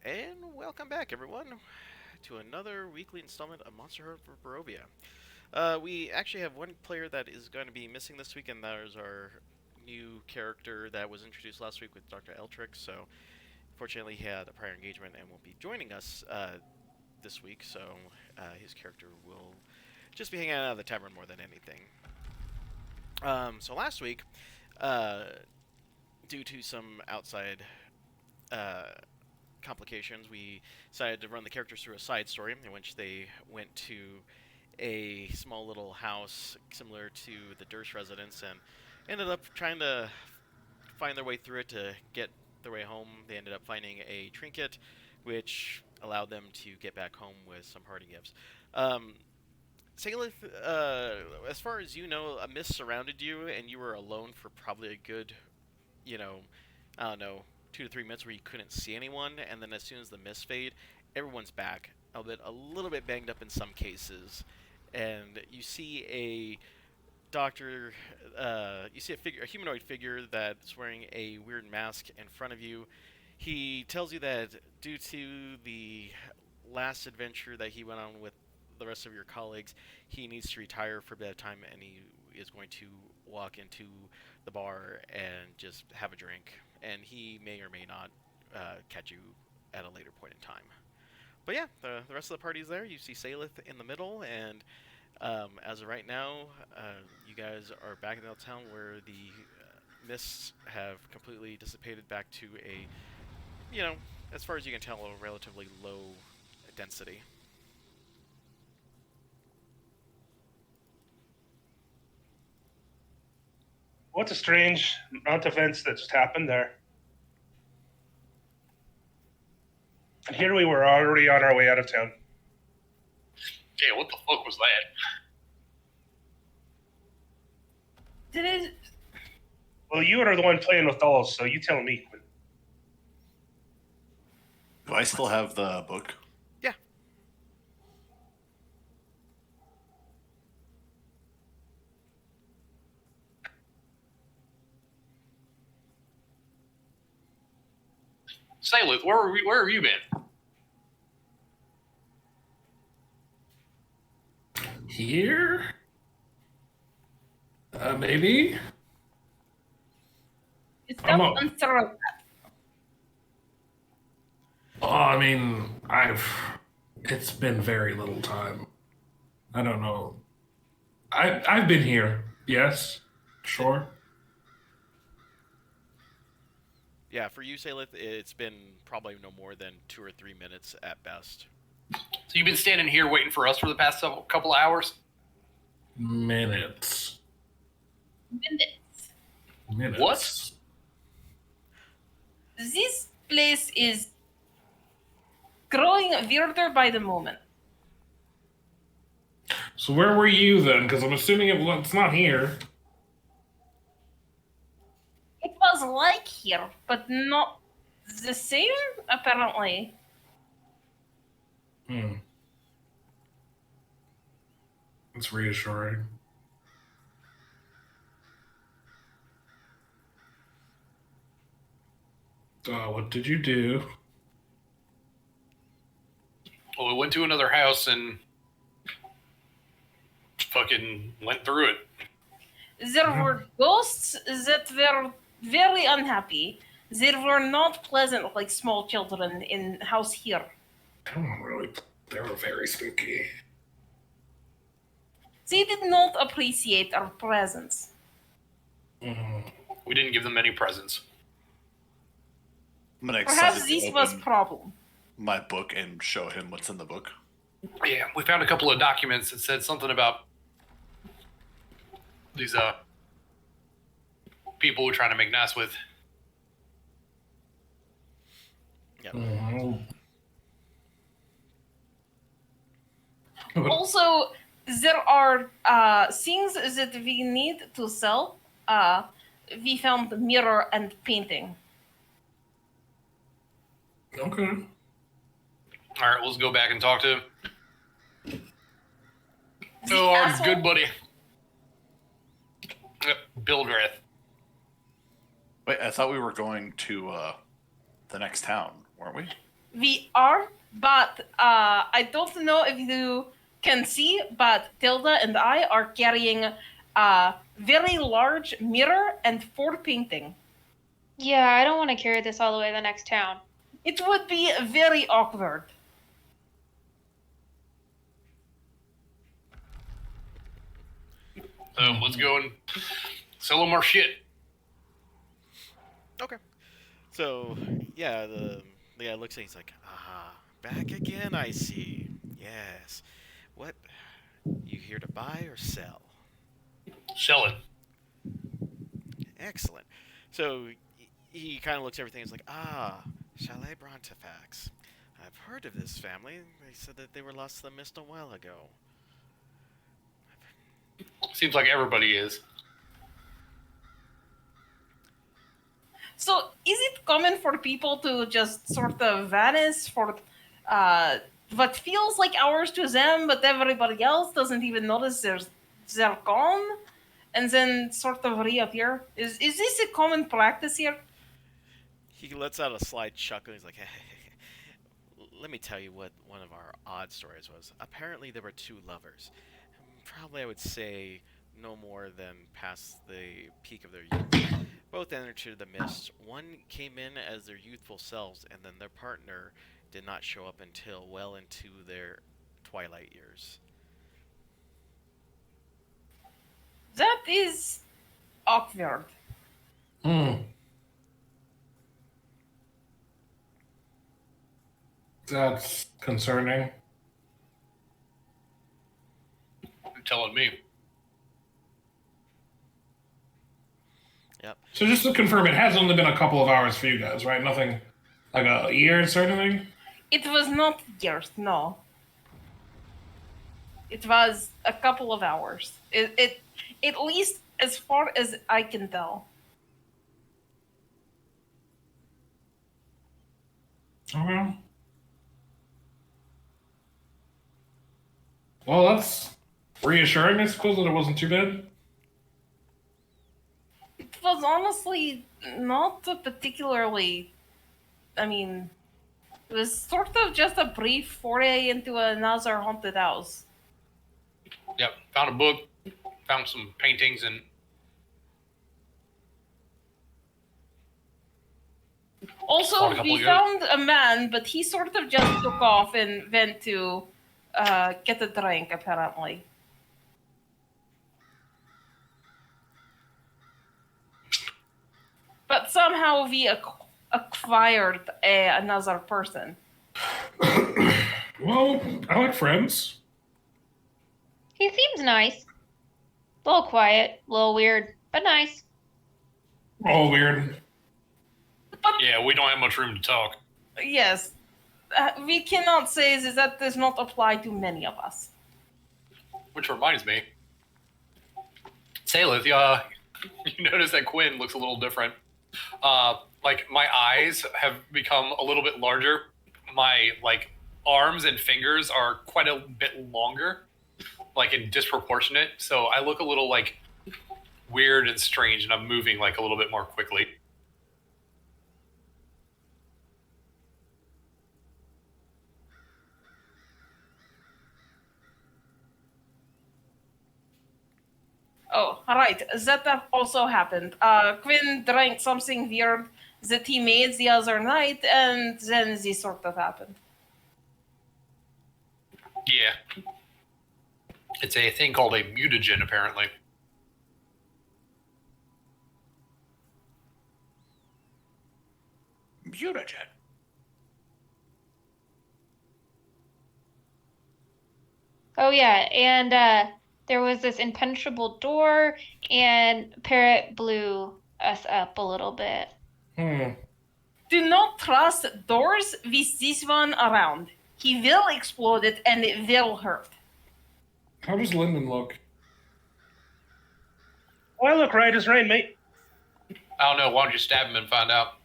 And welcome back, everyone, to another weekly installment of Monster Hunter for Barovia. We actually have one player that is going to be missing this week, and that is our new character that was introduced last week with Dr. Eltrick. So, fortunately, he had a prior engagement and won't be joining us this week. So, his character will just be hanging out of the tavern more than anything. So last week, uh, due to some outside uh, complications, we decided to run the characters through a side story in which they went to a small little house similar to the Durst residence and ended up trying to find their way through it to get their way home. They ended up finding a trinket, which allowed them to get back home with some party gifts. Um, Salith, as far as you know, a mist surrounded you, and you were alone for probably a good, you know, I don't know, 2 to 3 minutes where you couldn't see anyone, and then as soon as the mist fade, everyone's back, albeit a little bit banged up in some cases, and you see a doctor, you see a humanoid figure that's wearing a weird mask in front of you. He tells you that due to the last adventure that he went on with the rest of your colleagues, he needs to retire for a bit of time, and he is going to walk into the bar and just have a drink. And he may or may not catch you at a later point in time. But yeah, the rest of the party's there. You see Salith in the middle, and as of right now, you guys are back in the town where the mists have completely dissipated back to a, you know, as far as you can tell, a relatively low density. What a strange amount of events that just happened there. And here we were already on our way out of town. Yeah, what the fuck was that? Did it? Well, you are the one playing with dolls, so you tell me. Do I still have the book? Yeah. Salith, where have you been? Here? Maybe? It's I'm not up. unthorough. Oh, it's been very little time. I don't know. I've been here. Yes. Sure. Yeah, for you, Salith, it's been probably no more than 2 or 3 minutes at best. So you've been standing here waiting for us for the past couple of hours? Minutes. Minutes. What? This place is growing weirder by the moment. So where were you then? Because I'm assuming it's not here. It was like here, but not the same, apparently. It's reassuring. What did you do? Well, we went to another house and fucking went through it. There were ghosts that were very unhappy. They were not pleasant like small children in house here. They were very spooky. They did not appreciate our presence. We didn't give them any presents. I'm gonna Perhaps excited this to was open problem. my book and show him what's in the book. Yeah, we found a couple of documents that said something about these people we're trying to make nice with. Yep. Also, there are things that we need to sell. We found mirror and painting. Okay. All right, let's go back and talk to him. The Oh, our asshole- good buddy. Bildreth. Wait, I thought we were going to the next town, weren't we? We are, but I don't know if you can see, but Tilda and I are carrying a very large mirror and 4 painting. Yeah, I don't want to carry this all the way to the next town. It would be very awkward. Let's go and sell them our shit. Okay. So, yeah, the guy looks at it, he's like, ah, back again, I see. Yes. What? You here to buy or sell? Sell it. Excellent. So, he kind of looks at everything and is like, ah, Chalet Brontefax. I've heard of this family. They said that they were lost to the mist a while ago. Seems like everybody is. So, is it common for people to just sort of vanish for what feels like hours to them, but everybody else doesn't even notice they're gone, and then sort of reappear? Is this a common practice here? He lets out a slight chuckle. He's like, hey, let me tell you what one of our odd stories was. Apparently, there were 2 lovers. Probably, I would say, no more than past the peak of their youth. Both entered into the mist. One came in as their youthful selves, and then their partner did not show up until well into their twilight years. That is awkward. That's concerning. You're telling me. Yep. So just to confirm, it has only been a couple of hours for you guys, right? Nothing like a year or anything? It was not years, no. It was a couple of hours. It at least as far as I can tell. Okay. Well, that's reassuring, I suppose, that it wasn't too bad. It was honestly not a particularly. I mean, it was sort of just a brief foray into another haunted house. Yep. Found a book. Found some paintings and. Also, Fought a couple we of years. found a man, but he sort of just took off and went to get a drink, apparently. But somehow we acquired another person. Well, I like friends. He seems nice. A little quiet, a little weird, but nice. All weird. Yeah, we don't have much room to talk. Yes, we cannot say that does not apply to many of us. Which reminds me. Salith, you notice that Quinn looks a little different. Like, my eyes have become a little bit larger. My, arms and fingers are quite a bit longer, and disproportionate. So I look a little, weird and strange, and I'm moving, a little bit more quickly. Oh, right. That also happened. Quinn drank something weird that he made the other night, and then this sort of happened. Yeah. It's a thing called a mutagen, apparently. Mutagen. Oh yeah, and there was this impenetrable door, and Parrot blew us up a little bit. Do not trust doors with this one around. He will explode it, and it will hurt. How does Lyndon look? Well, I look right as rain, mate. I don't know. Why don't you stab him and find out?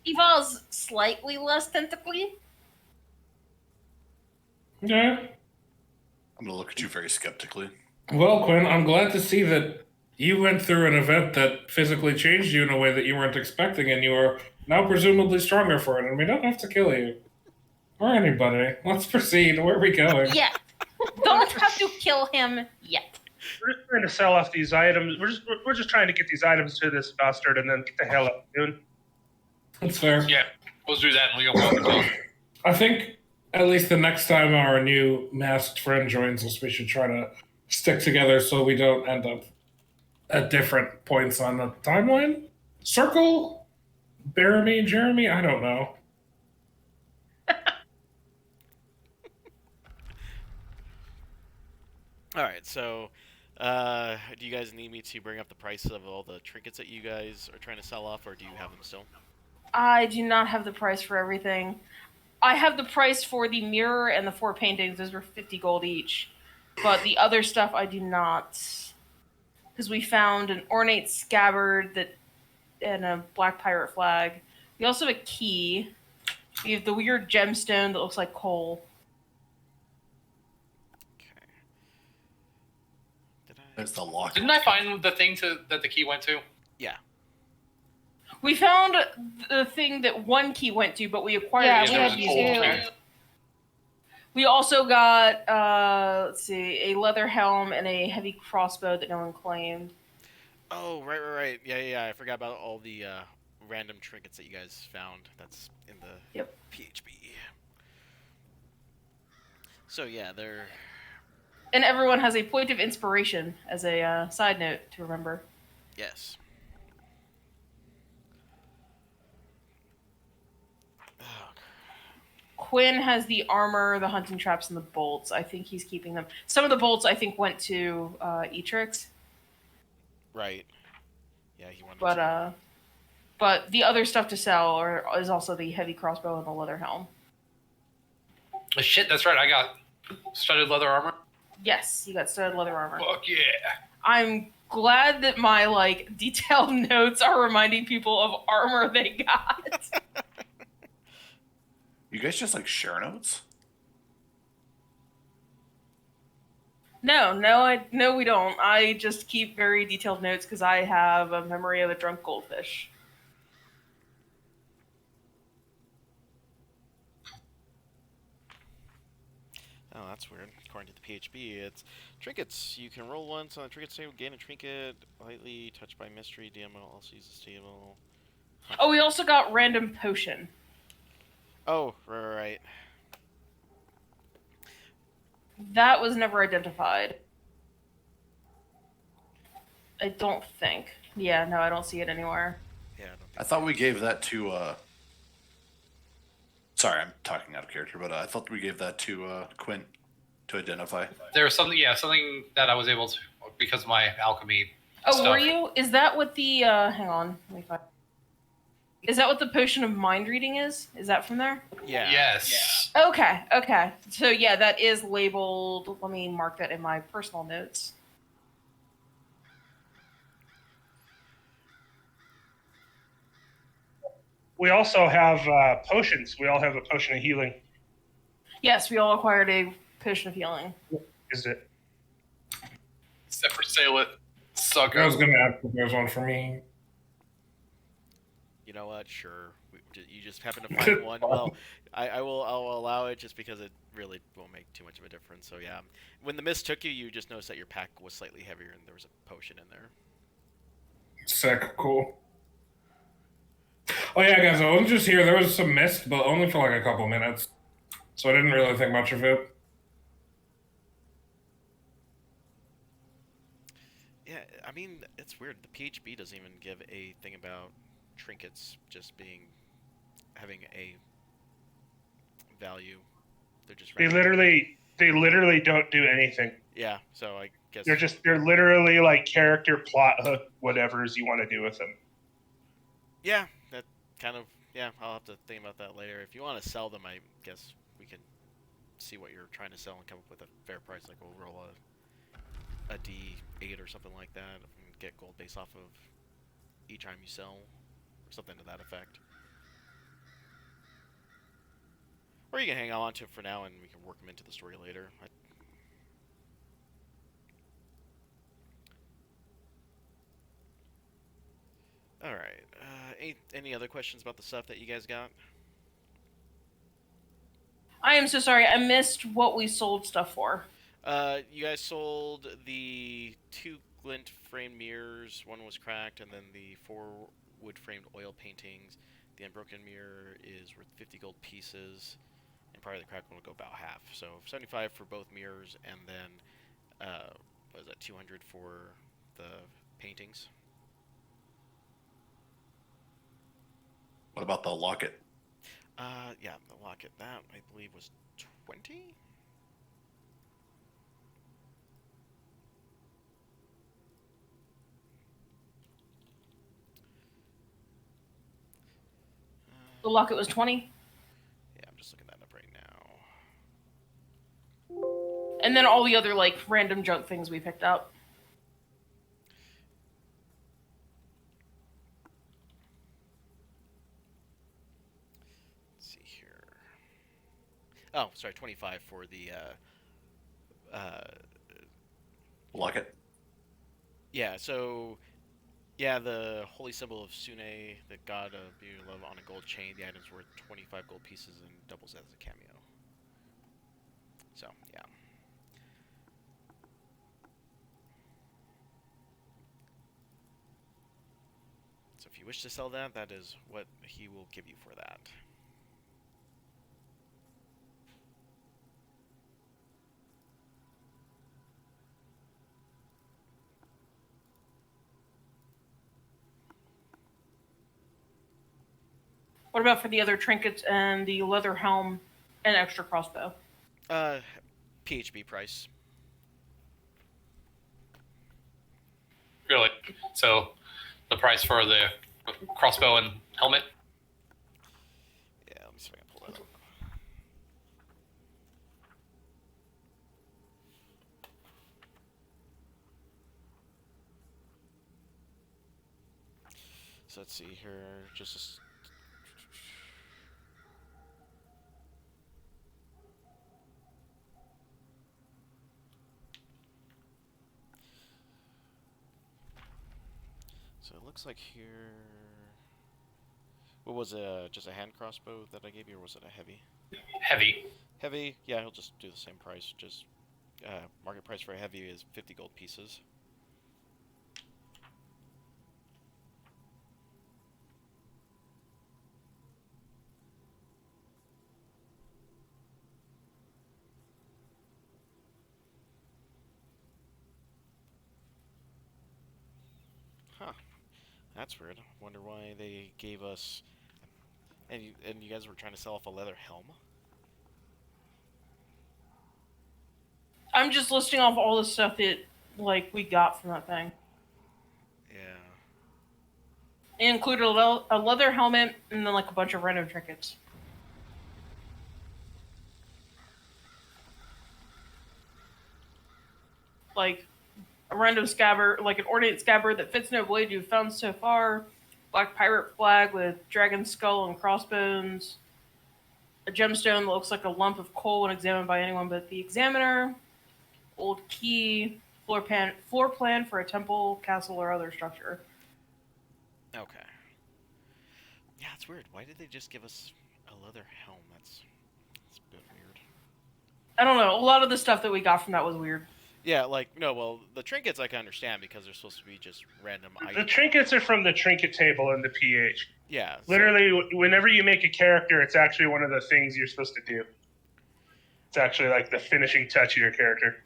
He was slightly less tentacly. Yeah. I'm gonna look at you very skeptically. Well, Quinn, I'm glad to see that you went through an event that physically changed you in a way that you weren't expecting, and you are now presumably stronger for it, and we don't have to kill you. Or anybody. Let's proceed. Where are we going? Yeah. Don't have to kill him yet. We're just trying to sell off these items. We're just trying to get these items to this bastard and then get the hell out soon. That's fair. Yeah, let's do that and we go walk and talk. I think at least the next time our new masked friend joins us, we should try to stick together so we don't end up at different points on the timeline. Circle? Jeremy? I don't know. Alright, so do you guys need me to bring up the price of all the trinkets that you guys are trying to sell off, or do you have them still? I do not have the price for everything. I have the price for the mirror and the 4 paintings. Those were 50 gold each. But the other stuff I do not. Because we found an ornate scabbard and a black pirate flag. We also have a key. We have the weird gemstone that looks like coal. Okay. Did I? There's the lock. Didn't I find the thing that the key went to? Yeah. We found the thing that one key went to, but we acquired Yeah, Yeah, we there had was a whole two. thing. We also got, let's see, a leather helm and a heavy crossbow that no one claimed. Oh, right. Yeah. I forgot about all the random trinkets that you guys found. That's in the Yep. PHB. So yeah, they're And everyone has a point of inspiration as a side note to remember. yes. Oh, Quinn has the armor, the hunting traps, and the bolts. I think he's keeping them. Some of the bolts, I think, went to Etrix, right. Yeah, he wanted but to. but the other stuff to sell is also the heavy crossbow and the leather helm. Oh, shit, that's right. I got studded leather armor. Yes, you got studded leather armor. Fuck yeah. I'm glad that my detailed notes are reminding people of armor they got. You guys just like share notes? No, we don't. I just keep very detailed notes because I have a memory of a drunk goldfish. Oh, that's weird. According to the PHB, it's trinkets. You can roll once on a trinket table, gain a trinket, lightly touched by mystery. DM will also use this table. Oh, we also got random potion. Oh, right. That was never identified. I don't think. Yeah, no, I don't see it anywhere. Yeah, I don't think I thought we gave that to. Sorry, I'm talking out of character, but I thought we gave that to Quinn to identify. There was something that I was able to because of my alchemy. Oh, stuff. were you? Is that what the hang on, let me find. Is that what the potion of mind reading is? Is that from there? Yeah. Yes. Okay. So yeah, that is labeled. Let me mark that in my personal notes. We also have potions. We all have a potion of healing. Yes, we all acquired a potion of healing. Is it? Except for Sailor. Sucker. I was going to ask if there's one for me. You know what? Sure. You just happen to find one. Well, I'll allow it just because it really won't make too much of a difference. So yeah, when the mist took you, you just noticed that your pack was slightly heavier and there was a potion in there. Sick. Cool. Oh, yeah, guys, I wasn't just here. There was some mist, but only for like a couple minutes. So I didn't really think much of it. Yeah, I mean, it's weird. The PHB doesn't even give a thing about trinkets just having a value. They're just They random. literally don't do anything. Yeah, so I guess They're literally like character plot hook whatever's you want to do with them. yeah, that kind of I'll have to think about that later. If you want to sell them, I guess we can see what you're trying to sell and come up with a fair price. Like we'll roll a D8 or something like that and get gold based off of each item you sell, or something to that effect. Or you can hang on to it for now and we can work them into the story later. Any other questions about the stuff that you guys got? I am so sorry. I missed what we sold stuff for. You guys sold the 2 glint framed mirrors. One was cracked, and then the 4 wood framed oil paintings. The unbroken mirror is worth 50 gold pieces, and probably the cracked one will go about half. So 75 for both mirrors, and then what was that, 200 for the paintings. What about the locket? Yeah, the locket, that I believe was 20. The locket was 20. Yeah, I'm just looking that up right now. And then all the other, like, random junk things we picked up. Let's see here. Oh, sorry, 25 for the Locket? yeah, so yeah, the holy symbol of Sune, the god of beauty and love, on a gold chain. The item's worth 25 gold pieces and doubles as a cameo. So, yeah. So if you wish to sell that, that is what he will give you for that. What about for the other trinkets and the leather helm and extra crossbow? PHB price. Really? So the price for the crossbow and helmet? Yeah, let me see if I can pull that up. So let's see here, just so it looks like here. What was it? Just a hand crossbow that I gave you, or was it a heavy? Heavy. Heavy, yeah, he'll just do the same price. Just market price for a heavy is 50 gold pieces. Huh. That's weird. Wonder why they gave us. And you guys were trying to sell off a leather helm? I'm just listing off all the stuff that, like, we got from that thing. Yeah. It included a leather helmet and then, like, a bunch of random trinkets. Like, a random scabbard, like an ornate scabbard that fits no blade you've found so far, black pirate flag with dragon skull and crossbones, a gemstone that looks like a lump of coal when examined by anyone but the examiner, old key, floor plan for a temple, castle, or other structure. Okay. Yeah, it's weird. Why did they just give us a leather helm? That's a bit weird. I don't know. A lot of the stuff that we got from that was weird. Yeah, like, no, well, the trinkets I can understand because they're supposed to be just random The items. trinkets are from the trinket table in the PH. Yeah. Literally, whenever you make a character, it's actually one of the things you're supposed to do. It's actually like the finishing touch of your character.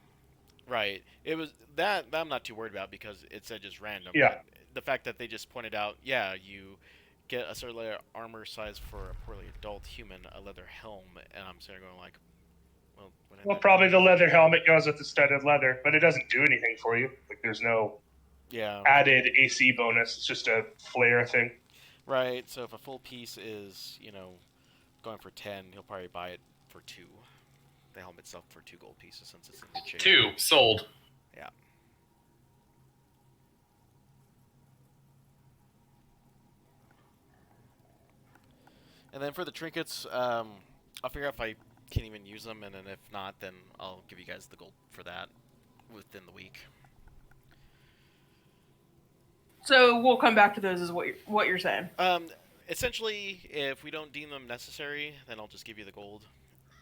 Right. It was that I'm not too worried about because it said just random. Yeah. But the fact that they just pointed out, yeah, you get a certain leather armor size for a poorly adult human, a leather helm, and I'm sitting there going like, Well, probably the leather helmet goes with the studded leather, but it doesn't do anything for you. Like, there's no added AC bonus. It's just a flair thing. Right. So if a full piece is, going for 10, he'll probably buy it for 2. The helmet itself for 2 gold pieces since it's in good shape. 2 sold. Yeah. And then for the trinkets, I'll figure out if I can even use them, and then if not, then I'll give you guys the gold for that within the week. So we'll come back to those, is what you're saying. Essentially, if we don't deem them necessary, then I'll just give you the gold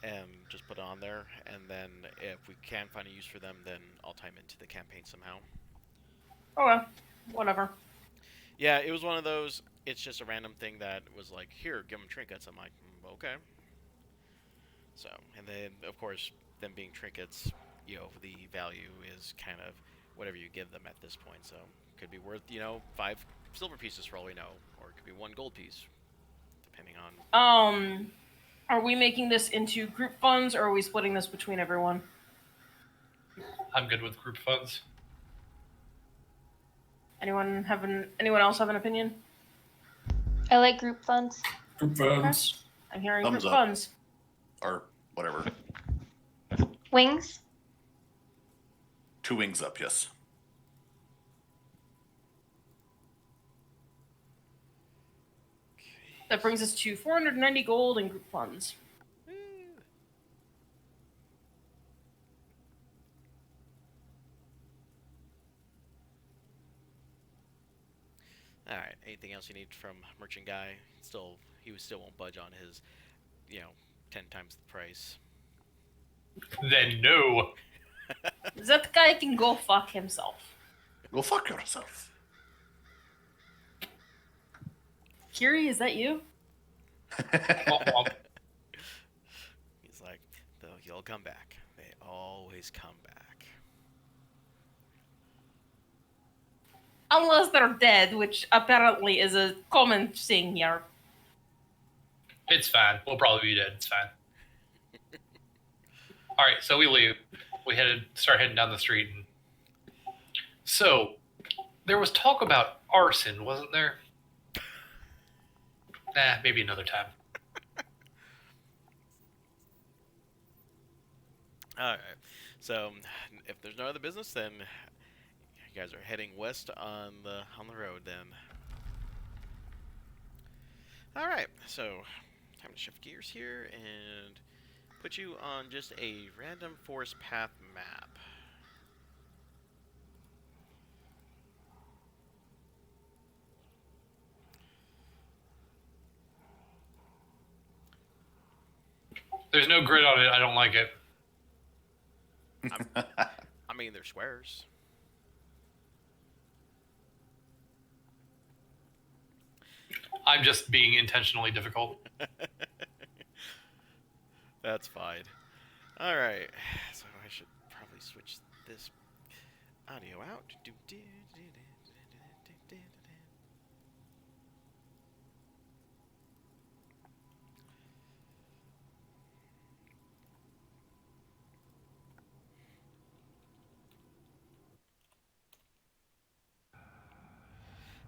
and just put it on there. And then if we can find a use for them, then I'll tie them into the campaign somehow. Okay, whatever. Yeah, it was one of those. It's just a random thing that was like, here, give them trinkets. I'm like, okay. So, and then of course, them being trinkets, the value is kind of whatever you give them at this point. So, could be worth 5 silver pieces for all we know, or it could be 1 gold piece, depending on. Are we making this into group funds, or are we splitting this between everyone? I'm good with group funds. Anyone else have an opinion? I like group funds. Group funds. I'm hearing Thumbs group up. funds. Or whatever. Wings? 2 wings up, yes. That brings us to 490 gold in group funds. All right. Anything else you need from merchant guy? He still won't budge on his, 10 times the price. Then no. That guy can go fuck himself. Go fuck yourself. Kiri, is that you? He's like, you'll come back. They always come back. Unless they're dead, which apparently is a common thing here. It's fine. We'll probably be dead. It's fine. All right, so we leave. We start heading down the street. So there was talk about arson, wasn't there? Nah, maybe another time. All right. So if there's no other business, then you guys are heading west on the road. Then. All right. So time to shift gears here and put you on just a random forest path map. There's no grid on it. I don't like it. I mean, they're squares. I'm just being intentionally difficult. That's fine. All right. So I should probably switch this audio out.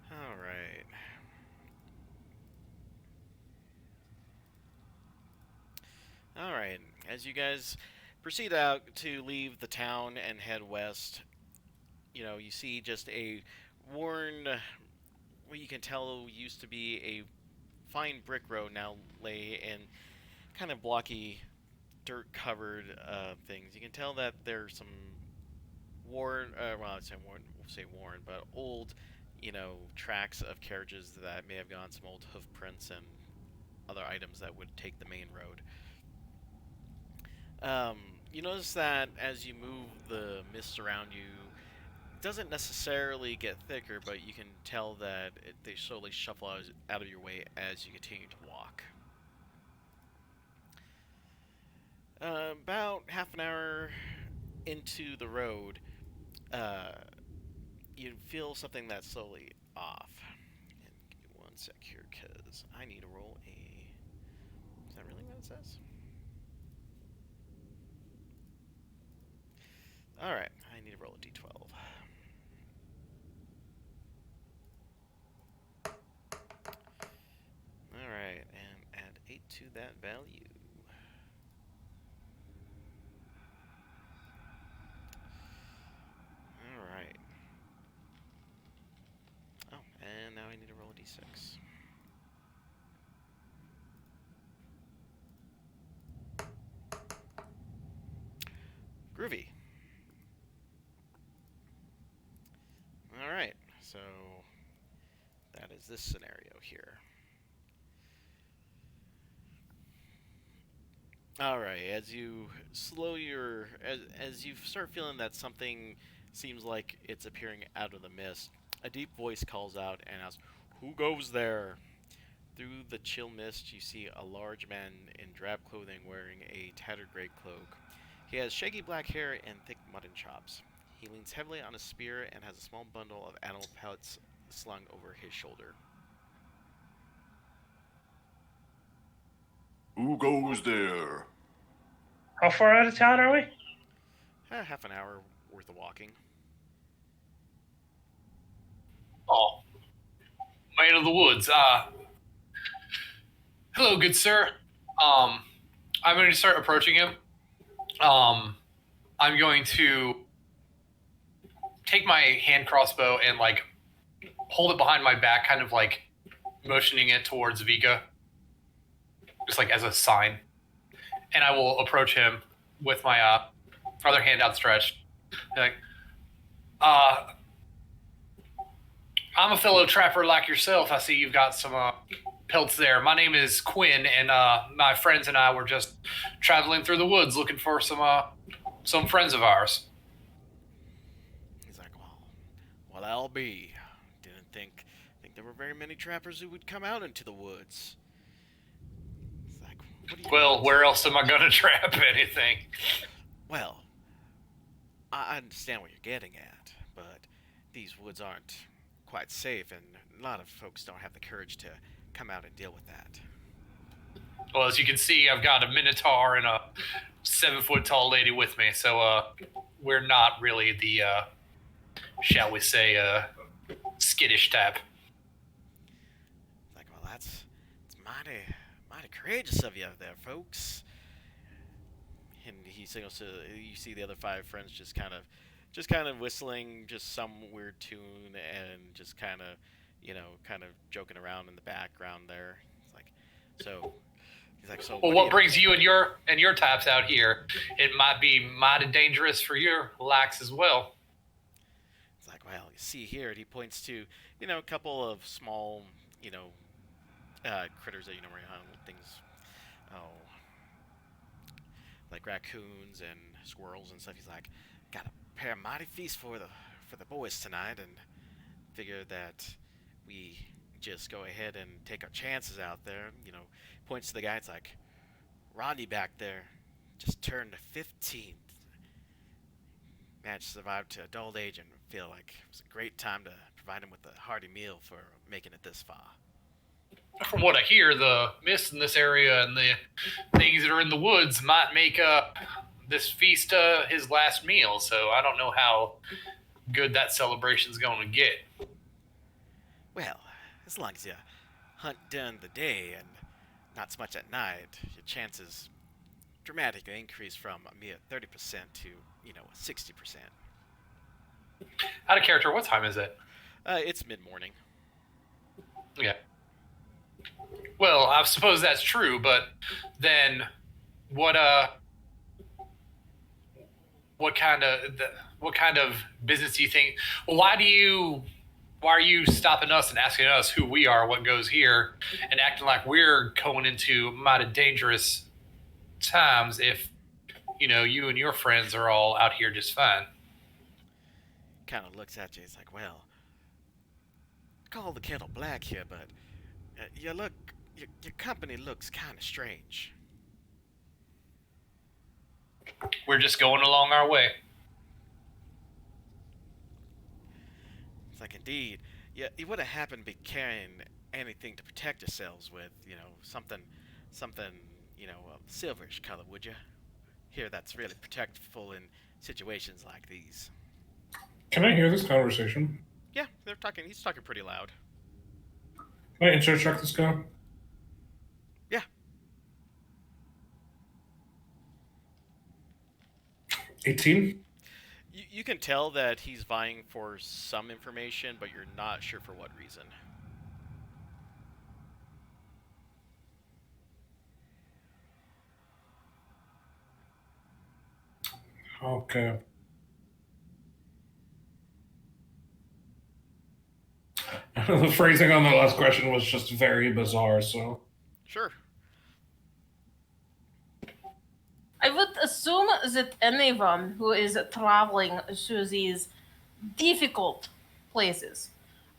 All right. All right. As you guys proceed out to leave the town and head west, you see just a worn, what you can tell used to be a fine brick road now lay in kind of blocky, dirt-covered things. You can tell that there's some worn, well, I'd say worn, but old, tracks of carriages that may have gone, some old hoof prints and other items that would take the main road. You notice that as you move, the mist around you doesn't necessarily get thicker, but you can tell that they slowly shuffle out of your way as you continue to walk. About half an hour into the road, you feel something that's slowly off. And give me 1 sec here, because I need to roll a... Is that really what it says? Alright, I need to roll a d12. Alright, and add 8 to that value. Alright. Oh, and now I need to roll a d6. Groovy. Alright, so that is this scenario here. All right, as you as you start feeling that something seems like it's appearing out of the mist, a deep voice calls out and asks, "Who goes there?" Through the chill mist, you see a large man in drab clothing wearing a tattered gray cloak. He has shaggy black hair and thick mutton chops. He leans heavily on a spear and has a small bundle of animal pellets slung over his shoulder. Who goes there? How far out of town are we? Half an hour worth of walking. Oh, man of the woods. Hello, good sir. I'm going to start approaching him. I'm going to take my hand crossbow and like hold it behind my back, kind of like motioning it towards Vika, just like as a sign. And I will approach him with my other hand outstretched. Like, I'm a fellow trapper like yourself. I see you've got some pelts there. My name is Quinn, and my friends and I were just traveling through the woods looking for some friends of ours. He's like, well, I'll be. Didn't think there were very many trappers who would come out into the woods. He's like, what do you Well, want? where else am I going to trap anything? Well, I understand what you're getting at, but these woods aren't quite safe, and a lot of folks don't have the courage to come out and deal with that. Well, as you can see, I've got a minotaur and a 7-foot tall lady with me, so we're not really the, shall we say, skittish type. It's like, well, it's mighty courageous of you there, folks. And he signals to you see the other 5 friends just kind of whistling just some weird tune and just kind of joking around in the background there. It's like, so he's like, so Well, what brings you and your types out here? It might be mighty dangerous for your likes as well. It's like, well, you see here, and he points to a couple of small critters that things, oh, like raccoons and squirrels and stuff. He's like, got a pair of mighty feasts for the boys tonight, and figure that we just go ahead and take our chances out there. Points to the guy. It's like, Rodney back there just turned 15. Managed to survive to adult age and feel like it was a great time to provide him with a hearty meal for making it this far. From what I hear, the mist in this area and the things that are in the woods might make this feast his last meal. So I don't know how good that celebration's going to get. Well, as long as you hunt during the day and not so much at night, your chances dramatically increase from a mere 30% to 60%. Out of character, what time is it? It's mid-morning. Yeah. Well, I suppose that's true, but then what kind of business do you think? Well, why are you stopping us and asking us who we are, what goes here, and acting like we're going into mighty dangerous times if you and your friends are all out here just fine? Kind of looks at you. He's like, well, call the kettle black here, but your company looks kind of strange. We're just going along our way. It's like, indeed, you wouldn't happen to be carrying anything to protect yourselves with, something, silverish color, would you? Here, that's really protectful in situations like these. Can I hear this conversation? Yeah, they're talking. He's talking pretty loud. Can I insert check this guy? Yeah. 18? You can tell that he's vying for some information, but you're not sure for what reason. Okay. The phrasing on the last question was just very bizarre, so. Sure. assume that anyone who is traveling through these difficult places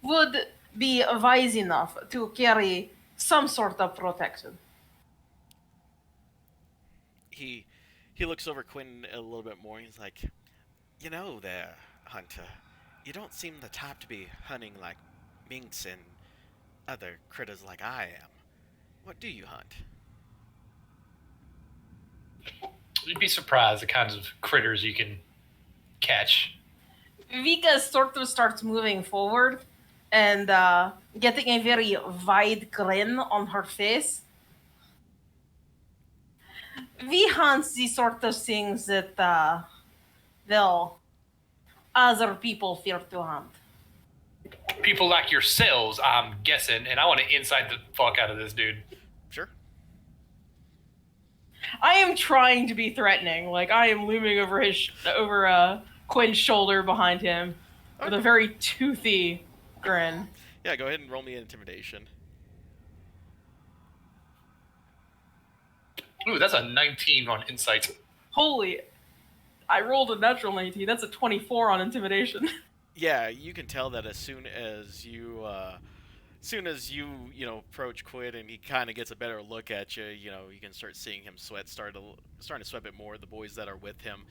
would be wise enough to carry some sort of protection. He he looks over Quinn a little bit more. He's like, you know, there, Hunter. You don't seem the type to be hunting like minks and other critters like I am. What do you hunt? You'd be surprised the kinds of critters you can catch. Vika sort of starts moving forward and getting a very wide grin on her face. We hunt the sort of things that, well, other people fear to hunt. People like yourselves, I'm guessing, and I want to inside the fuck out of this dude. Sure. I am trying to be threatening. Like, I am looming over Quinn's shoulder behind him with a very toothy grin. Yeah, go ahead and roll me an intimidation. Ooh, that's a 19 on insight. Holy, I rolled a natural 19. That's a 24 on intimidation. Yeah, you can tell that as soon as you approach Quinn and he kind of gets a better look at you, you can start seeing him starting to sweat a bit more. The boys that are with him,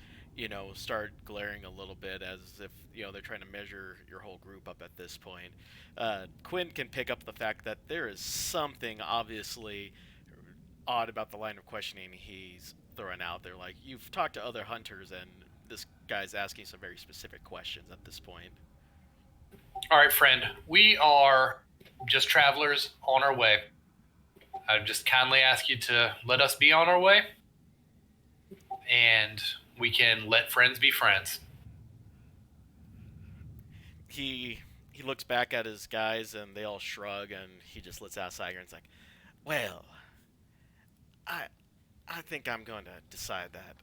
start glaring a little bit as if, they're trying to measure your whole group up at this point. Quinn can pick up the fact that there is something obviously odd about the line of questioning he's throwing out there. Like, you've talked to other hunters and this guy's asking some very specific questions at this point. All right, friend. We are just travelers on our way. I just kindly ask you to let us be on our way, and we can let friends be friends. He looks back at his guys, and they all shrug, and he just lets out a sigh, and it's like, well, I think I'm going to decide that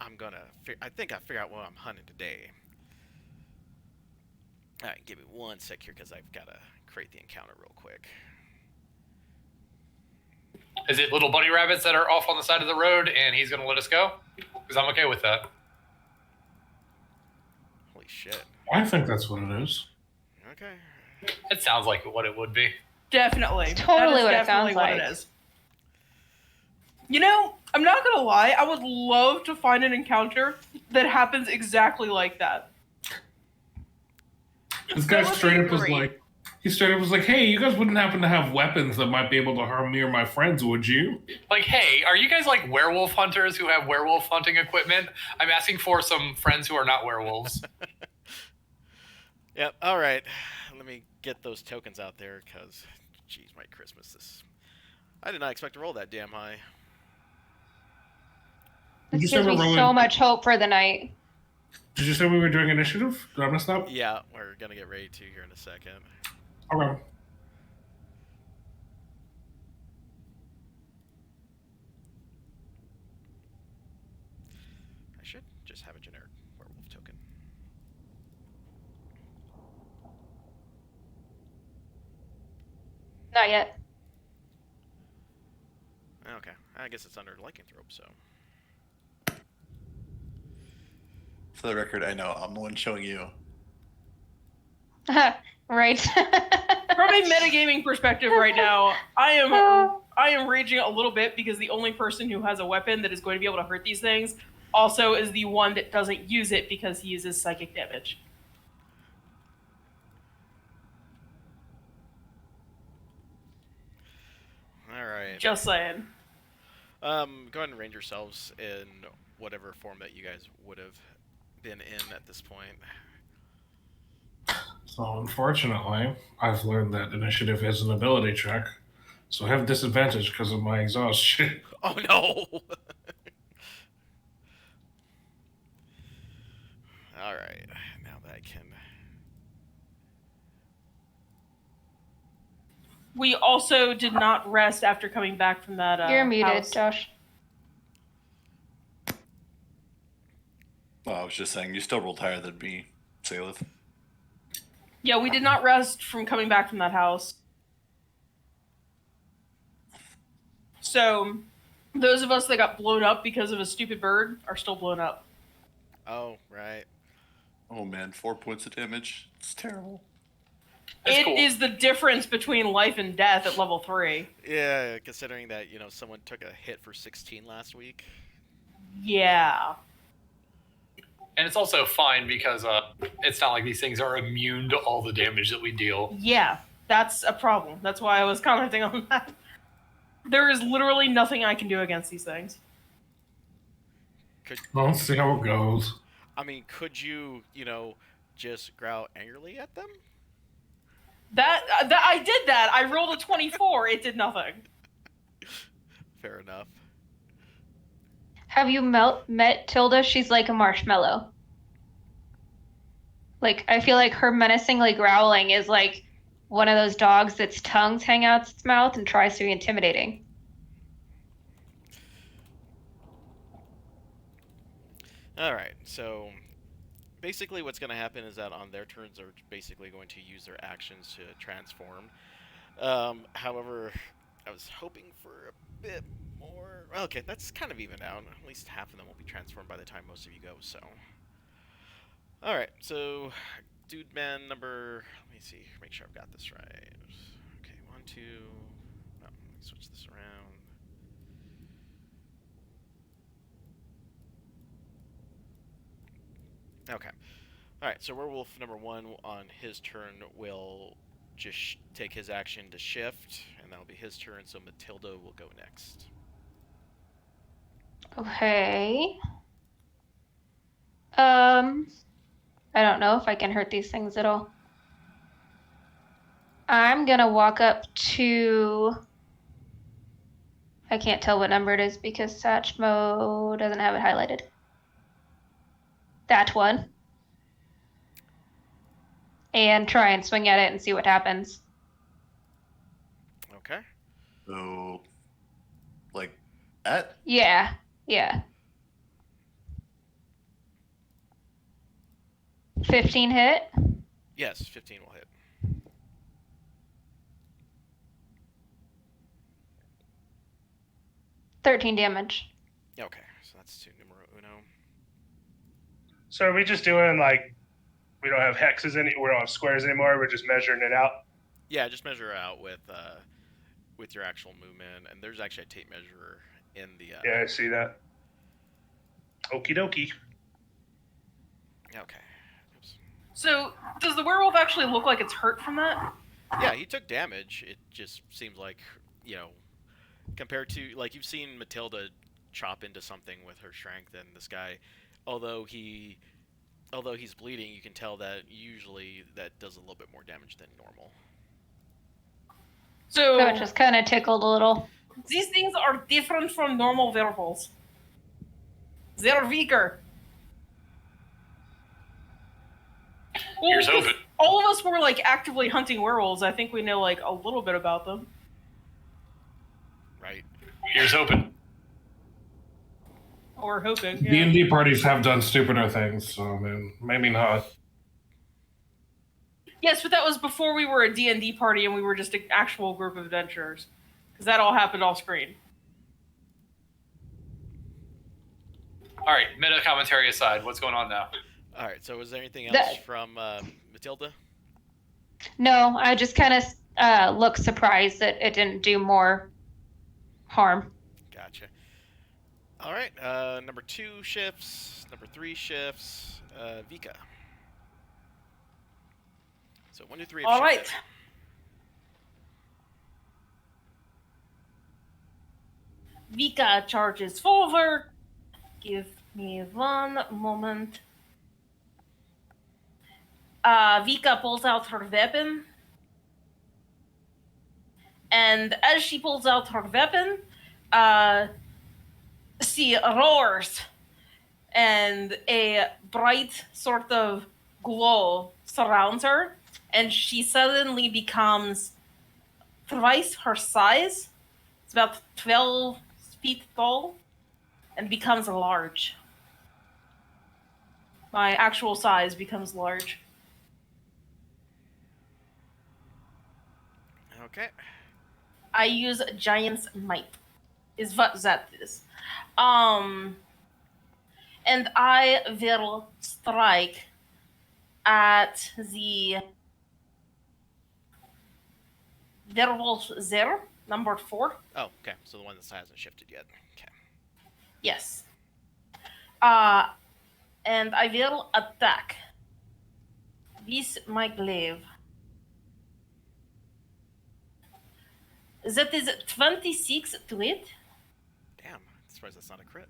I think I figured out what I'm hunting today. Alright, give me one sec here, because I've got to create the encounter real quick. Is it little bunny rabbits that are off on the side of the road and he's going to let us go? Because I'm okay with that. Holy shit. I think that's what it is. Okay. It sounds like what it would be. Definitely. It's totally what it definitely sounds what like. it is. I'm not gonna lie, I would love to find an encounter that happens exactly like that. This guy That would straight be up was great. like, hey, you guys wouldn't happen to have weapons that might be able to harm me or my friends, would you? Like, hey, are you guys like werewolf hunters who have werewolf hunting equipment? I'm asking for some friends who are not werewolves. Yep, alright. Let me get those tokens out there, because, jeez, my Christmas, I did not expect to roll that damn high. Did you This say gives we're me rolling? so much hope for the night. Did you say we were doing initiative? Did I mess that up? Yeah, we're gonna get ready to here in a second. Okay. I should just have a generic werewolf token. Not yet. Okay, I guess it's under lycanthrope, so. For the record, I know I'm the one showing you. Right. From a metagaming perspective right now, I am raging a little bit because the only person who has a weapon that is going to be able to hurt these things also is the one that doesn't use it because he uses psychic damage. Alright. Just saying. Go ahead and range yourselves in whatever form that you guys would have been in at this point. So unfortunately, I've learned that initiative is an ability check, so I have disadvantage because of my exhaustion. Oh no! Alright, now that I can... We also did not rest after coming back from that You're muted, house. Josh. Well, I was just saying, you still rolled higher than me, Salith. Yeah, we did not rest from coming back from that house. So, Those of us that got blown up because of a stupid bird are still blown up. Oh, right. Oh man, 4 points of damage. It's terrible. That's It cool. is the difference between life and death at level 3. Yeah, considering that, someone took a hit for 16 last week. Yeah. And it's also fine because it's not like these things are immune to all the damage that we deal. Yeah, that's a problem. That's why I was commenting on that. There is literally nothing I can do against these things. We'll see how it goes. I mean, could you, just growl angrily at them? That I did that. I rolled a 24. It did nothing. Fair enough. Have you met Tilda? She's like a marshmallow. Like, I feel like her menacingly growling is like one of those dogs that's tongues hang out its mouth and tries to be intimidating. Alright, so basically what's going to happen is that on their turns they're basically going to use their actions to transform. However, I was hoping for a bit more. Okay, that's kind of even out. At least half of them will be transformed by the time most of you go, so. Alright, so dude man number, let me see, make sure I've got this right. Okay, 1, 2, no, let me switch this around. Okay. Alright, so werewolf number 1 on his turn will just take his action to shift, and that'll be his turn, so Matilda will go next. Okay. I don't know if I can hurt these things at all. I'm gonna walk up to... I can't tell what number it is because Satchmo doesn't have it highlighted. That one. And try and swing at it and see what happens. Okay. So, like that? Yeah. 15 hit. Yes, 15 will hit. $13 damage. Okay, so that's to numero uno. So are we just doing like we don't have hexes we don't have squares anymore? We're just measuring it out. Yeah, just measure out with your actual movement, and there's actually a tape measurer in the. Yeah, I see that. Okie dokie. Okay. Oops. So, does the werewolf actually look like it's hurt from that? Yeah, he took damage. It just seems like, compared to, like, you've seen Matilda chop into something with her strength, and this guy, although he's bleeding, you can tell that usually that does a little bit more damage than normal. So it just kind of tickled a little. These things are different from normal werewolves. They're weaker. Here's hoping. All of us were like actively hunting werewolves. I think we know like a little bit about them. Right. Here's hoping. Or hoping. Yeah. D&D parties have done stupider things, so I mean, maybe not. Yes, but that was before we were a D&D party and we were just an actual group of adventurers. Because that all happened off screen. All right, meta commentary aside, what's going on now? All right. So, was there anything else from Matilda? No, I just kind of looked surprised that it didn't do more harm. Gotcha. All right. Number 2 shifts. Number 3 shifts. Vika. So 1, 2, 3. All right. Vika charges forward. Give me one moment. Vika pulls out her weapon. And as she pulls out her weapon, she roars. And a bright sort of glow surrounds her. And she suddenly becomes twice her size. It's about 12 feet tall. And becomes large. My actual size becomes large. Okay. I use Giant's Might. is what that is. And I will strike at the werewolf there, number 4. Oh, okay. So the one that hasn't shifted yet. Okay. Yes. And I will attack with my glaive. That is 26 to hit. Damn. I'm surprised that's not a crit.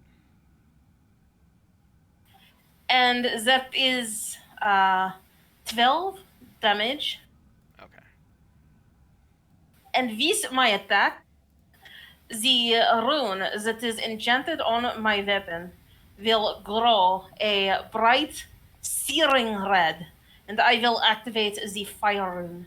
And that is 12 damage. Okay. And with my attack, the rune that is enchanted on my weapon will grow a bright, searing red. And I will activate the fire rune.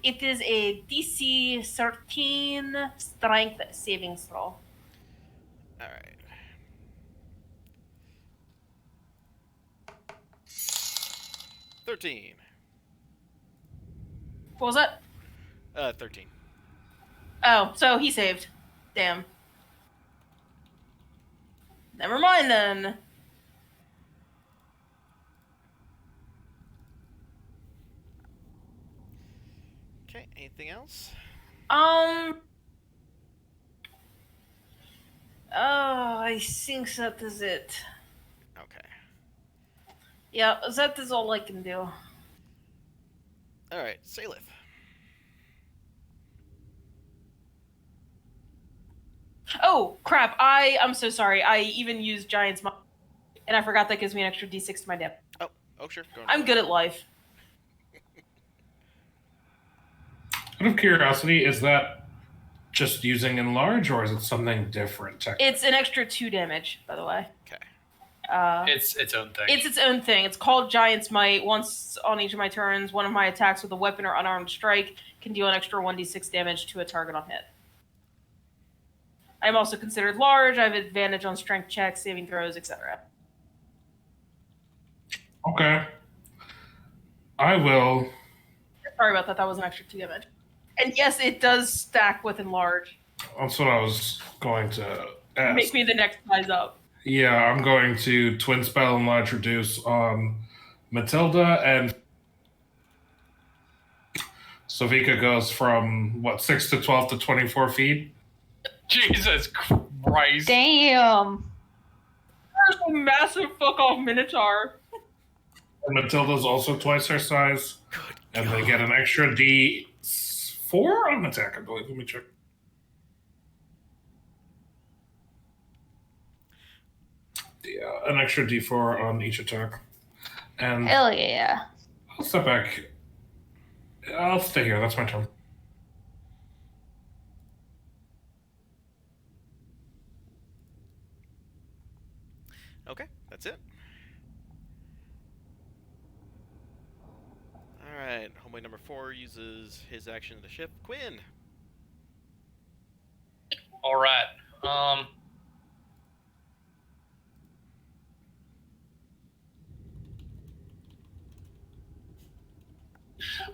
It is a DC 13 strength saving throw. All right. 13. What was that? 13. Oh, so he saved. Damn. Never mind then. Okay. Anything else? I think that is it. Okay. Yeah, that is all I can do. All right. Salith. Oh, crap. I'm so sorry. I even used Giant's Mind, and I forgot that gives me an extra d6 to my damage. Oh, sure. Go I'm good at life. Out of curiosity, is that just using enlarge, or is it something different? It's an extra 2 damage, by the way. Okay. It's its own thing. It's its own thing. It's called Giant's Might. Once on each of my turns, one of my attacks with a weapon or unarmed strike can deal an extra 1d6 damage to a target on hit. I'm also considered large. I have advantage on strength checks, saving throws, etc. Okay. I will. Sorry about that. That was an extra 2 damage. And yes, it does stack with enlarge. That's what I was going to ask. Make me the next size up. Yeah, I'm going to twin spell enlarge reduce on Matilda, and Savika goes from 6 to 12 to 24 feet. Jesus Christ. Damn. There's a massive fuck off minotaur. And Matilda's also twice her size. Good And God. they get an extra D4 on attack, I believe. Let me check. Yeah, an extra D4 on each attack. And Hell yeah. I'll step back. I'll stay here. That's my turn. Okay. That's it. All right. Homeboy number 4 uses his action to shift. Quinn. All right.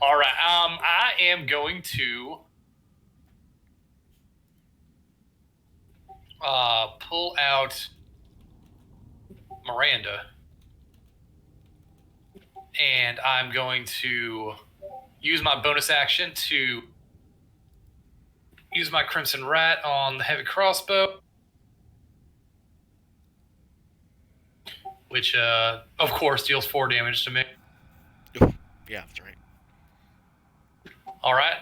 All right. I am going to pull out Miranda, and I'm going to use my bonus action to use my Crimson Rat on the heavy crossbow, which, of course, deals 4 damage to me. Yeah, that's right. All right.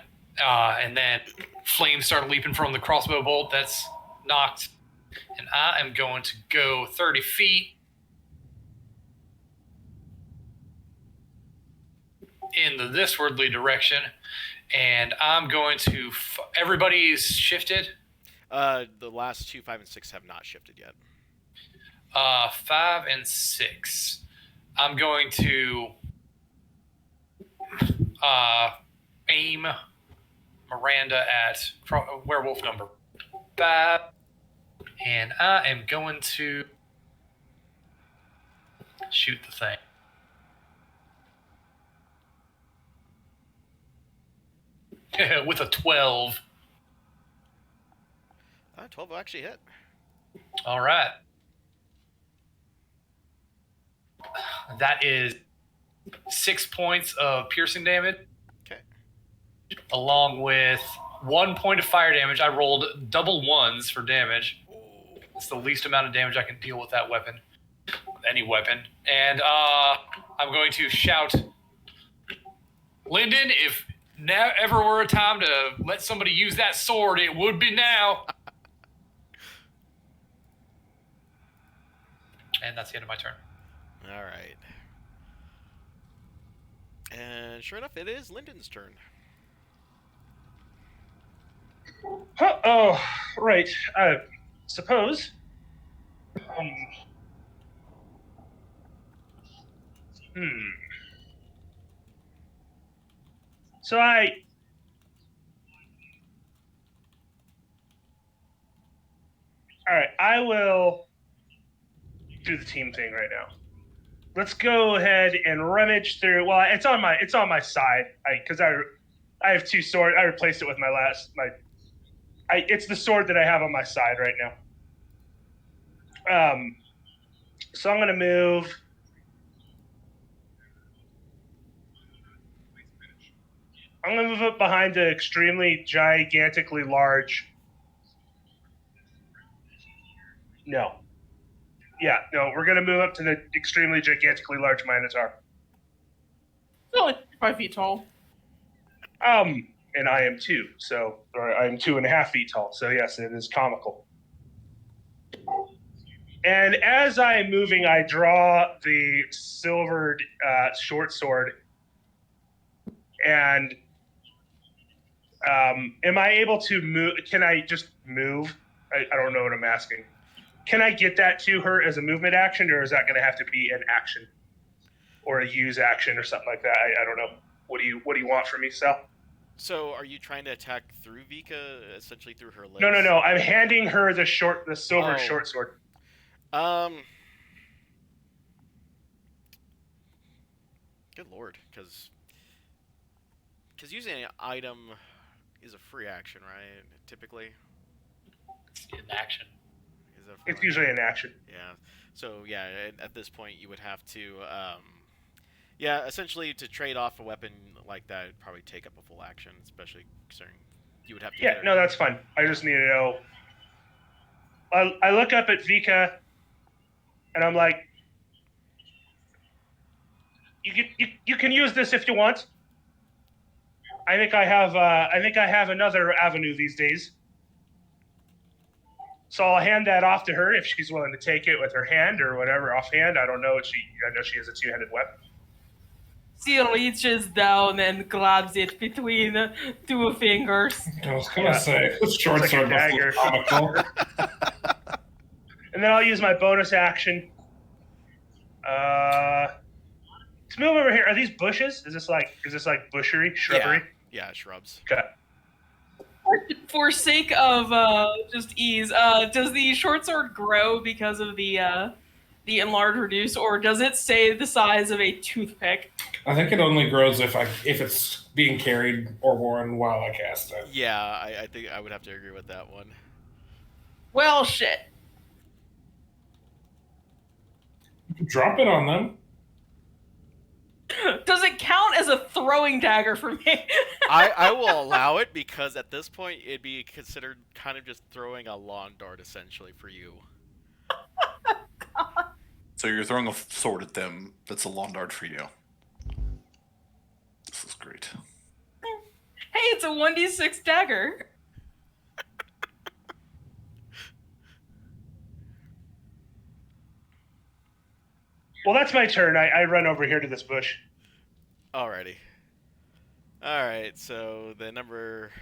And then flames start leaping from the crossbow bolt. That's knocked. And I am going to go 30 feet in the thiswardly direction. And I'm going to... everybody's shifted? The last 2, 5, and 6 have not shifted yet. 5 and 6. I'm going to aim Miranda at werewolf number 5, and I am going to shoot the thing. With a 12. 12 will actually hit. All right. That is 6 points of piercing damage. Okay. Along with 1 point of fire damage. I rolled double ones for damage. It's the least amount of damage I can deal with that weapon. Any weapon. And I'm going to shout, Lyndon, if ever were a time to let somebody use that sword, it would be now. And that's the end of my turn. All right. And sure enough, it is Lyndon's turn. Oh, right. I suppose. So all right, I will do the team thing right now. Let's go ahead and rummage through. Well, it's on my side. Because I have two swords. I replaced it with it's the sword that I have on my side right now. So I'm gonna move. I'm gonna move up behind the extremely gigantically large. No. Yeah, no, we're gonna move up to the extremely gigantically large Minotaur. It's only 5 feet tall. And I am 2, or I am 2.5 feet tall. So yes, it is comical. And as I am moving, I draw the silvered short sword. And am I able to move? Can I just move? I don't know what I'm asking. Can I get that to her as a movement action, or is that going to have to be an action or a use action or something like that? I don't know. What do you want from me, Sal? So, are you trying to attack through Vika, essentially through her legs? No. I'm handing her the silver short sword. Good lord, because using an item is a free action, right? Typically. It's in action. It's usually an action. Yeah. So yeah, at this point you would have to, essentially to trade off a weapon like that, it'd probably take up a full action, especially considering you would have to. Yeah, no, that's fine. I just need to know. I look up at Vika, and I'm like, you can use this if you want. I think I have another avenue these days. So I'll hand that off to her if she's willing to take it with her hand or whatever offhand. I don't know I know she has a two-handed weapon. She reaches down and grabs it between 2 fingers. I was gonna say this short sword was comical. And then I'll use my bonus action. To move over here. Are these bushes? Is this like bushery, shrubbery? Yeah, shrubs. Okay. For sake of just ease, does the short sword grow because of the enlarge reduce, or does it stay the size of a toothpick? I think it only grows if it's being carried or worn while I cast it. Yeah, I think I would have to agree with that one. Well, shit. Drop it on them. Does it count as a throwing dagger for me? I will allow it because at this point it'd be considered kind of just throwing a lawn dart essentially for you. God. So you're throwing a sword at them that's a lawn dart for you. This is great. Hey, it's a 1d6 dagger. Well, that's my turn. I run over here to this bush. Alrighty. Alright, so the number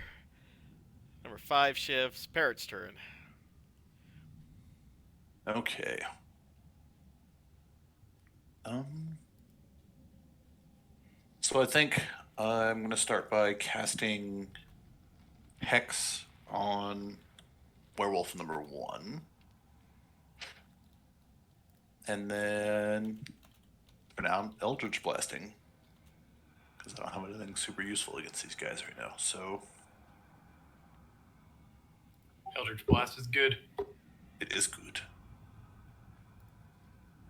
5 shifts. Parrot's turn. Okay. So I think I'm going to start by casting Hex on Werewolf number 1. And then for now, I'm Eldritch Blasting. Because I don't have anything super useful against these guys right now. So Eldritch Blast is good. It is good.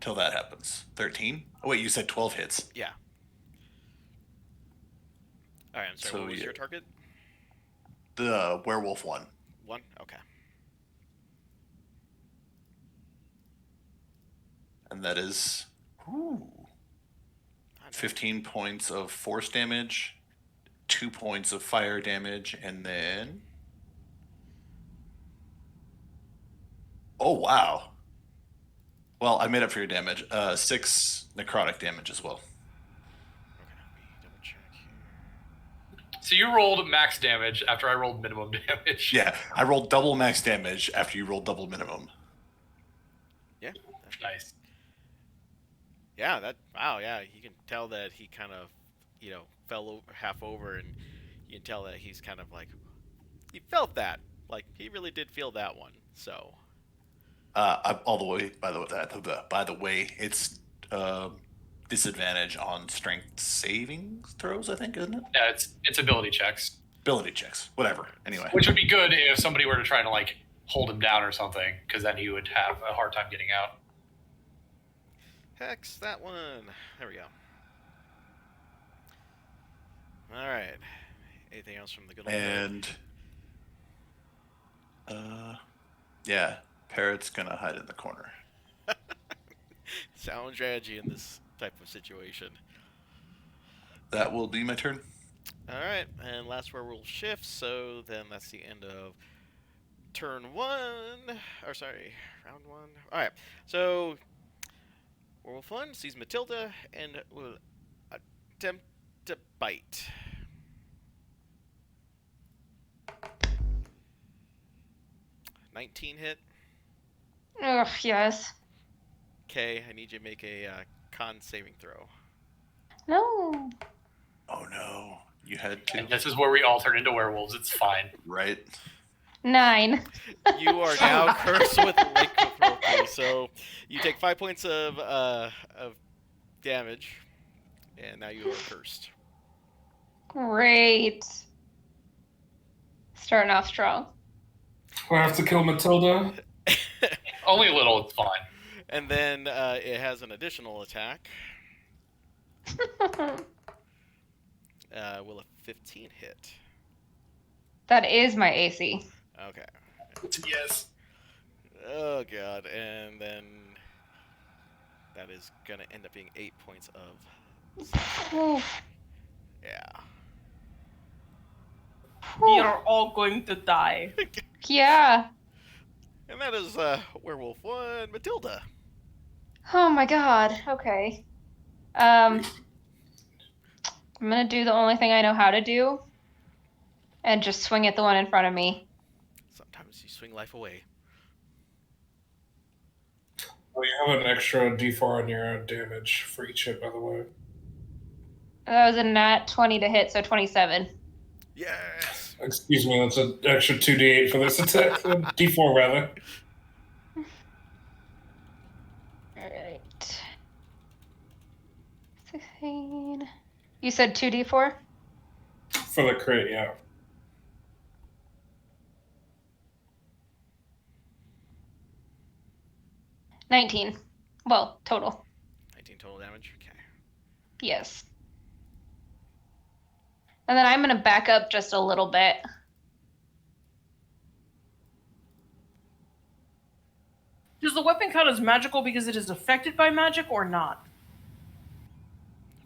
Till that happens. 13? Oh, wait, you said 12 hits. Yeah. All right, I'm sorry. So, What was yeah. your target? The werewolf one. 1? Okay. And that is 15 points of force damage, 2 points of fire damage, and then... Oh, wow. Well, I made up for your damage. 6 necrotic damage as well. Okay, let me double check here. So you rolled max damage after I rolled minimum damage. Yeah, I rolled double max damage after you rolled double minimum. Yeah. Nice. Yeah, wow, yeah, you can tell that he kind of, fell half over, and you can tell that he's kind of like, he felt that. Like, he really did feel that one, so. All the way, by the way, it's disadvantage on strength saving throws, I think, isn't it? Yeah, it's ability checks. Ability checks, whatever. Anyway. Which would be good if somebody were to try to, like, hold him down or something, because then he would have a hard time getting out. Hex, that one. There we go. Alright. Anything else from the good old And, yeah, Parrot's gonna hide in the corner. sound strategy in this type of situation? That will be my turn. Alright, and last werewolf shift, so then that's the end of turn 1. Or sorry, round 1. Alright, so werewolf 1 sees Matilda and will attempt to bite. $19 hit. Ugh, yes. Okay, I need you to make a con saving throw. No. Oh no, you had to. And this is where we all turn into werewolves. It's fine. Right. 9. You are now cursed with lycanthropy, so you take 5 points of damage, and now you are cursed. Great. Starting off strong. I have to kill Matilda. Only a little, it's fine. And then it has an additional attack. Will a 15 hit? That is my AC. Okay. Yes. Oh god, and then that is gonna end up being 8 points of. Oof. Yeah. We are all going to die. Yeah. And that is werewolf 1, Matilda. Oh my god. Okay. I'm gonna do the only thing I know how to do. And just swing at the one in front of me. Sometimes you swing life away. Oh, you have an extra d4 on your damage for each hit, by the way. That was a nat 20 to hit, so 27. Yes! Excuse me, that's an extra 2d8 for this attack. d4, rather. Alright. 16. You said 2d4? For the crit, yeah. 19. Well, total. 19 total damage. Okay. Yes. And then I'm going to back up just a little bit. Does the weapon count as magical because it is affected by magic or not?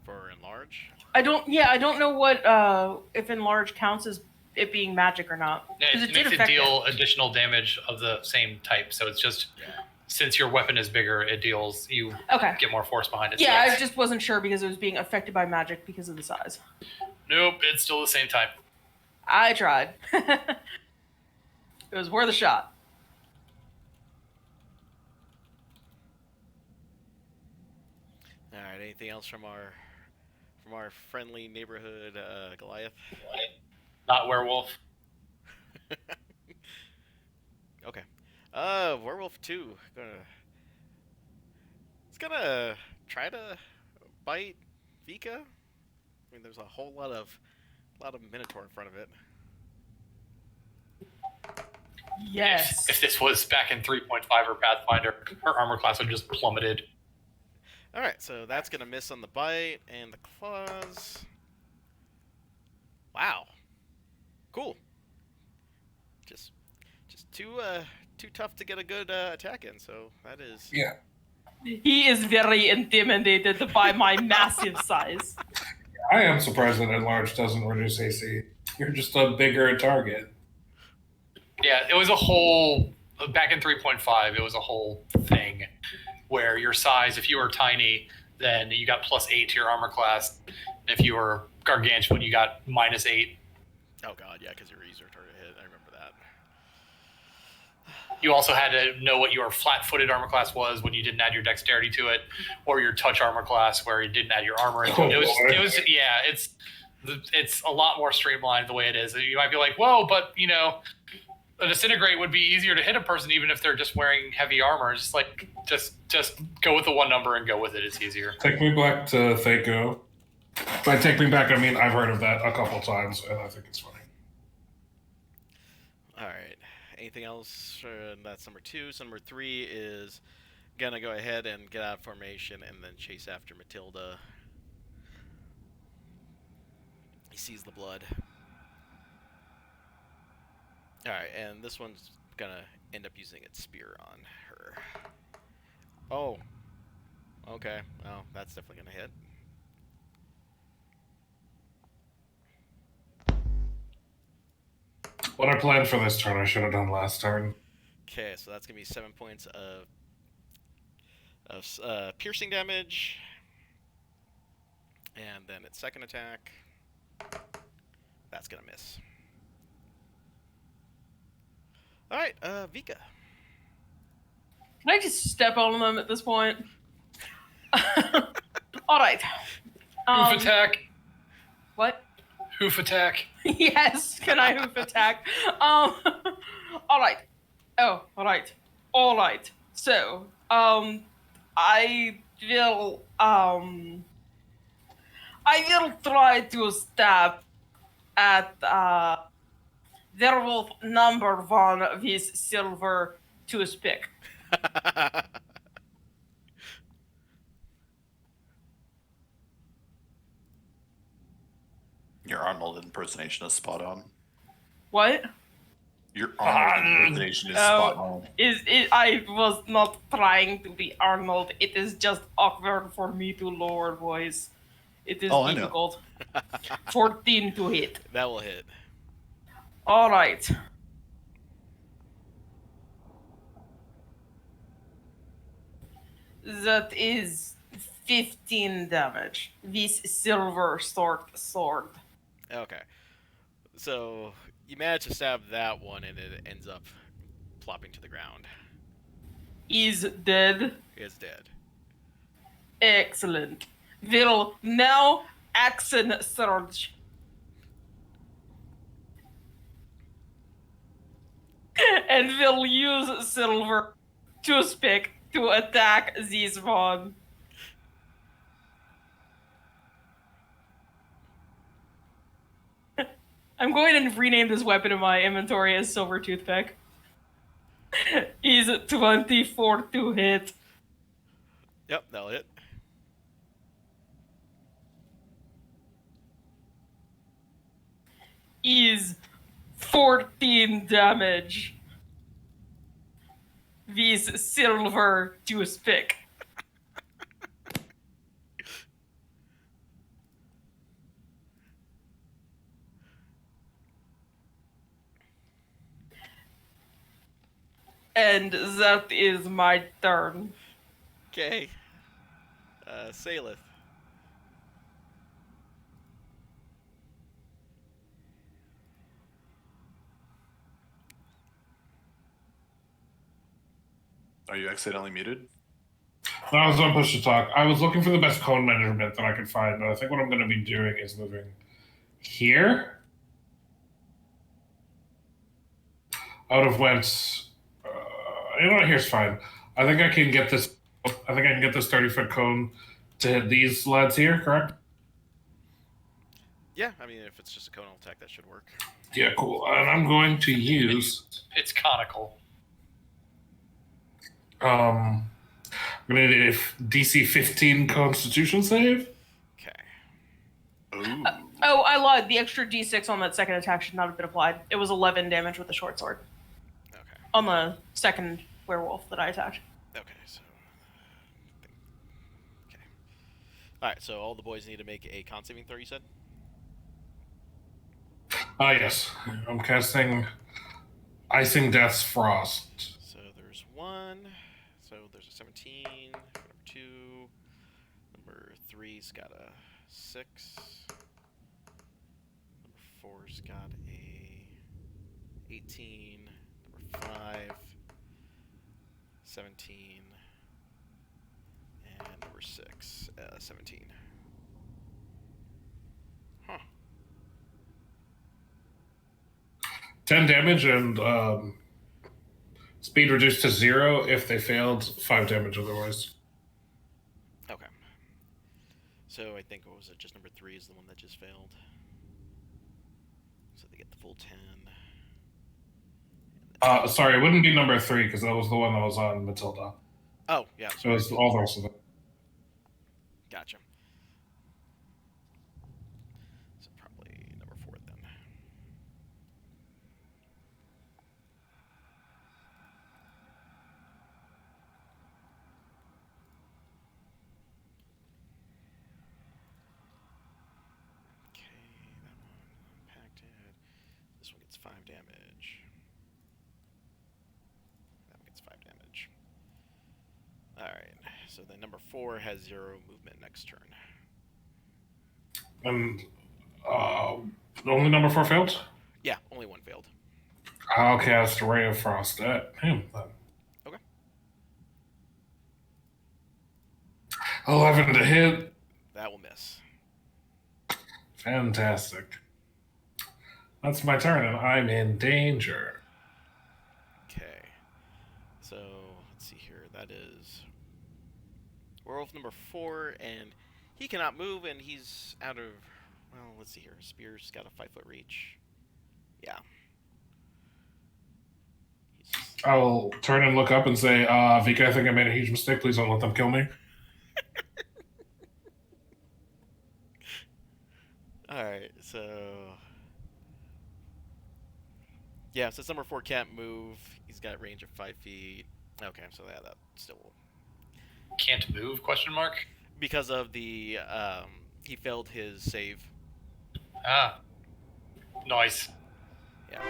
For enlarge? I don't know what if enlarge counts as it being magic or not. Yeah, 'Cause it did makes it affect deal additional damage of the same type. So it's just, since your weapon is bigger, it deals, you Okay. get more force behind it. Yeah, I just wasn't sure because it was being affected by magic because of the size. Nope, it's still the same type. I tried. It was worth a shot. Alright, anything else from our friendly neighborhood Goliath? Not werewolf. Okay. Werewolf 2. It's gonna try to bite Vika. I mean, there's a whole lot of Minotaur in front of it. Yes. If this was back in 3.5 or Pathfinder, her armor class would just plummeted. All right, so that's gonna miss on the bite and the claws. Wow. Cool. Just too tough to get a good attack in. So that is. Yeah. He is very intimidated by my massive size. I am surprised that enlarge doesn't reduce AC. You're just a bigger target. Yeah, it was a whole back in 3.5. It was a whole thing where your size, if you were tiny, then you got +8 to your armor class. And if you were gargantuan, you got -8. Oh god, yeah, because you're easier target hit. I remember that. You also had to know what your flat-footed armor class was when you didn't add your dexterity to it, or your touch armor class where you didn't add your armor into it. It was yeah, it's a lot more streamlined the way it is. You might be like, whoa, but you know, a disintegrate would be easier to hit a person even if they're just wearing heavy armor. It's like just go with the one number and go with it. It's easier. Take me back to Thaco. By take me back, I mean I've heard of that a couple times, and I think it's funny. All right. Anything else? That's number 2. So number 3 is gonna go ahead and get out of formation and then chase after Matilda. He sees the blood. All right, and this one's gonna end up using its spear on her. Oh. Okay. Well, that's definitely gonna hit. What I planned for this turn, I should have done last turn. Okay, so that's gonna be 7 points of piercing damage, and then its second attack. That's gonna miss. All right, Vika. Can I just step on them at this point? All right. Hoof attack. What? Hoof attack. Yes, can I hoof attack? All right. Oh, all right. All right. So, I will try to stab at werewolf number 1 with silver toothpick. Your Arnold impersonation is spot on. What? Your Arnold impersonation is spot on. I was not trying to be Arnold. It is just awkward for me to lower voice. It is difficult. 14 to hit. That will hit. All right. That is 15 damage with silver sword. Okay. So you manage to stab that one, and it ends up plopping to the ground. Is dead. It's dead. Excellent. Will now action surge. And will use silver toothpick to attack this one. I'm going to rename this weapon in my inventory as Silver Toothpick. Is 24 to hit. Yep, that'll hit. Is 14 damage. With Silver Toothpick. And that is my turn. Okay. Salith. Are you accidentally muted? No, I was on push to talk. I was looking for the best cone measurement that I could find, but I think what I'm going to be doing is moving here. Out of whence, you know what? Here's fine. I think I can get this. I think I can get this 30-foot cone to hit these lads here. Correct? Yeah, I mean, if it's just a conal attack, that should work. Yeah, cool. And I'm going to use. It's conical. I'm going to need a DC 15 Constitution save. Okay. Ooh. Oh, I lied. The extra d6 on that second attack should not have been applied. It was 11 damage with the short sword Okay. on the second werewolf that I attacked. Okay. So. Okay. All right. So all the boys need to make a con saving throw. You said. Yes. I'm casting Icing Death's Frost. So there's 1. So there's a 17. Number 2. Number 3's got a 6. Number 4's got a 18. Number 5. 17. And number 6. 17. Huh. 10 damage and speed reduced to 0 if they failed, 5 damage otherwise. Okay. So I think, what was it? Just number 3 is the one that just failed. So they get the full 10. Sorry, it wouldn't be number 3 because that was the one that was on Matilda. Oh, yeah. So it was all the rest of them. Gotcha. So probably number 4 then. Okay, that one impacted. This one gets 5 damage. That one gets 5 damage. Alright, so then number 4 has 0 movement next turn. And only number 4 failed? Yeah, only 1 failed. I'll cast Ray of Frost at him then. Okay. 11 to hit. That will miss. Fantastic. That's my turn, and I'm in danger. Okay. So, let's see here. That is werewolf number 4, and he cannot move, and he's out of, well, let's see here. Spear's got a 5-foot reach. Yeah. He's just, I'll turn and look up and say, Vika, I think I made a huge mistake. Please don't let them kill me. Alright, so... Yeah, since number 4 can't move, he's got range of 5 feet. Okay, so yeah, that still... Can't move? Question mark. Because of the, he failed his save. Ah. Nice. Yeah.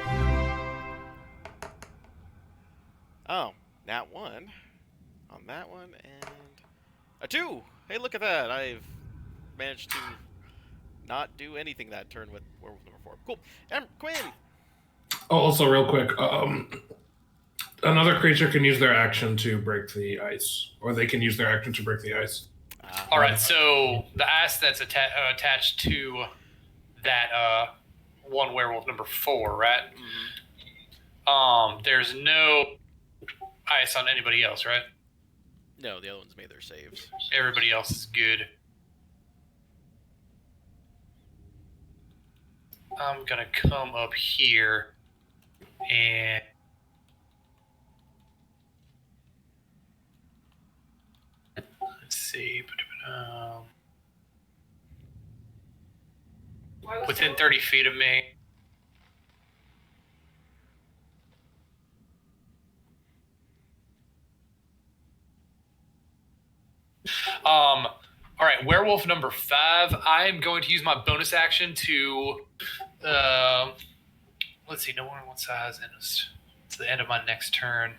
Oh, nat 1 on that one, and a 2! Hey, look at that! I've managed to not do anything that turn with werewolf number 4. Cool. And Quinn! Oh, also, real quick, another creature can use their action to break the ice, or they can use their action to break the ice. All right, so the ass that's attached to that one werewolf number 4, right? Mm-hmm. There's no ice on anybody else, right? No, the other ones made their saves. Everybody else is good. I'm gonna come up here and let's see. Within 30 feet of me. All right, werewolf number 5. I'm going to use my bonus action to, let's see, no more than one size, and it's the end of my next turn.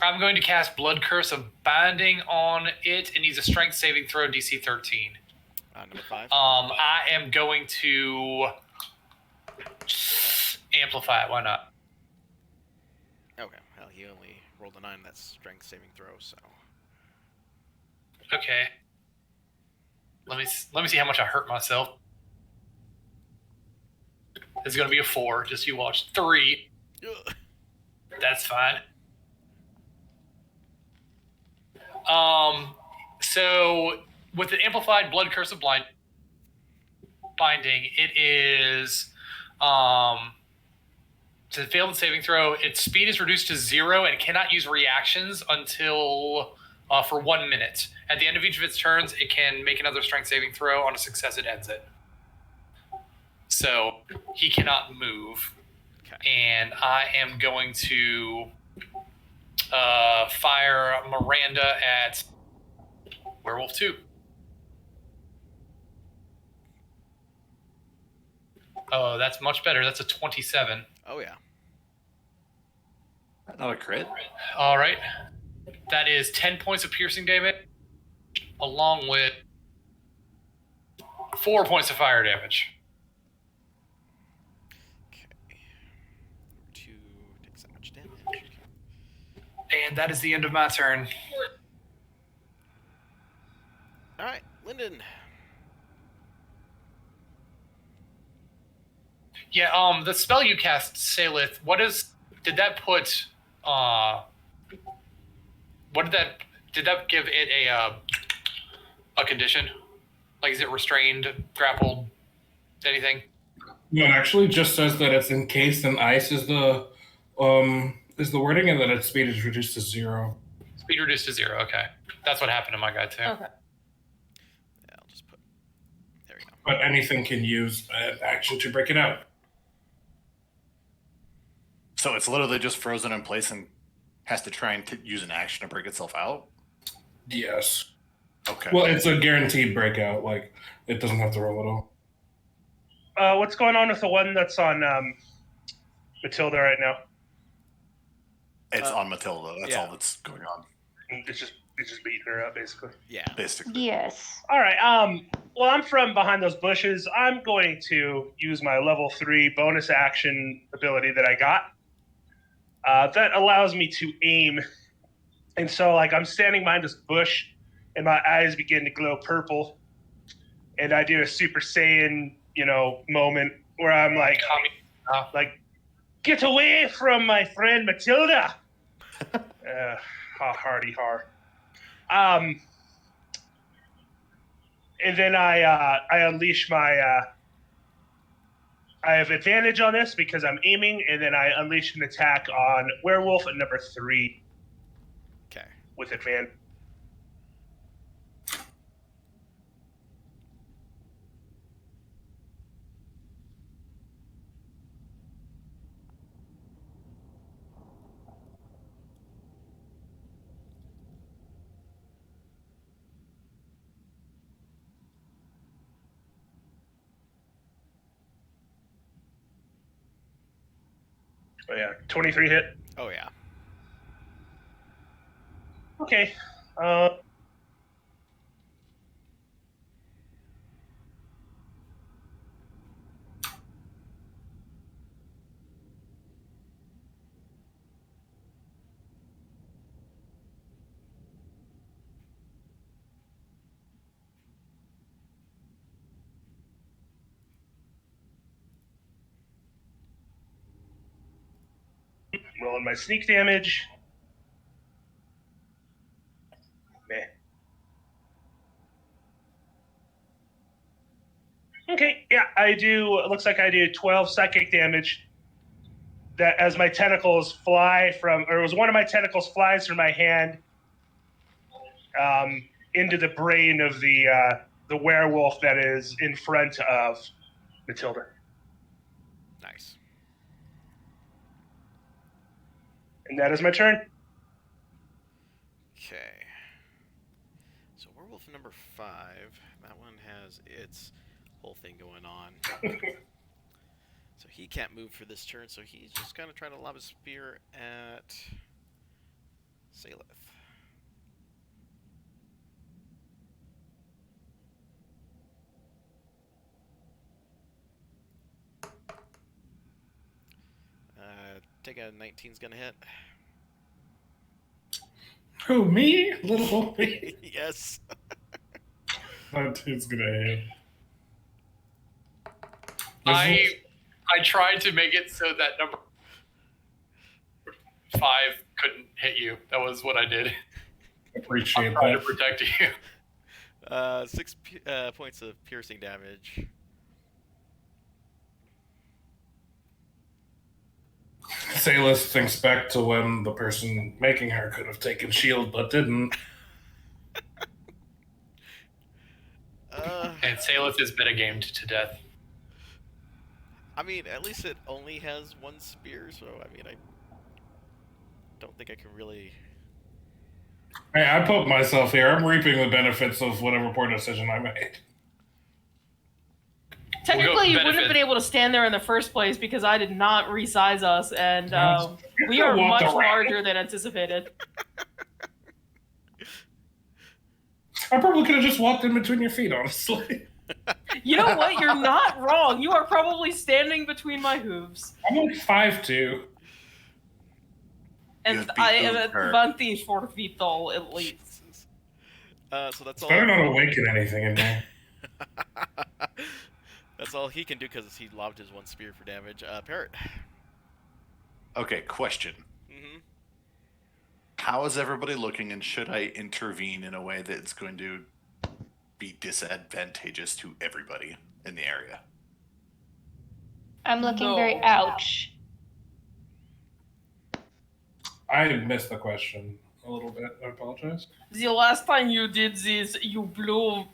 I'm going to cast Blood Curse of Binding on it. It needs a Strength saving throw, DC 13. Number 5. I am going to amplify it. Why not? Okay, well, he only rolled a 9. That's strength saving throw, so... Okay. Let me see how much I hurt myself. It's going to be a 4. Just you watch. 3. Ugh. That's fine. So with the amplified Blood Curse of Binding, it is To fail the saving throw, its speed is reduced to 0 and cannot use reactions until for 1 minute. At the end of each of its turns, it can make another strength saving throw. On a success, it ends it. So he cannot move. Okay. And I am going to fire Miranda at Werewolf 2. Oh, that's much better. That's a 27. Oh yeah. Not a crit. All right. That is 10 points of piercing damage, along with 4 points of fire damage. Okay. Number 2 takes that much damage. And that is the end of my turn. All right, Lyndon. Yeah, the spell you cast, Salith, did that put, did that give it a condition? Like, is it restrained, grappled, anything? No, it actually just says that it's encased in ice is the wording, and that its speed is reduced to 0. Speed reduced to 0, okay. That's what happened to my guy, too. Okay. Yeah, I'll just put. There we go. But anything can use an action to break it out. So it's literally just frozen in place and has to try and use an action to break itself out? Yes. Okay. Well, it's a guaranteed breakout. Like, it doesn't have to roll at all. What's going on with the one that's on Matilda right now? It's on Matilda. That's yeah. all that's going on, It's just beating her up, basically. Yeah. basically. Yes. All right. Well, I'm from behind those bushes. I'm going to use my level 3 bonus action ability that I got. That allows me to aim. And so, like, I'm standing behind this bush, and my eyes begin to glow purple. And I do a Super Saiyan, moment where I'm like, get away from my friend Matilda. Hardy har. And then I unleash my. I have advantage on this because I'm aiming, and then I unleash an attack on Werewolf at number 3 Okay. with advantage. Oh yeah, 23 hit. Oh yeah. Okay. Rolling my sneak damage. Meh. Okay, yeah, I do. It looks like I do 12 psychic damage. That as my tentacles fly from, or it was one of my tentacles flies from my hand into the brain of the werewolf that is in front of Matilda. Nice. And that is my turn. Okay. So werewolf number 5. That one has its whole thing going on. So he can't move for this turn, so he's just gonna try to lob a spear at Salith. Take a 19's gonna hit. Who, me? Little me? Yes. That dude's gonna hit. I tried to make it so that number 5 couldn't hit you. That was what I did. Appreciate I'm trying to that. protect you. 6 points of piercing damage. Salus thinks back to when the person making her could have taken shield but didn't. And Salith is metagamed to death. I mean, at least it only has one spear, so I mean, I don't think I can really. Hey, I put myself here. I'm reaping the benefits of whatever poor decision I made. Technically, you wouldn't have benefit. been able to stand there in the first place because I did not resize us, and we You are walked much around. larger than anticipated. I probably could have just walked in between your feet, honestly. You know what? You're not wrong. You are probably standing between my hooves. I'm like 5'2". And have beat I am hooves at her. 24 feet tall, at least. Jesus. So that's all. Better not awaken anything in me. That's all he can do because he lobbed his one spear for damage. Parrot. Okay, question. Mm-hmm. How is everybody looking, and should I intervene in a way that's going to be disadvantageous to everybody in the area? I'm looking No. very ouch. I missed the question a little bit. I apologize. The last time you did this, you blew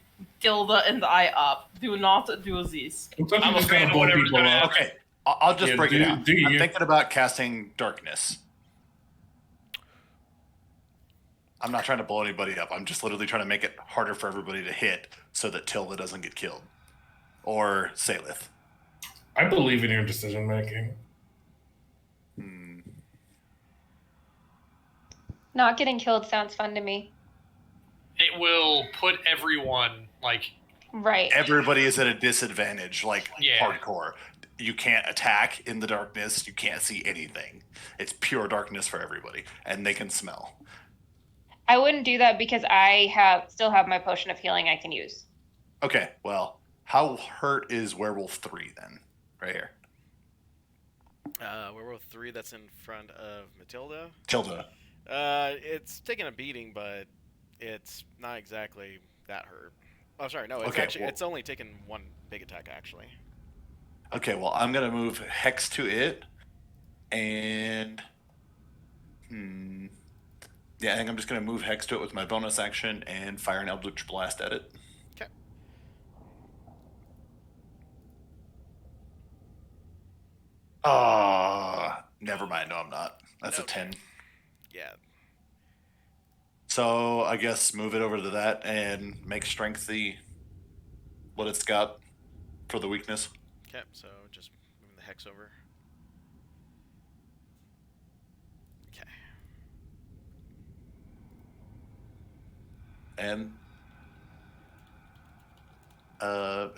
Tilda and I up. Do not do this. Sometimes I'm you just afraid gotta of blow whatever's people gonna up. happen. Okay, I'll just Yeah, break it do- down. do I'm you- thinking about casting darkness. I'm not trying to blow anybody up. I'm just literally trying to make it harder for everybody to hit so that Tilda doesn't get killed. Or Salith. I believe in your decision making. Hmm. Not getting killed sounds fun to me. It will put everyone like Right. Everybody is at a disadvantage, like Yeah. hardcore. You can't attack in the darkness. You can't see anything. It's pure darkness for everybody, and they can smell. I wouldn't do that because I still have my potion of healing I can use. Okay, well, how hurt is Werewolf 3 then? Right here. Werewolf 3, that's in front of Matilda. Tilda. It's taking a beating, but it's not exactly that hurt. Oh, sorry, no, it's Okay, actually well- it's only taken one big attack actually. Okay, well, I'm going to move Hex to it, and... Yeah, I think I'm just going to move Hex to it with my bonus action and fire an Eldritch Blast at it. Okay. Never mind. No, I'm not. That's a Okay. 10. Yeah. So I guess move it over to that and make strength what it's got for the weakness. Okay, so just moving the hex over. Okay. And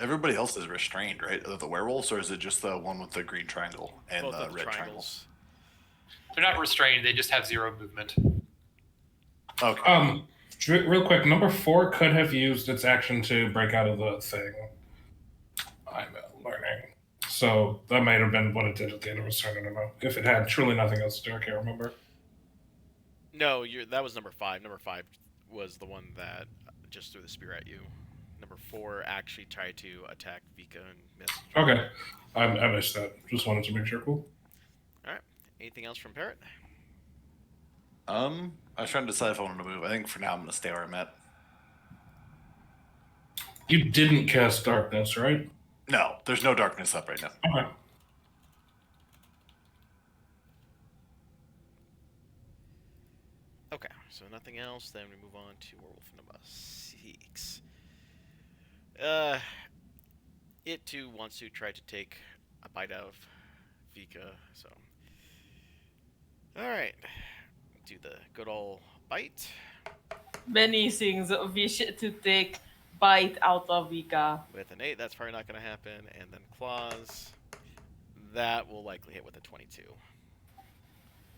everybody else is restrained, right? The werewolves, or is it just the one with the green triangle and Both the of the red triangle? triangles. they're not restrained. They just have 0 movement. Okay. Real quick, number 4 could have used its action to break out of the thing. I'm learning. So that might have been what it did at the end of its turn. I don't know. If it had truly nothing else to do, I can't remember. No, that was number 5. Number 5 was the one that just threw the spear at you. Number 4 actually tried to attack Vika and missed. Okay. I missed that. Just wanted to make sure. Cool. Alright. Anything else from Parrot? I was trying to decide if I wanted to move. I think for now I'm going to stay where I'm at. You didn't cast darkness, right? No, there's no darkness up right now. Okay. Okay, so nothing else. Then we move on to Werewolf number 6. It too wants to try to take a bite out of Vika, so. Alright. Do the good old bite. Many things wish to take bite out of Vika. With an 8, that's probably not going to happen. And then claws. That will likely hit with a 22.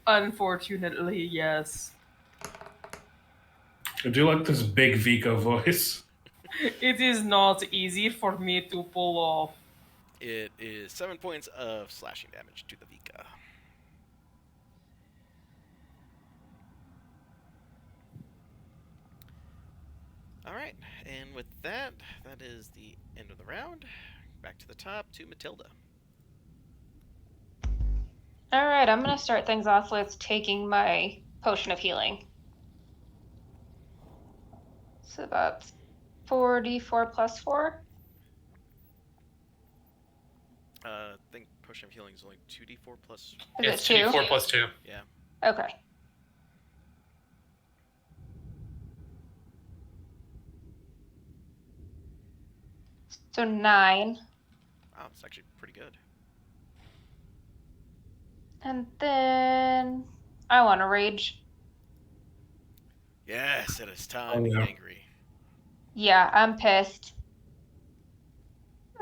Unfortunately, yes. I do like this big Vika voice. It is not easy for me to pull off. It is 7 points of slashing damage to the Vika. Alright, and with that, that is the end of the round. Back to the top to Matilda. All right, I'm gonna start things off with taking my potion of healing. So that's 4d4 plus 4. I think potion of healing is only 2d4 plus. Is It's it 2? 2d4 plus 2. Yeah. Okay. So 9. Wow, it's actually pretty good. And then I want to rage. Yes, it is time Oh, to yeah. get angry. Yeah, I'm pissed.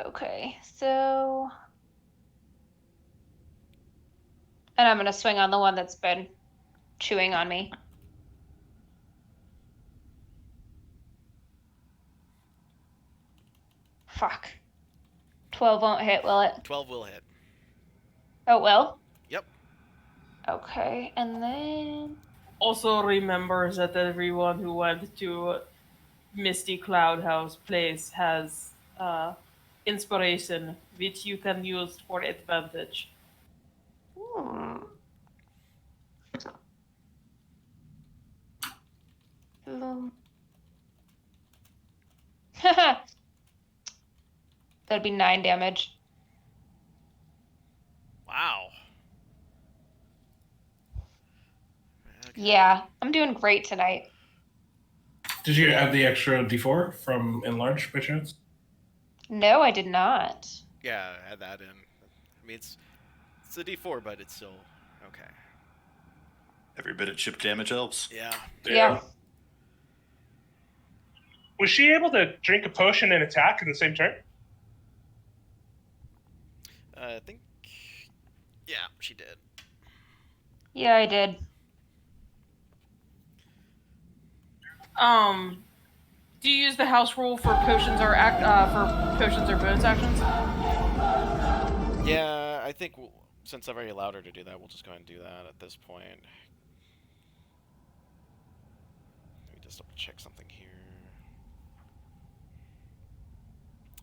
Okay, so... And I'm going to swing on the one that's been chewing on me. Fuck. 12 won't hit, will it? 12 will hit. Oh, it will? Yep. Okay, and then... Also remember that everyone who went to Misty Cloud House place has inspiration, which you can use for advantage. Hmm. That'd be 9 damage. Wow. Okay. Yeah, I'm doing great tonight. Did you add the extra d4 from enlarge by chance? No, I did not. Yeah, add that in. I mean, it's a d4, but it's still okay. Every bit of chip damage helps. Yeah. Yeah. Was she able to drink a potion and attack in the same turn? I think. Yeah, she did. Yeah, I did. Do you use the house rule for potions or bonus actions? Yeah, I think since I've already allowed her to do that, we'll just go ahead and do that at this point. Let me just double check something here.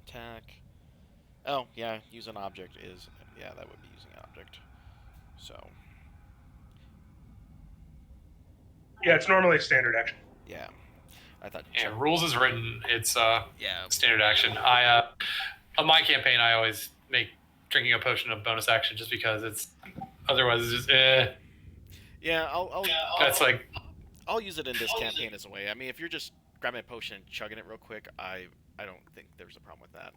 Attack. Oh, yeah, use an object is... Yeah, that would be using an object. So, Yeah, it's normally a standard action. yeah. I thought... Yeah, rules is written. It's Yeah. standard action. On my campaign, I always make drinking a potion a bonus action just because it's otherwise it's just Yeah, that's like I'll use it in this campaign as a way. I mean, if you're just grabbing a potion and chugging it real quick, I don't think there's a problem with that.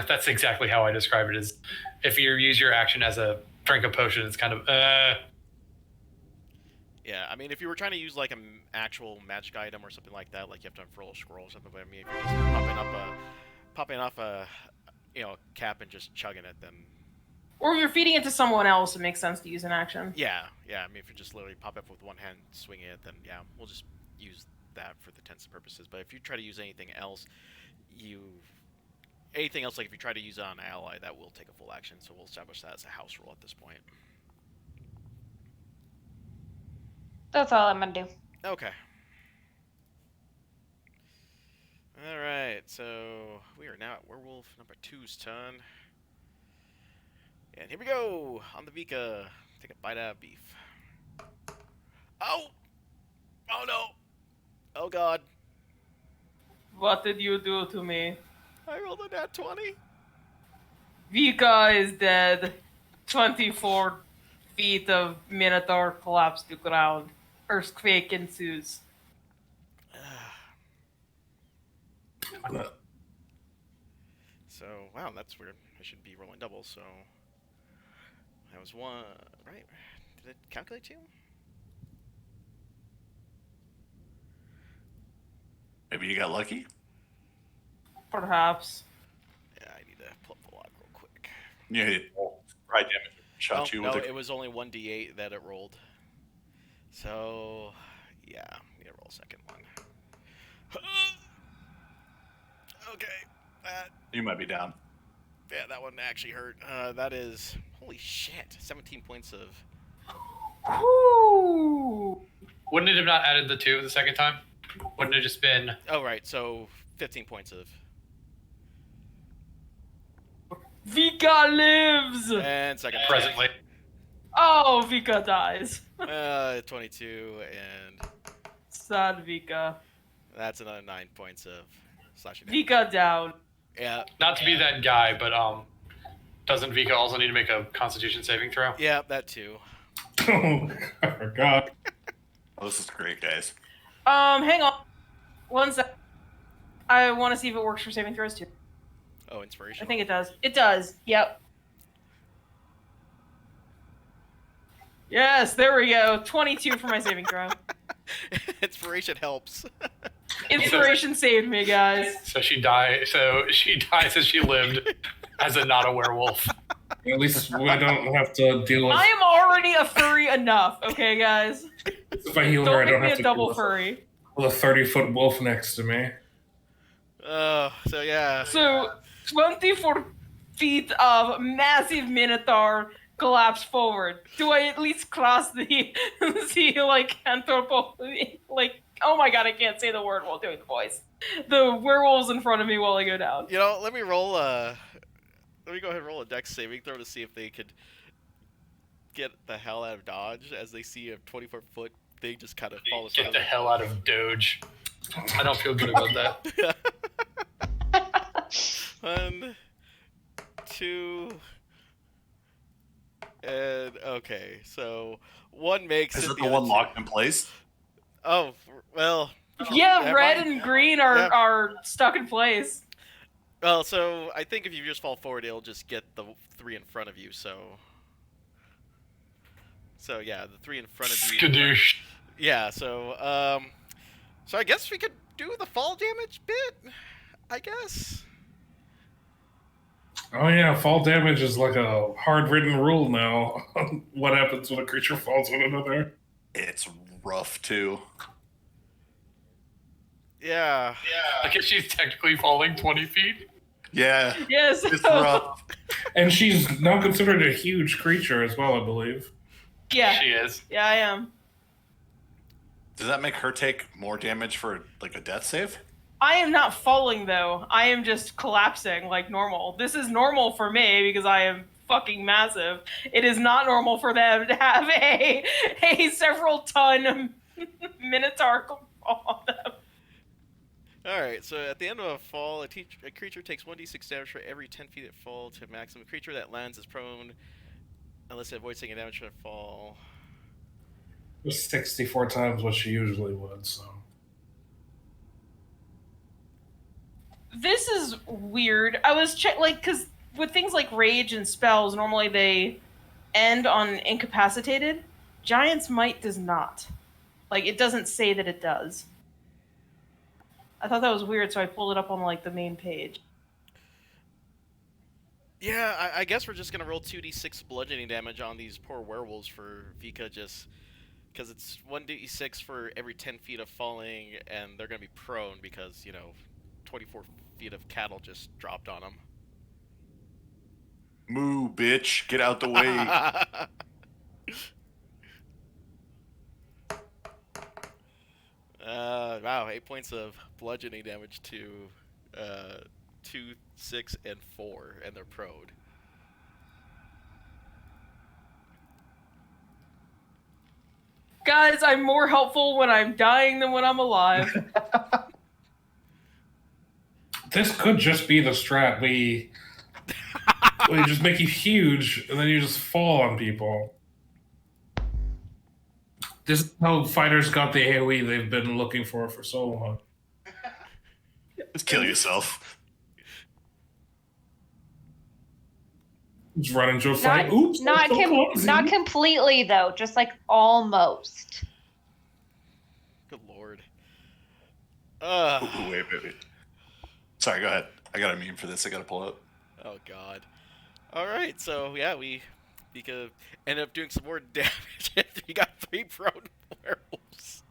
that's exactly how I describe it. Is if you use your action as a drink a potion, it's kind of Yeah, I mean, if you were trying to use like an actual magic item or something like that, like you have to unfurl a scroll or something, but I mean, if you're just popping off a cap and just chugging it, then Or if you're feeding it to someone else, it makes sense to use an action. yeah. I mean, if you just literally pop up with one hand, swing it, then yeah, we'll just use that for the tense purposes. But if you try to use anything else, like if you try to use it on an ally, that will take a full action. So we'll establish that as a house rule at this point. That's all I'm gonna do. Okay. Alright, so we are now at werewolf number 2's turn. And here we go! On the Vika. Take a bite out of beef. Oh! Oh no! Oh god. What did you do to me? I rolled a nat 20. Vika is dead. 24 feet of Minotaur collapse to ground. Earthquake ensues. So, wow, that's weird. I should be rolling double, so... That was one... Right? Did it calculate you? Maybe you got lucky? Perhaps. Yeah, I need to pull up the log real quick. Yeah, right damage. Shot you no, with it was only 1d8 that it rolled. So, yeah, we gotta roll a second one. Okay, You might be down. yeah, that one actually hurt. That is, holy shit, 17 points of... Whoo! wouldn't it have not added the 2 the second time? Wouldn't it have just been Oh, right, so 15 points of... Vika lives! And second Presently. Oh, Vika dies. 22, and Sad Vika. that's another 9 points of slashing damage. Vika down. Yeah, Not to be that guy, but doesn't Vika also need to make a Constitution saving throw? yeah, that too. Oh, I forgot. Oh, this is great, guys. Hang on. One sec. I want to see if it works for saving throws too. Oh, inspiration. I think it does. It does. Yep. Yes, there we go. 22 for my saving throw. Inspiration helps. Inspiration saved me, guys. So she dies as she lived as a not a werewolf. At least we don't have to deal with. I am already a furry enough, okay, guys? If I heal her, Don't I make don't me have a to double deal furry. with a 30-foot wolf next to me. So yeah. So, 24 feet of massive minotaur collapse forward. Do I at least cross the oh my god, I can't say the word while doing the voice. The werewolves in front of me while I go down. You know, let me roll let me go ahead and roll a dex saving throw to see if they could get the hell out of dodge as they see a 24-foot thing just kind of fall Get the hell out of Doge. I don't feel good about that. 1, 2, and okay, so one makes Is it. it the one locked in place? Oh, well. Yeah, That red might- and green are stuck in place. Well, so I think if you just fall forward, it'll just get the 3 in front of you. So yeah, the 3 in front of you. Skadoosh. Yeah. So so I guess we could do the fall damage bit. I guess. Oh yeah, fall damage is like a hard-written rule now. What happens when a creature falls on another? It's rough too. Yeah. I guess she's technically falling 20 feet. Yeah, Yes. it's rough. And she's now considered a huge creature as well, I believe. Yeah. She is. Yeah, I am. Does that make her take more damage for like a death save? I am not falling though. I am just collapsing like normal. This is normal for me because I am fucking massive. It is not normal for them to have a several ton minotaur fall on them. Alright, so at the end of a fall, a creature takes 1d6 damage for every 10 feet it fall to maximum. A creature that lands is prone unless it avoids taking damage from a fall. It was 64 times what she usually would, so. This is weird. I was because with things like rage and spells, normally they end on incapacitated. Giant's Might does not. Like, it doesn't say that it does. I thought that was weird, so I pulled it up on like the main page. Yeah, I guess we're just gonna roll 2d6 bludgeoning damage on these poor werewolves for Vika, just because it's 1d6 for every 10 feet of falling, and they're gonna be prone because 24 feet of cattle just dropped on them. Moo, bitch, get out the way. Wow, 8 points of bludgeoning damage to 2, 6, and 4, and they're prone. Guys, I'm more helpful when I'm dying than when I'm alive. This could just be the strat. We just make you huge, and then you just fall on people. This is how fighters got the AoE they've been looking for so long. Just kill yourself. Just run into a fight. Oops, not so clumsy. not completely though, just like almost. Good lord. Ooh, wait. Sorry, go ahead. I got a meme for this. I gotta pull it up. Oh god. Alright, so yeah, Vika ended up doing some more damage after he got 3 prone werewolves.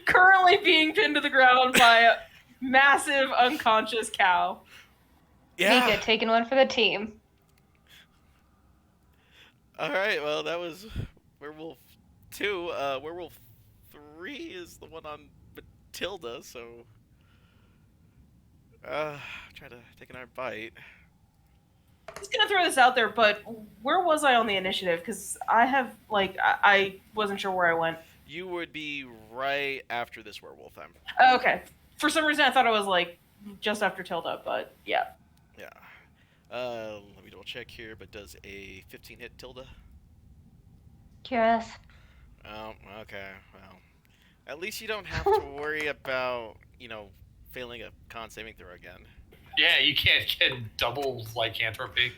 Currently being pinned to the ground by a massive unconscious cow. Yeah. Vika taking one for the team. Alright, well that was Werewolf 2. Werewolf 3 is the one on Matilda, so try to take another bite. Just gonna throw this out there, but where was I on the initiative? Because I wasn't sure where I went. You would be right after this werewolf then. Okay. For some reason, I thought it was like just after Tilda, but yeah. Yeah. Let me double check here, but does a 15 hit Tilda? Yes. Oh, okay. Well, at least you don't have to worry about, failing a con saving throw again. Yeah, you can't get double lycanthropy.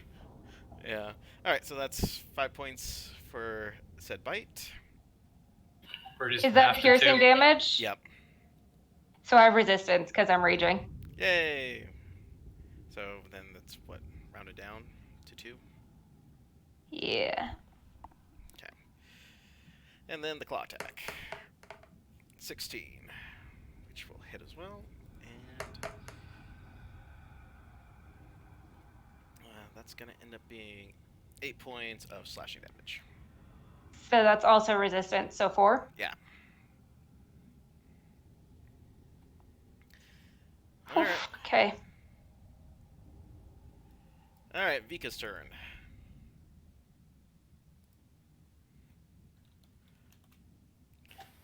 Yeah. Alright, so that's 5 points for said bite. Is that piercing damage? Yep. So I have resistance because I'm raging. Yay! So then that's what? Rounded down to 2? Yeah. Okay. And then the claw attack. 16. Which will hit as well. And that's going to end up being 8 points of slashing damage. So that's also resistance. So 4? Yeah. All right. Okay. All right, Vika's turn.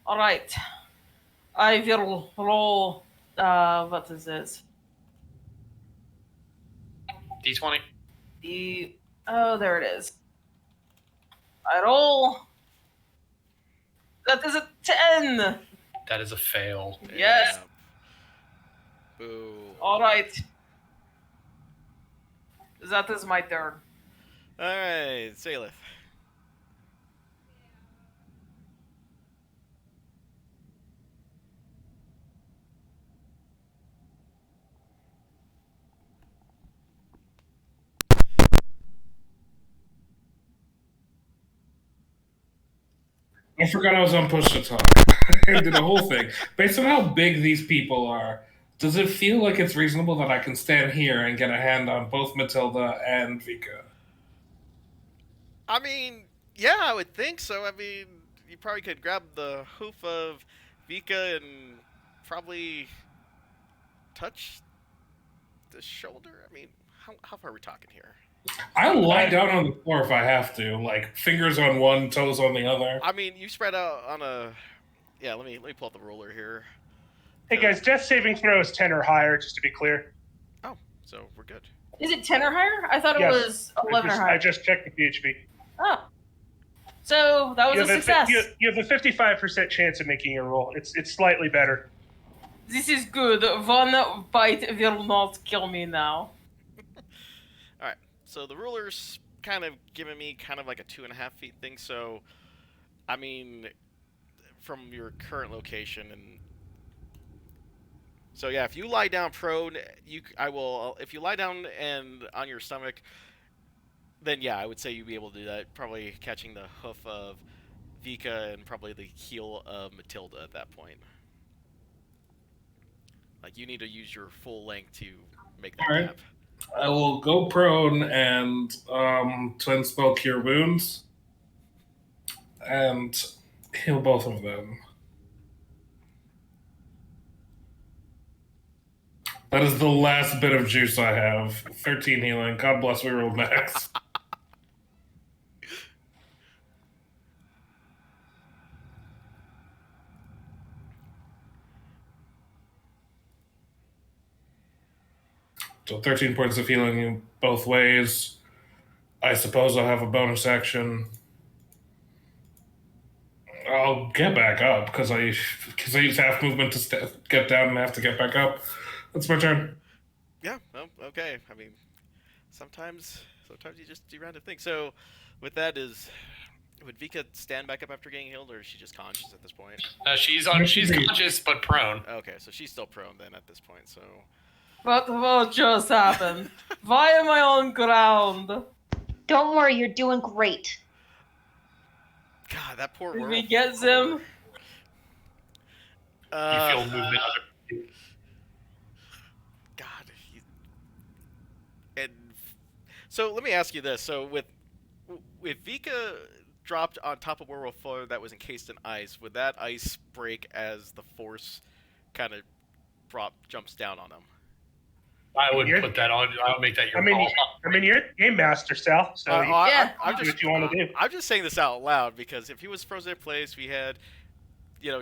All right. I will roll. What is this? D20. Oh, there it is. I roll. That is a 10. That is a fail. Yes. Yeah. Boo. All right. That is my turn. All right, Salith. I forgot I was on push to talk. I did the whole thing. Based on how big these people are, does it feel like it's reasonable that I can stand here and get a hand on both Matilda and Vika? I mean, yeah, I would think so. I mean, you probably could grab the hoof of Vika and probably touch the shoulder. I mean, how far are we talking here? I'll lie down on the floor if I have to, like fingers on one, toes on the other. I mean, you spread out on a. Yeah, let me pull up the ruler here. Hey guys, death saving throw is 10 or higher, just to be clear. Oh, so we're good. Is it 10 or higher? I thought it Yes. was 11 or higher. I just checked the PHP. Oh. So that was a success. You have a 55% chance of making a roll. It's slightly better. This is good. One bite will not kill me now. Alright, so the ruler's kind of giving me kind of like a 2.5 feet thing, so I mean from your current location and so yeah, if you lie down prone, if you lie down and on your stomach, then yeah, I would say you'd be able to do that, probably catching the hoof of Vika and probably the heel of Matilda at that point. Like, you need to use your full length to make that Alright. gap. I will go prone and twin spell cure wounds and heal both of them. That is the last bit of juice I have. 13 healing. God bless, we rolled max. So 13 points of healing in both ways. I suppose I'll have a bonus action. I'll get back up because I use half movement to get down and have to get back up. That's my turn. Yeah, well, okay. I mean, sometimes you just do random things. So, with that, would Vika stand back up after getting healed, or is she just conscious at this point? She's conscious but prone. Okay, so she's still prone then at this point. So, What just happened? Why am I on ground? Don't worry, you're doing great. God, that poor Did werewolf. we get Zim? You feel movement. God. And so let me ask you this: so with Vika dropped on top of werewolf floor that was encased in ice, would that ice break as the force kind of jumps down on him? I would You're- put that on. I would make that your I mean, call. you're game master, Sal. So Yeah. I'm do just what you want to do. I'm just saying this out loud because if he was frozen in place, we had,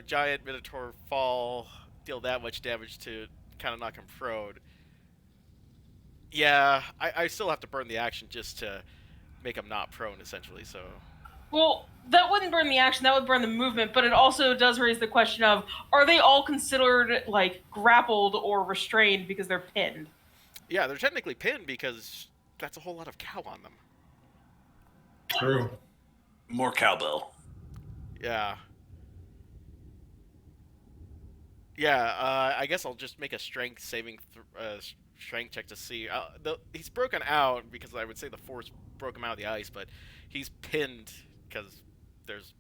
giant Minotaur fall, deal that much damage to kind of knock him prone. Yeah, I still have to burn the action just to make him not prone, essentially. So Well, that wouldn't burn the action, that would burn the movement, but it also does raise the question of, are they all considered, like, grappled or restrained because they're pinned? yeah, they're technically pinned because that's a whole lot of cow on them. True. More cowbell. Yeah. Yeah, I guess I'll just make a strength strength check to see. He's broken out because I would say the force broke him out of the ice, but he's pinned because there's,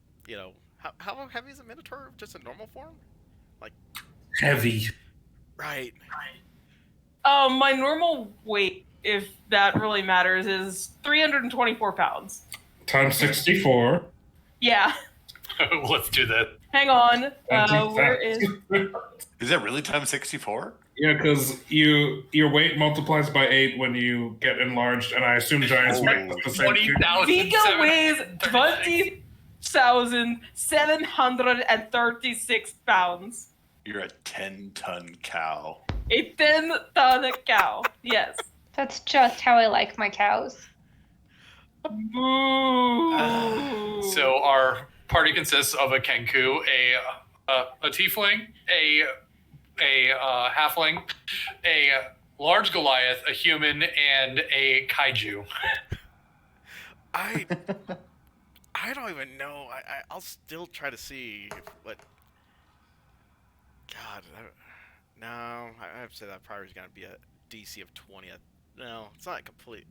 how heavy is a Minotaur? Just in normal form? Heavy. Right. My normal weight, if that really matters, is 324 pounds. Times 64. Yeah. Let's do that. Hang on. Where is... Is that really times 64? Yeah, because your weight multiplies by 8 when you get enlarged, and I assume giants might put the same. 20,000. Vika weighs 20,736 pounds. You're a 10-ton cow. A 10-ton cow. Yes. That's just how I like my cows. Boo. So our party consists of a Kenku, a tiefling, a halfling, a large Goliath, a human, and a kaiju. I don't even know. I'll still try to see what. God, no. I have to say that probably is going to be a DC of 20. No, it's not complete.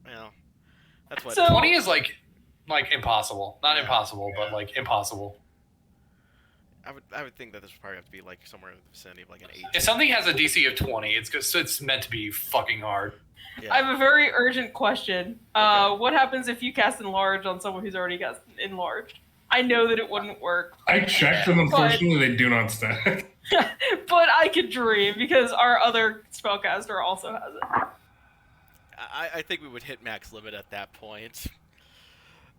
That's what. So- 20 is like impossible. Not impossible, but like impossible. I would think that this would probably have to be like somewhere in the vicinity of like an 18. If something has a DC of 20, it's meant to be fucking hard. Yeah. I have a very urgent question. Okay. What happens if you cast Enlarge on someone who's already cast Enlarged? I know that it wouldn't work, I checked, and unfortunately, they do not stack. but I could dream because our other spellcaster also has it. I think we would hit max limit at that point.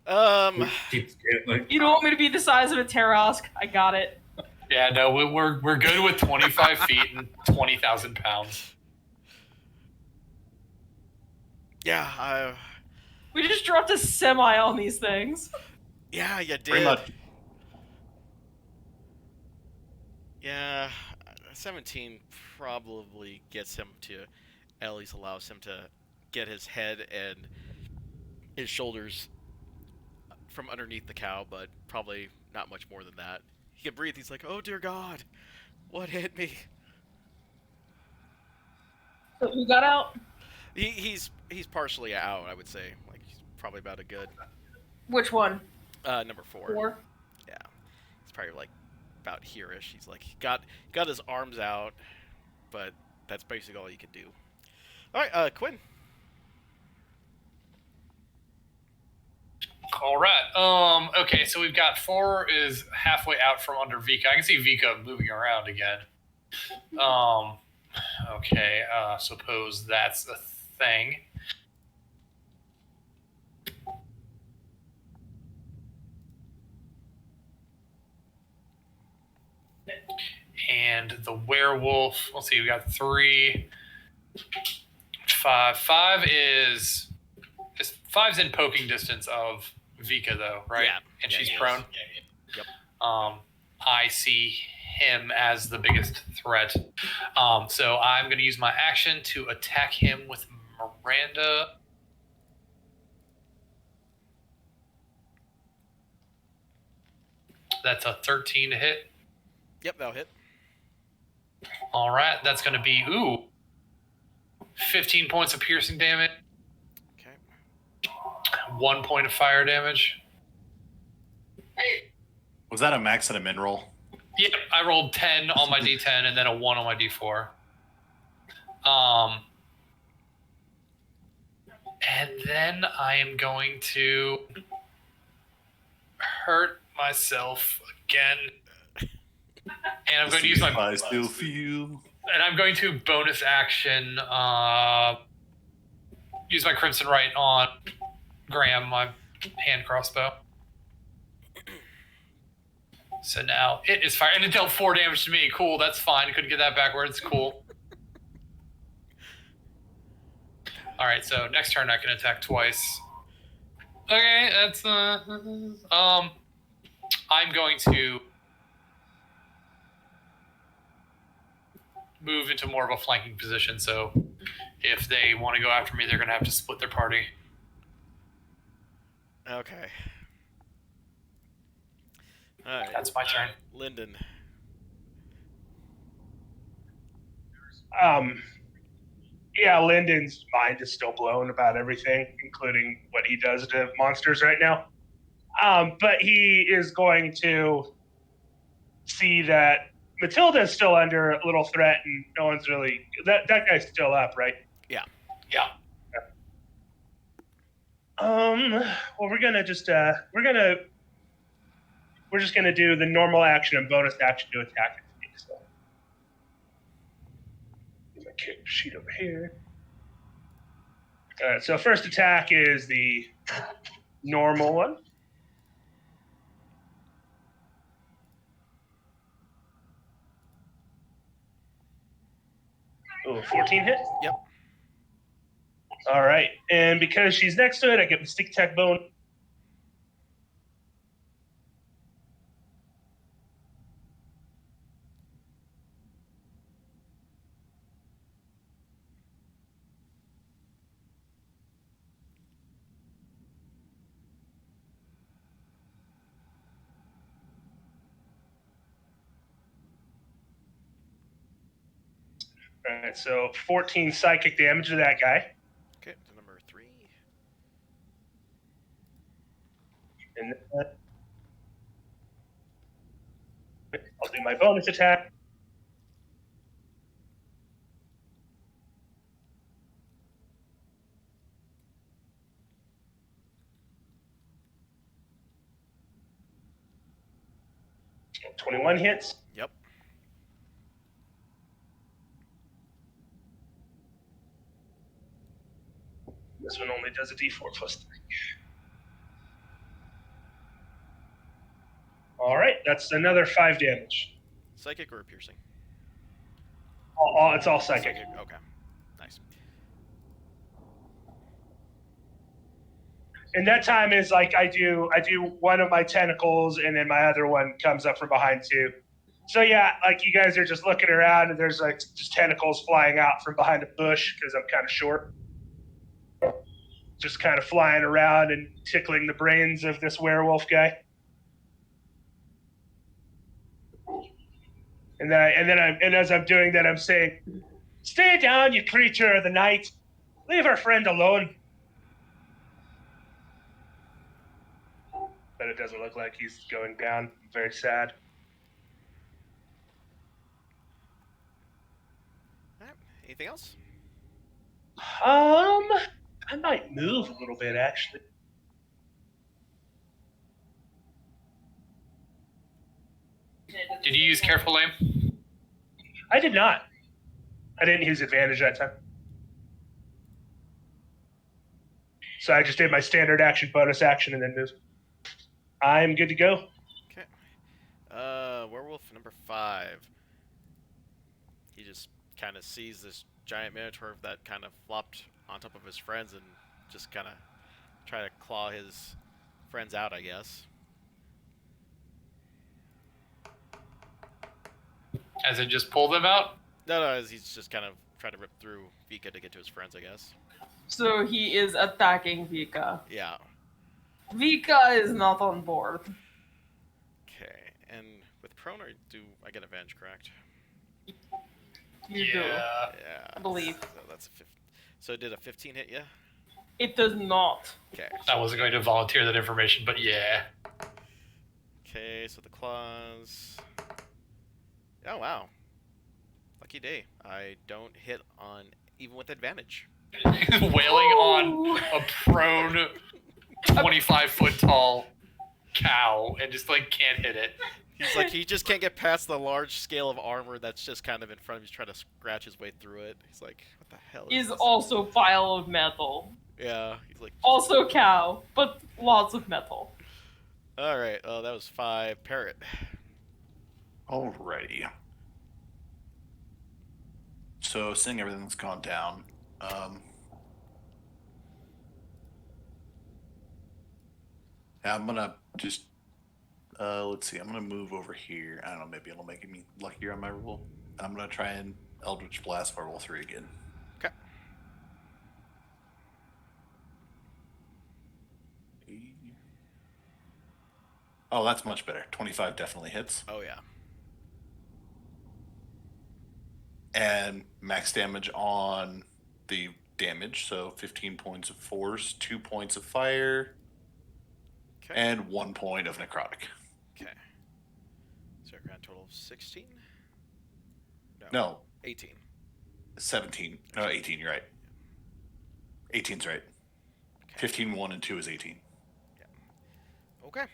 You don't want me to be the size of a Tarask? I got it. Yeah, no, we're good with 25 feet and 20,000 pounds. Yeah, We just dropped a semi on these things. yeah, you did. Pretty much. Yeah, 17 probably gets him to, at least allows him to get his head and his shoulders from underneath the cow, but probably not much more than that. He can breathe. He's like, "Oh dear God, what hit me?" So who got out? He's partially out, I would say. Like he's probably about a good Which one? number 4. 4? Yeah, he's probably like about here-ish. He's like he got his arms out, but that's basically all he can do. All right, Quinn. All right. Okay, so we've got 4 is halfway out from under Vika. I can see Vika moving around again. Okay, suppose that's a thing. And the werewolf, let's see, we got 3, 5. 5's in poking distance of Vika, though, right? Yeah. And Yeah, she's he is. prone. Yep. I see him as the biggest threat. So I'm going to use my action to attack him with Miranda. That's a 13 to hit. Yep, that'll hit. All right, that's going to be 15 points of piercing damage, Okay. 1 point of fire damage. Was that a max and a min roll? Yep, I rolled 10 on my D10 and then a 1 on my D4. And then I am going to hurt myself again. And I'm going to use my I still feel. And I'm going to bonus action, use my Crimson Right on Graham, my hand crossbow. So now it is fire, and it dealt 4 damage to me. Cool, that's fine. Couldn't get that backwards. Cool. All right, so next turn I can attack twice. Okay, that's I'm going to move into more of a flanking position. So if they want to go after me, they're going to have to split their party. Okay. All right. That's my turn. Lyndon. Yeah, Lyndon's mind is still blown about everything, including what he does to monsters right now. But he is going to see that Matilda's still under a little threat, and no one's really that guy's still up, right? Yeah. Well, we're just gonna do the normal action and bonus action to attack it. So, get my character sheet over here. All right. So first attack is the normal one. Oh, 14 hit? Yep. All right. And because she's next to it, I get the stick attack bone. All right, so 14 psychic damage to that guy. Okay, to number 3. And I'll do my bonus attack. And 21 hits. Yep. This one only does a d4 plus 3. All right, that's another 5 damage. Psychic or piercing? It's all psychic. Okay. Nice. And that time is like I do one of my tentacles, and then my other one comes up from behind too. So yeah, like you guys are just looking around, and there's like just tentacles flying out from behind a bush because I'm kind of short. Just kind of flying around and tickling the brains of this werewolf guy. And as I'm doing that, I'm saying, "Stay down, you creature of the night. Leave our friend alone." But it doesn't look like he's going down. I'm very sad. All right. Anything else? I might move a little bit, actually. Did you use Careful Aim? I did not. I didn't use advantage that time. So I just did my standard action, bonus action, and then move. I'm good to go. Okay. Werewolf number 5. He just kind of sees this giant minotaur that kind of flopped on top of his friends and just kind of try to claw his friends out, I guess. As in just pull them out? No, he's just kind of trying to rip through Vika to get to his friends, I guess. So he is attacking Vika. Yeah. Vika is not on board. Okay. And with prone, or do I get advantage, correct? You do. Yeah. I believe. So that's so did a 15 hit you? It does not. Okay. I wasn't going to volunteer that information, but yeah. Okay, so the claws. Oh, wow. Lucky day. I don't hit on even with advantage. Wailing on a prone 25-foot tall cow and just like can't hit it. He's like, he just can't get past the large scale of armor that's just kind of in front of him. He's trying to scratch his way through it. He's like, what the hell is Is this? also pile of metal. Yeah, he's like, Also cow, but lots of metal. alright, oh, that was 5. Parrot. Alrighty. So, seeing everything that's gone down, I'm gonna just, let's see, I'm gonna move over here. I don't know, maybe it'll make me luckier on my roll. I'm gonna try and Eldritch Blast my roll 3 again. Okay. Oh, that's much better. 25 definitely hits. Oh, yeah. And max damage on the damage, so 15 points of force, 2 points of fire, Okay. and 1 point of necrotic. Okay. So a grand total of 16? No, 18. 17. No, 18, you're right. 18's right. Okay. 15, 1, and 2 is 18. Okay.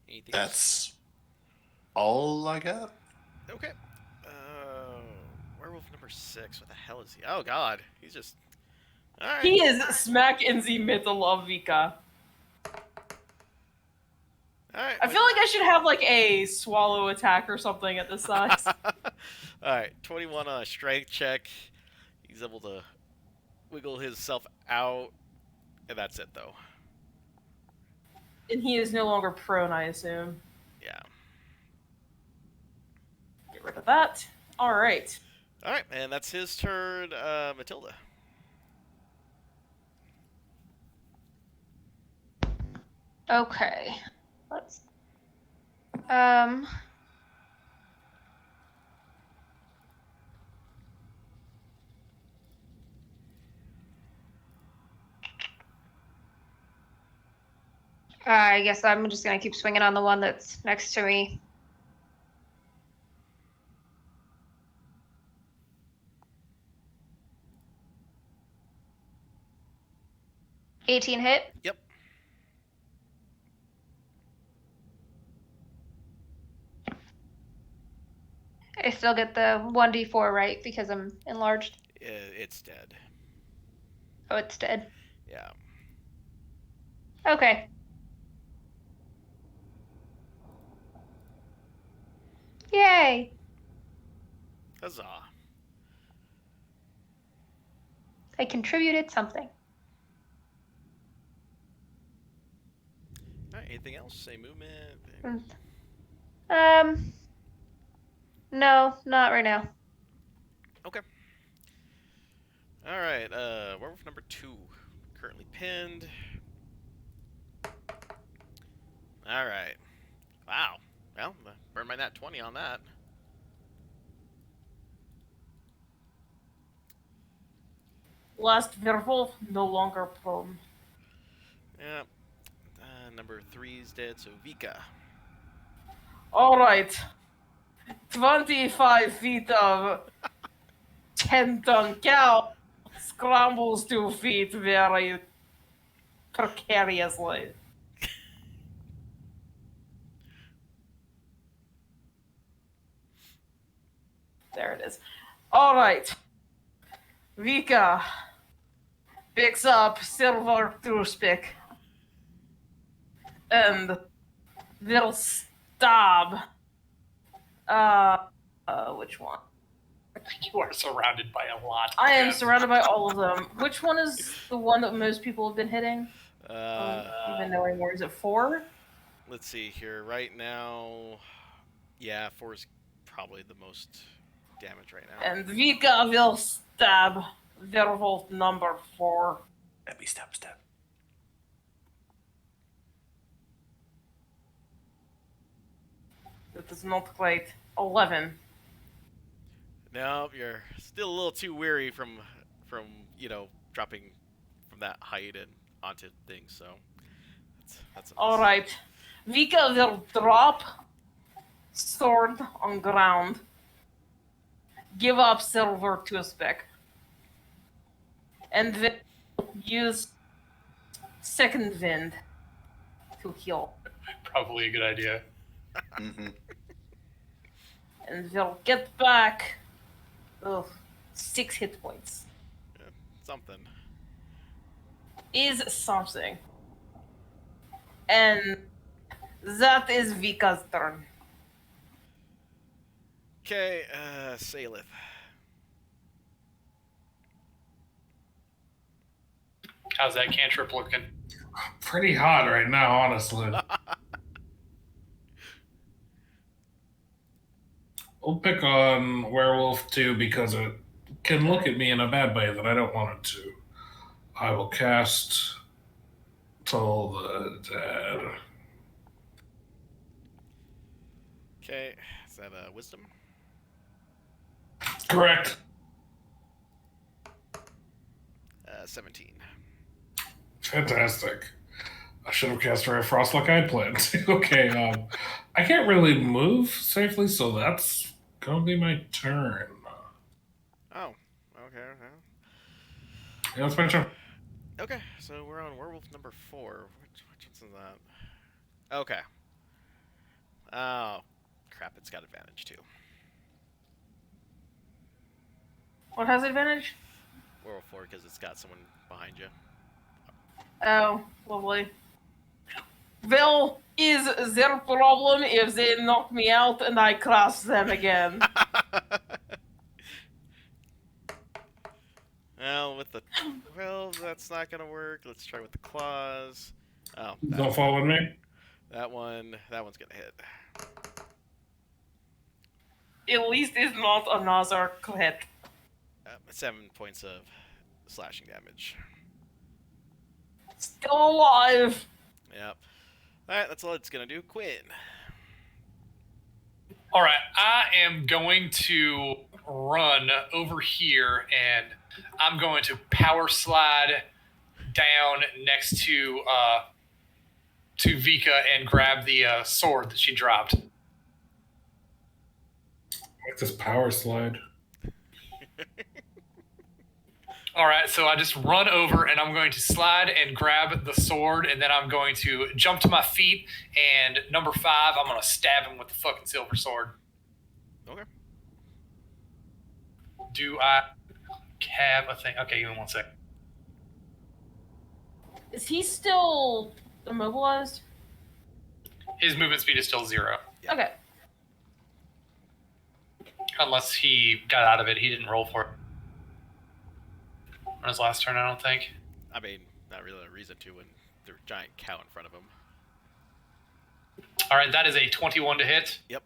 Anything That's all I got. else? Okay. Werewolf number 6. What the hell is he? Oh, God. He's just... Alright. He is smack in the middle of Vika. Alright. I feel like I should have like a swallow attack or something at this size. Alright, 21 on a strength check. He's able to wiggle himself out. And that's it, though. And he is no longer prone, I assume. Yeah. Get rid of that. Alright. Alright, and that's his turn. Matilda. Okay. Let's. I guess I'm just gonna keep swinging on the one that's next to me. $18 hit. Yep. I still get the 1d4, right? Because I'm enlarged. It's dead. Oh, it's dead. Yeah. Okay. Yay! Huzzah. I contributed something. Alright, anything else? Say movement. No, not right now. Okay. Alright, werewolf number 2. Currently pinned. Alright. Wow. Well, burned my nat 20 on that. Last werewolf, no longer prone. Yeah. Number 3's dead, so Vika. Alright. 25 feet of 10-ton cow scrambles to feet very precariously. There it is. Alright. Vika picks up silver toothpick and will stab. Which one? You are surrounded by a lot. I am Yeah. surrounded by all of them. Which one is the one that most people have been hitting? Even knowing more, is it 4? Let's see here. Right now, yeah, 4 is probably the most damage right now. And Vika will stab werewolf number 4. Let me step. That is not quite 11. No, you're still a little too weary from dropping from that height and onto things. So that's a miss. All right, Vika will drop sword on ground. Give up silver to a spec. And then use second wind to heal. probably a good idea. Mm-hmm. And we'll get back 6 hit points. Something. Is something. And that is Vika's turn. Okay, Salith. How's that cantrip looking? Pretty hot right now, honestly. We'll pick on Werewolf too because it can look at me in a bad way that I don't want it to. I will cast Toll the Dead. Okay, is that wisdom? Correct. 17. Fantastic. I should have cast Ray of Frost like I planned to. Okay, I can't really move safely, so that's gonna be my turn. Oh, okay. Yeah, that's my turn. Okay, so we're on werewolf number 4. Which one's that? Okay. Oh, crap! It's got advantage too. What has advantage? Werewolf 4 because it's got someone behind you. Oh, lovely. Well, is their problem if they knock me out and I cross them again? Well, that's not gonna work. Let's try with the claws. Oh, Don't fall on me. that one's gonna hit. At least it's not another hit. 7 points of slashing damage. Still alive. Yep. Alright, that's all it's gonna do. Quinn. All right, I am going to run over here, and I'm going to power slide down next to Vika and grab the sword that she dropped. Like this power slide. All right, so I just run over, and I'm going to slide and grab the sword, and then I'm going to jump to my feet, and number 5, I'm going to stab him with the fucking silver sword. Okay. Do I have a thing? Okay, give me 1 sec. Is he still immobilized? His movement speed is still 0. Yeah. Okay. Unless he got out of it. He didn't roll for it. On his last turn, I don't think. I mean, not really a reason to when there's a giant cow in front of him. All right, that is a 21 to hit. Yep.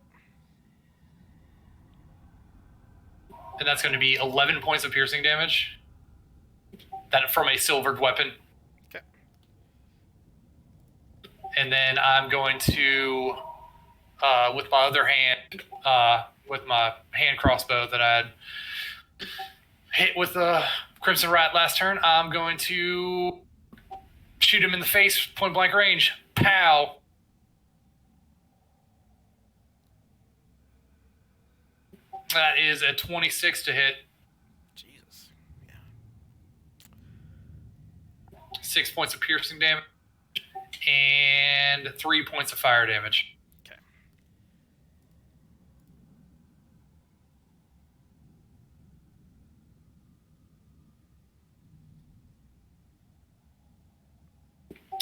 And that's going to be 11 points of piercing damage. That from a silvered weapon. Okay. And then I'm going to, with my other hand, with my hand crossbow that I had hit with the Crimson Rat last turn, I'm going to shoot him in the face, point blank range. Pow! That is a 26 to hit. Jesus. Yeah. 6 points of piercing damage. And 3 points of fire damage. Okay.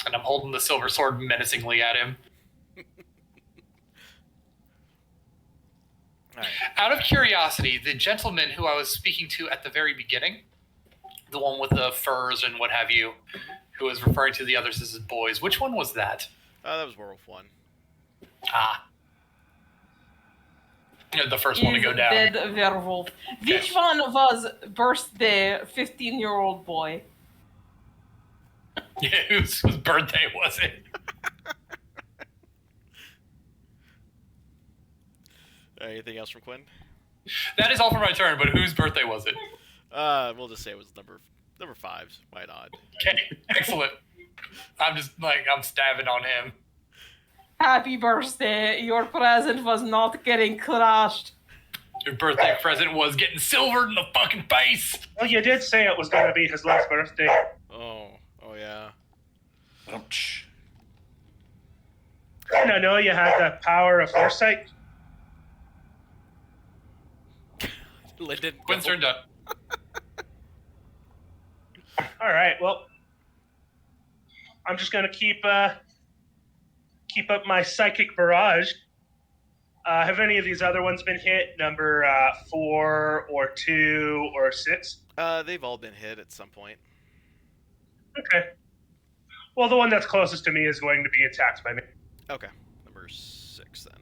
And I'm holding the silver sword menacingly at him. All right. Out of curiosity, the gentleman who I was speaking to at the very beginning, the one with the furs and what have you, who was referring to the others as his boys, which one was that? That was werewolf 1. Ah. You know, the first one to go down. Dead werewolf. Which one was birthday 15-year-old boy? Yeah, whose birthday was it? Anything else from Quinn? That is all for my turn, but whose birthday was it? We'll just say it was number 5's. Why not? Okay, excellent. I'm stabbing on him. Happy birthday. Your present was not getting crushed. Your birthday present was getting silvered in the fucking face. Well, you did say it was going to be his last birthday. Oh yeah. Ouch. And I know you had the power of foresight. Lyndon, Quinn's go. turn done. All right. Well, I'm just gonna keep up my psychic barrage. Have any of these other ones been hit? Number 4 or 2 or 6? They've all been hit at some point. Okay. Well, the one that's closest to me is going to be attacked by me. Okay, number 6 then.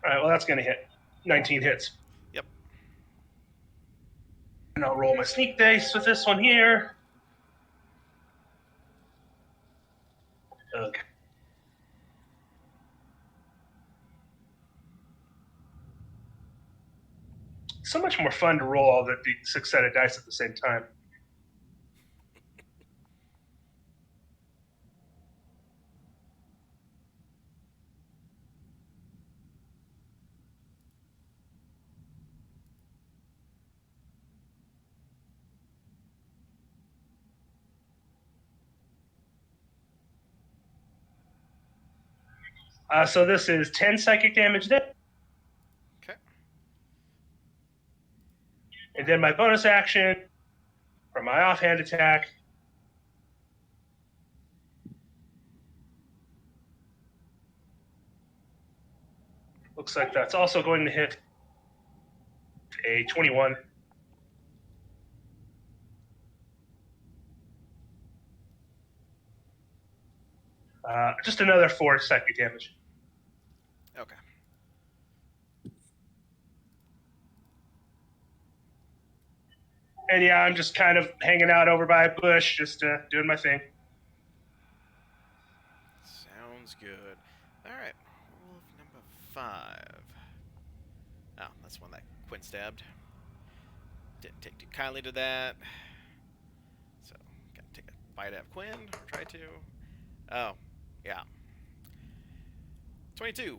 All right. Well, that's going to hit. 19 hits. Yep. And I'll roll my sneak dice with this one here. Okay. So much more fun to roll all the 6-sided dice at the same time. So this is 10 psychic damage then. Okay. And then my bonus action for my offhand attack. Looks like that's also going to hit a 21. Just another 4 psychic damage. Okay. And yeah, I'm just kind of hanging out over by a bush, just doing my thing. Sounds good. All right. Wolf number 5. Oh, that's one that Quinn stabbed. Didn't take too kindly to that. So, gotta take a bite out of Quinn, or try to. Oh, yeah. 22.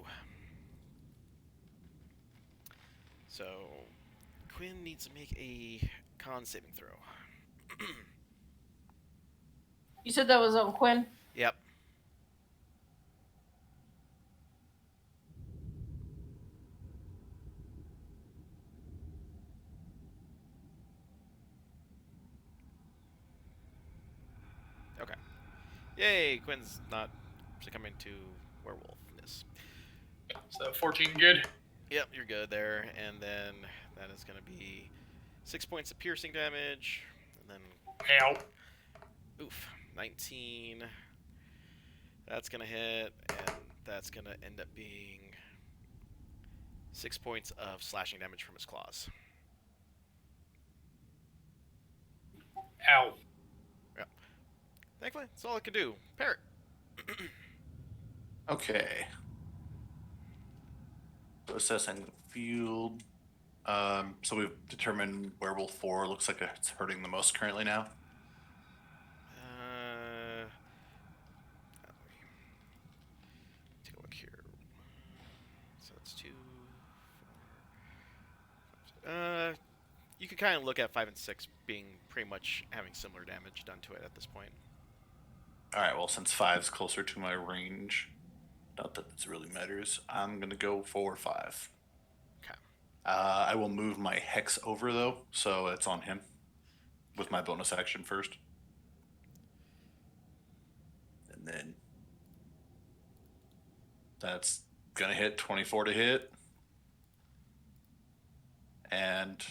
So, Quinn needs to make a con saving throw. You said that was on Quinn? Yep. Okay. Yay, Quinn's not succumbing to werewolfness. So 14 good. Yep, you're good there. And then that is going to be 6 points of piercing damage. And then, Ow. oof, 19. That's going to hit. And that's going to end up being 6 points of slashing damage from his claws. Ow. Thankfully, that's all I can do. Parrot. Okay. So assessing the field. So we've determined werewolf 4 looks like it's hurting the most currently now. Take a look here. So it's 2, 4, 5, 6. You can kind of look at 5 and 6 being pretty much having similar damage done to it at this point. All right. Well, since 5's closer to my range, not that this really matters, I'm gonna go for 5. Okay. I will move my hex over though, so it's on him with my bonus action first, and then that's gonna hit 24 to hit, and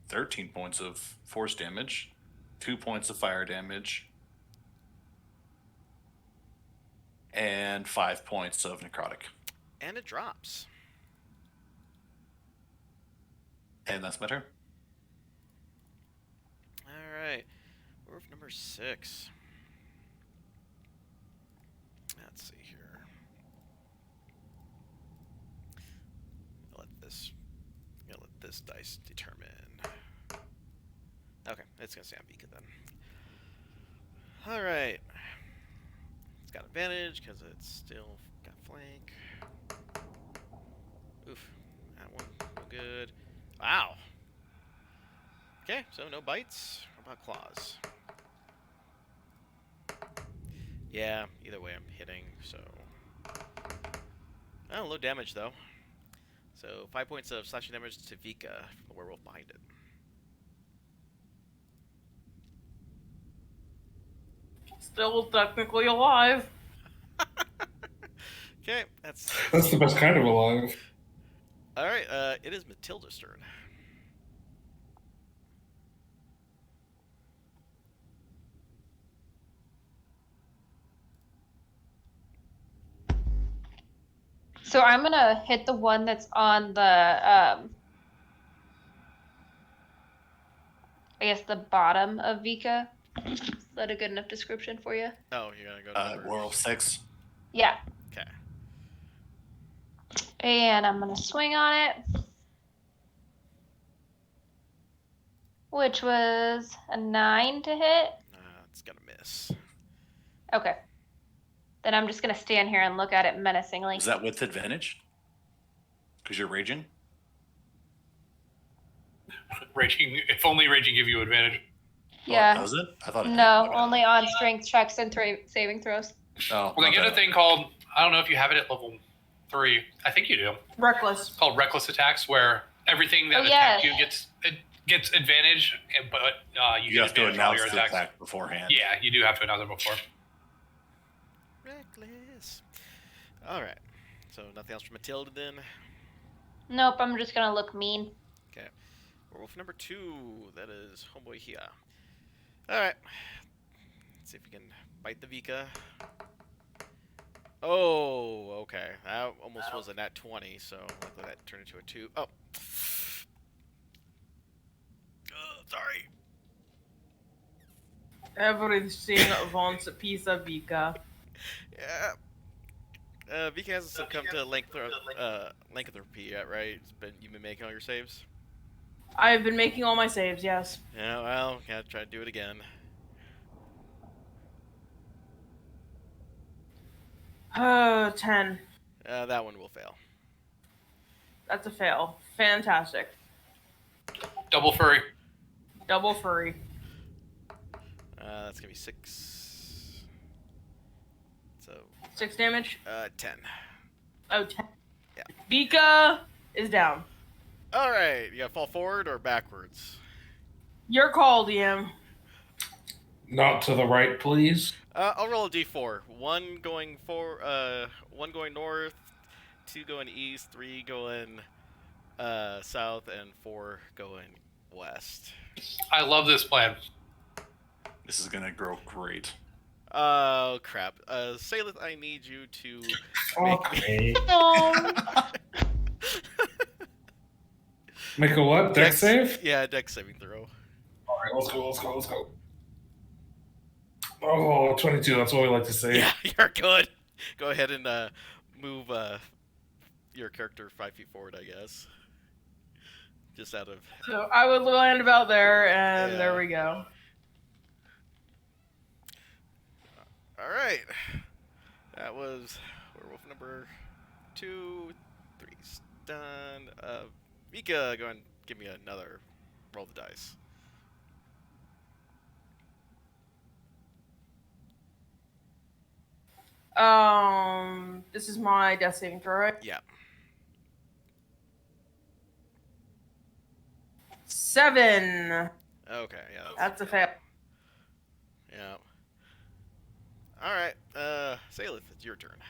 13 points of force damage, 2 points of fire damage, and 5 points of necrotic. And it drops. And that's my turn. Alright. Werewolf number 6. Let's see here. Let this dice determine. Okay, it's gonna stay on Beacon then. Alright. It's got advantage because it's still got flank. Oof. That one, no good. Wow. Okay, so no bites. How about claws? Yeah, either way I'm hitting, so... Oh, low damage, though. So, 5 points of slashing damage to Vika from the werewolf behind it. Still technically alive. Okay, that's That's the best kind of alive. Alright, it is Matilda's turn. So I'm gonna hit the one that's on the I guess the bottom of Vika. Is that a good enough description for you? Oh, you're gonna go to number... Werewolf 6. Yeah. Okay. And I'm gonna swing on it. Which was a 9 to hit. It's gonna miss. Okay. Then I'm just gonna stand here and look at it menacingly. Is that with advantage? Because you're raging? Raging, if only raging give you advantage. Yeah. Oh, does it? I thought it No, did. only on strength checks and saving throws. Oh, Well, they get a thing called, I don't know if you have it at level 3. I think you do. Reckless. It's called reckless attacks, where everything that attacked you gets advantage, but you You get have to advantage on all announce your the attacks. attack beforehand. Yeah, you do have to announce it before. Reckless. Alright. So nothing else from Matilda then? Nope, I'm just gonna look mean. Okay. Werewolf number 2. That is Homeboy here. Alright. Let's see if we can bite the Vika. Oh, okay. That almost was a nat 20, so luckily that turned into a 2. Oh. Sorry. Everything wants a piece of Vika. Yeah. Vika hasn't succumbed to lycanthropy yet, right? You've been making all your saves? I've been making all my saves, yes. Yeah, well, gotta try to do it again. 10. That one will fail. That's a fail. Fantastic. Double furry. Double furry. That's gonna be 6. So, 6 damage. 10. Oh, 10. Yeah. Vika is down. Alright, you gotta fall forward or backwards? Your call, DM. Not to the right, please. I'll roll a d4. 1 going one going north, 2 going east, 3 going south, and 4 going west. I love this plan. This is going to grow great. Oh, crap. Salith, I need you to Okay. No. Make a what? Dex save? Yeah, dex saving throw. Alright, let's go. Oh, 22, that's what we like to say. Yeah, you're good. Go ahead and move your character 5 feet forward, I guess. Just out of... So I would land about there, and Yeah. there we go. Alright. That was werewolf number 2. 3's done. Vika, go ahead and give me another roll the dice. This is my death saving throw, right? Yeah. 7. Okay, yeah. That's a fail. Yeah. Alright, Salith, it's your turn.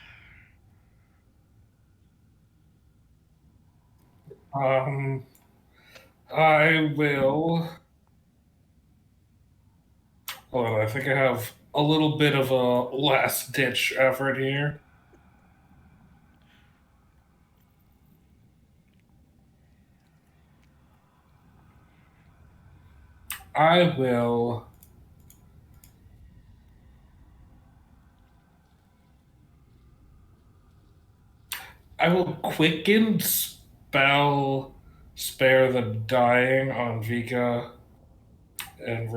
I will. Hold on, I think I have a little bit of a last ditch effort here. I will. I will quicken spell spare the dying on Vika and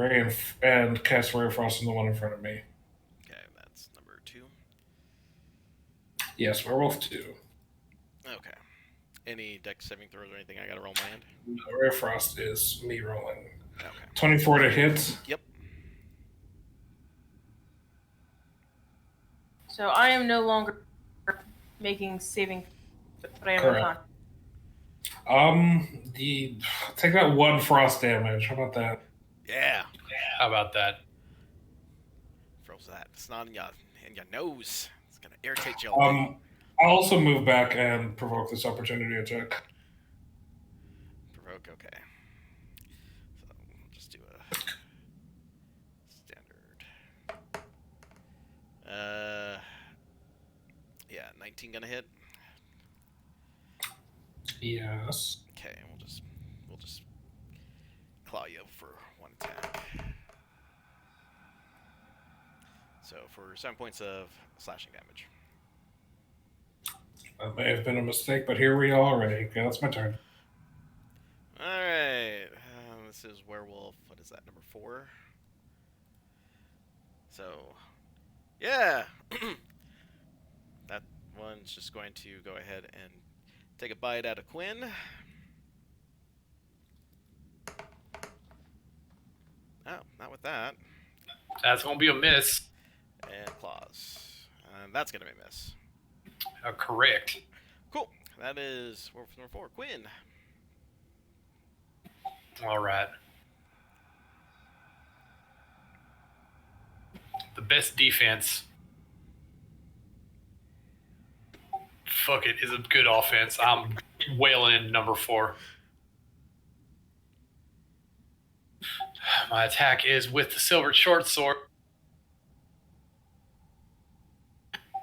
and cast Ray of Frost on the one in front of me. Okay, that's number 2. Yes, werewolf 2. Okay. Any dex saving throws or anything I gotta roll my hand? Ray of Frost is me rolling. Okay. 24 to hit. Yep. So I am no longer making saving, but I am Correct. The take that 1 frost damage. How about that? Yeah. How about that? Froze that. It's not in your nose. It's gonna irritate you. I'll also move back and provoke this opportunity attack. Provoke. Okay. So we'll just do a standard. Yeah, 19 gonna hit. Yes. Okay, we'll just claw you for 1 attack. So for 7 points of slashing damage. That may have been a mistake, but here we are already. Okay, that's my turn. All right. This is werewolf. What is that? Number 4. So, yeah. That one's just going to go ahead and take a bite out of Quinn. Oh, not with that. That's gonna be a miss. And claws. And that's going to be a miss. Correct. Cool. That is werewolf number 4. Quinn. All right. The best defense. Fuck it, is a good offense. I'm wailing in number 4. My attack is with the silver short sword.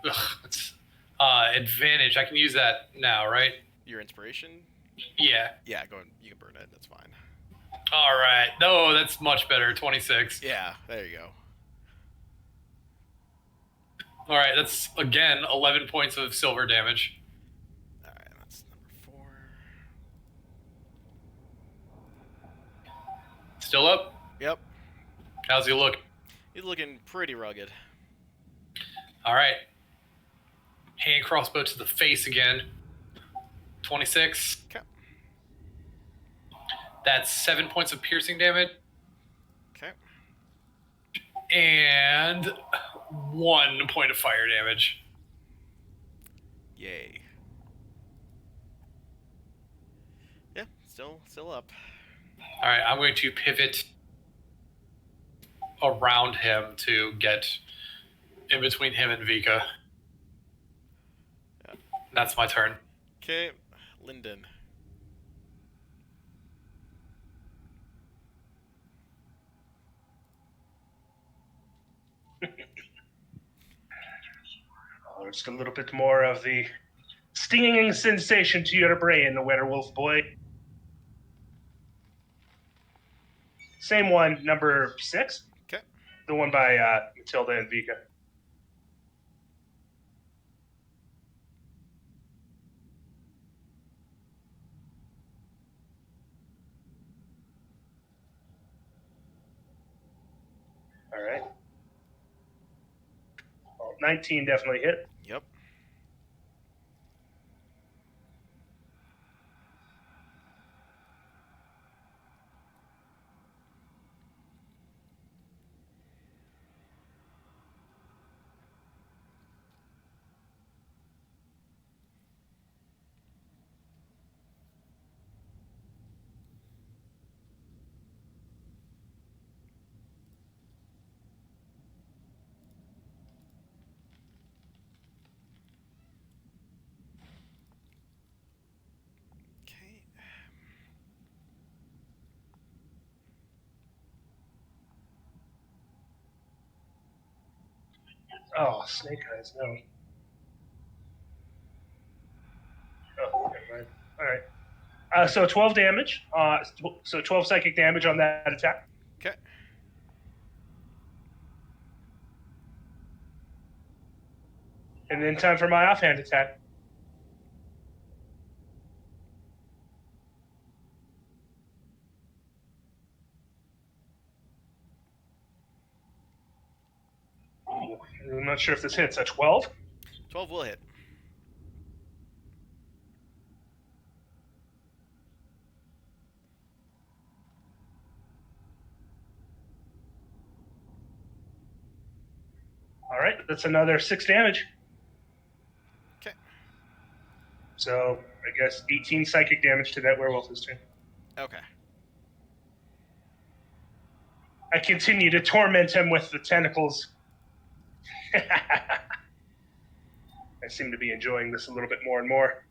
Ugh, it's, advantage. I can use that now, right? Your inspiration? Yeah. Yeah, go ahead. You can burn it. That's fine. All right. No, that's much better. 26. Yeah, there you go. All right, that's again 11 points of silver damage. All right, that's number 4. Still up? Yep. How's he look? He's looking pretty rugged. All right. Hand crossbow to the face again. 26. Okay. That's 7 points of piercing damage. Okay. And 1 point of fire damage. Yay. Yeah, still up. All right, I'm going to pivot around him to get in between him and Vika. Yeah. That's my turn. Okay, Lyndon. Oh, just a little bit more of the stinging sensation to your brain, werewolf boy. Same one, number 6. Okay. The one by Matilda and Vika. All right. Well, 19 definitely hit. Yep. Okay. Oh, snake eyes, no. Oh, never mind. All right. So 12 damage. So 12 psychic damage on that attack. Okay. And then time for my offhand attack. Ooh, I'm not sure if this hits. A 12? 12 will hit. All right, that's another 6 damage. Okay. So I guess 18 psychic damage to that werewolf this turn. Okay. I continue to torment him with the tentacles. I seem to be enjoying this a little bit more and more.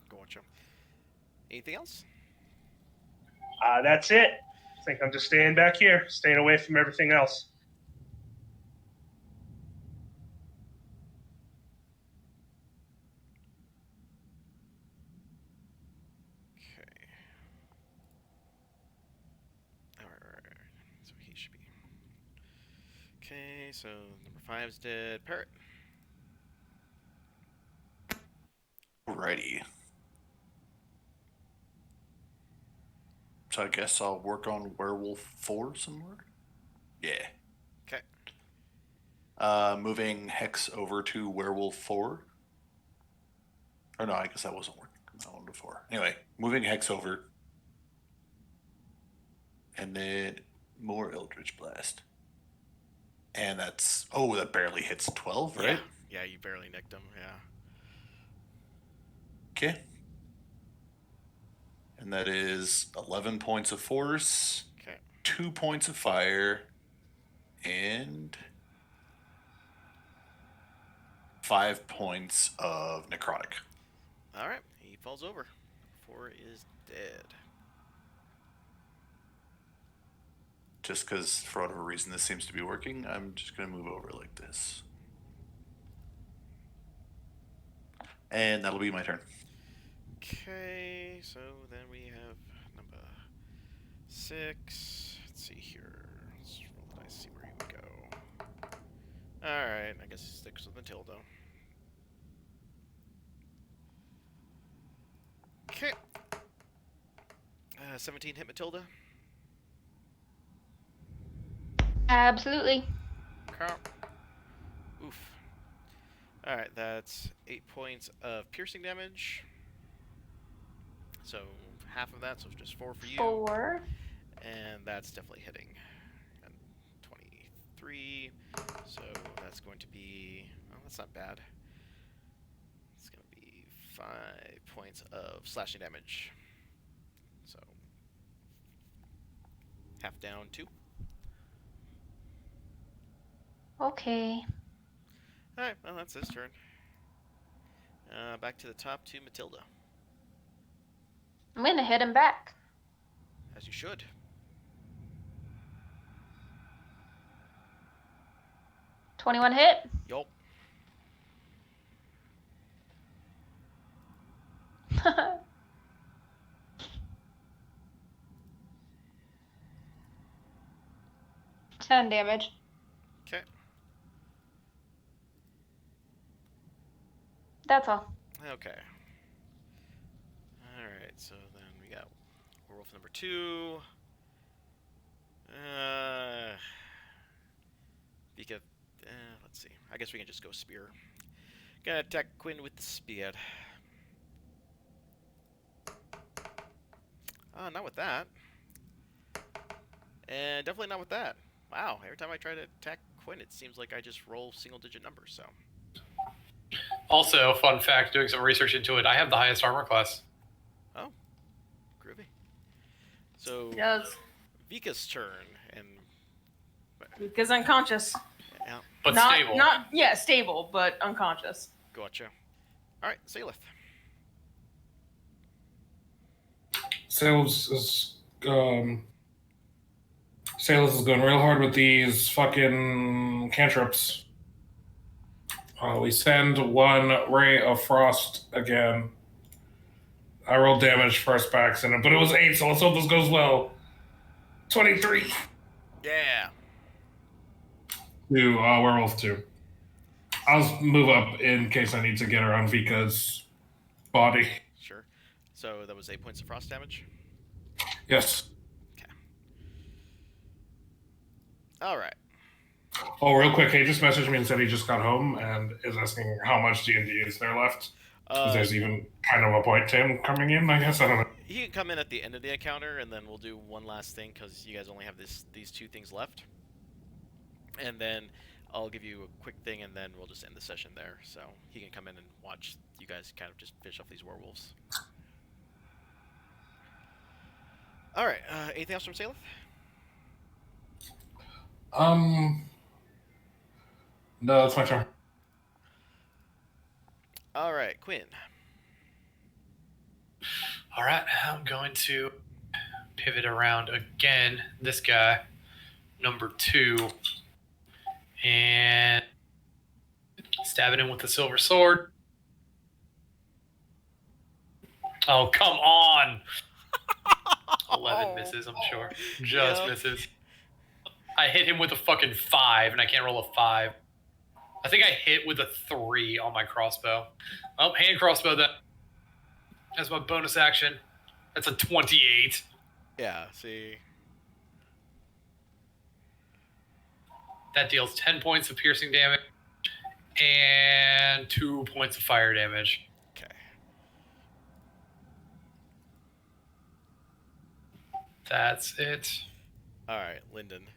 Gotcha. Anything else? That's it. I think I'm just staying back here, staying away from everything else. Okay. Alright. So he should be. Okay, so number 5's dead. Parrot. Alrighty. So I guess I'll work on Werewolf 4 some more. Yeah. Okay. Moving Hex over to Werewolf 4. Or no, I guess that wasn't working. That one before. Anyway, moving Hex over. And then more Eldritch Blast. And that's... Oh, that barely hits 12, right? Yeah, you barely nicked him, yeah. Okay. And that is 11 points of force, Okay. 2 points of fire, and 5 points of necrotic. Alright, he falls over. 4 is dead. Just because, for whatever reason, this seems to be working, I'm just going to move over like this. And that'll be my turn. Okay, so then we have number 6. Let's see here. Let's roll the dice, see where he would go. Alright, I guess he sticks with Matilda. Okay. 17 hit Matilda. Absolutely. Carl. Oof. Alright, that's 8 points of piercing damage. So half of that, so just 4 for you. 4. And that's definitely hitting. And 23. So that's going to be... Oh, that's not bad. It's going to be 5 points of slashing damage. So half down 2. Okay. Alright, well, that's his turn. Back to the top to Matilda. I'm gonna hit him back. As you should. 21 hit. Yup. 10 damage. Okay. That's all. Okay. Alright, so then we got werewolf number 2. Vika, let's see. I guess we can just go spear. Gonna attack Quinn with the spear. Not with that. And definitely not with that. Wow, every time I try to attack Quinn, it seems like I just roll single-digit numbers, so... Also, fun fact, doing some research into it, I have the highest armor class. Oh. Groovy. So, He does. Vika's turn, and... Because unconscious. Yeah, But not, stable. Yeah, stable, but unconscious. gotcha. Alright, Salith. Sales is Sales is going real hard with these fucking cantrips. We send 1 ray of frost again. I rolled damage first by accident, but it was 8, so let's hope this goes well. 23 Yeah. to werewolf 2. I'll move up in case I need to get her on Vika's body. Sure. So that was 8 points of frost damage. Yes. Alright. Oh, real quick, he just messaged me and said he just got home and is asking how much D&D is there left. There's even kind of a point to him coming in, I guess. I don't know. He can come in at the end of the encounter, and then we'll do one last thing, because you guys only have these 2 things left. And then I'll give you a quick thing, and then we'll just end the session there. So he can come in and watch you guys kind of just finish off these werewolves. All right. Anything else from Salith? No, it's my turn. All right, Quinn. All right, I'm going to pivot around again. This guy, number 2, and stabbing him with the silver sword. Oh, come on! 11 misses, I'm sure. Just misses. I hit him with a fucking 5, and I can't roll a 5. I think I hit with a 3 on my crossbow. Oh, hand crossbow that. That's my bonus action. That's a 28. Yeah, see. That deals 10 points of piercing damage and 2 points of fire damage. Okay. That's it. All right, Lyndon.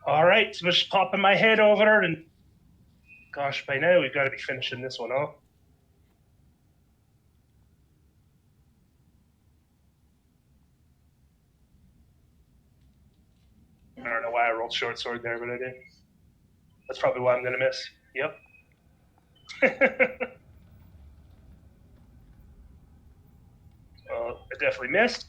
All right, so just popping my head over, and gosh, by now we've got to be finishing this one off. I don't know why I rolled short sword there, but I did. That's probably why I'm going to miss. Yep. I definitely missed.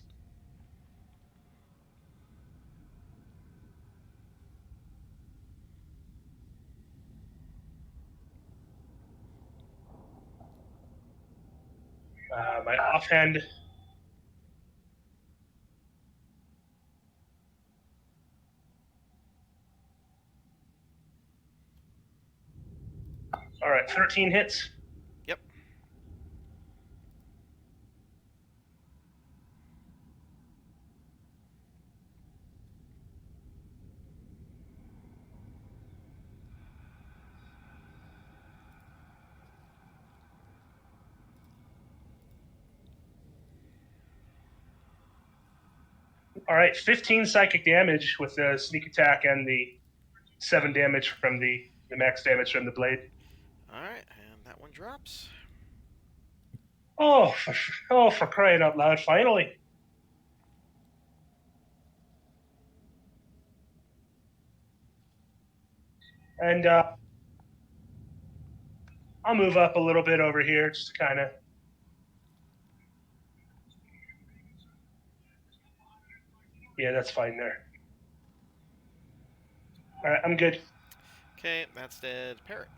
My offhand. All right, 13 hits. Yep. All right, 15 psychic damage with the sneak attack and the 7 damage from the max damage from the blade. All right, and that one drops. Oh, for crying out loud, finally. And I'll move up a little bit over here just to kind of. Yeah, that's fine there. All right, I'm good. Okay, that's dead. Parrot.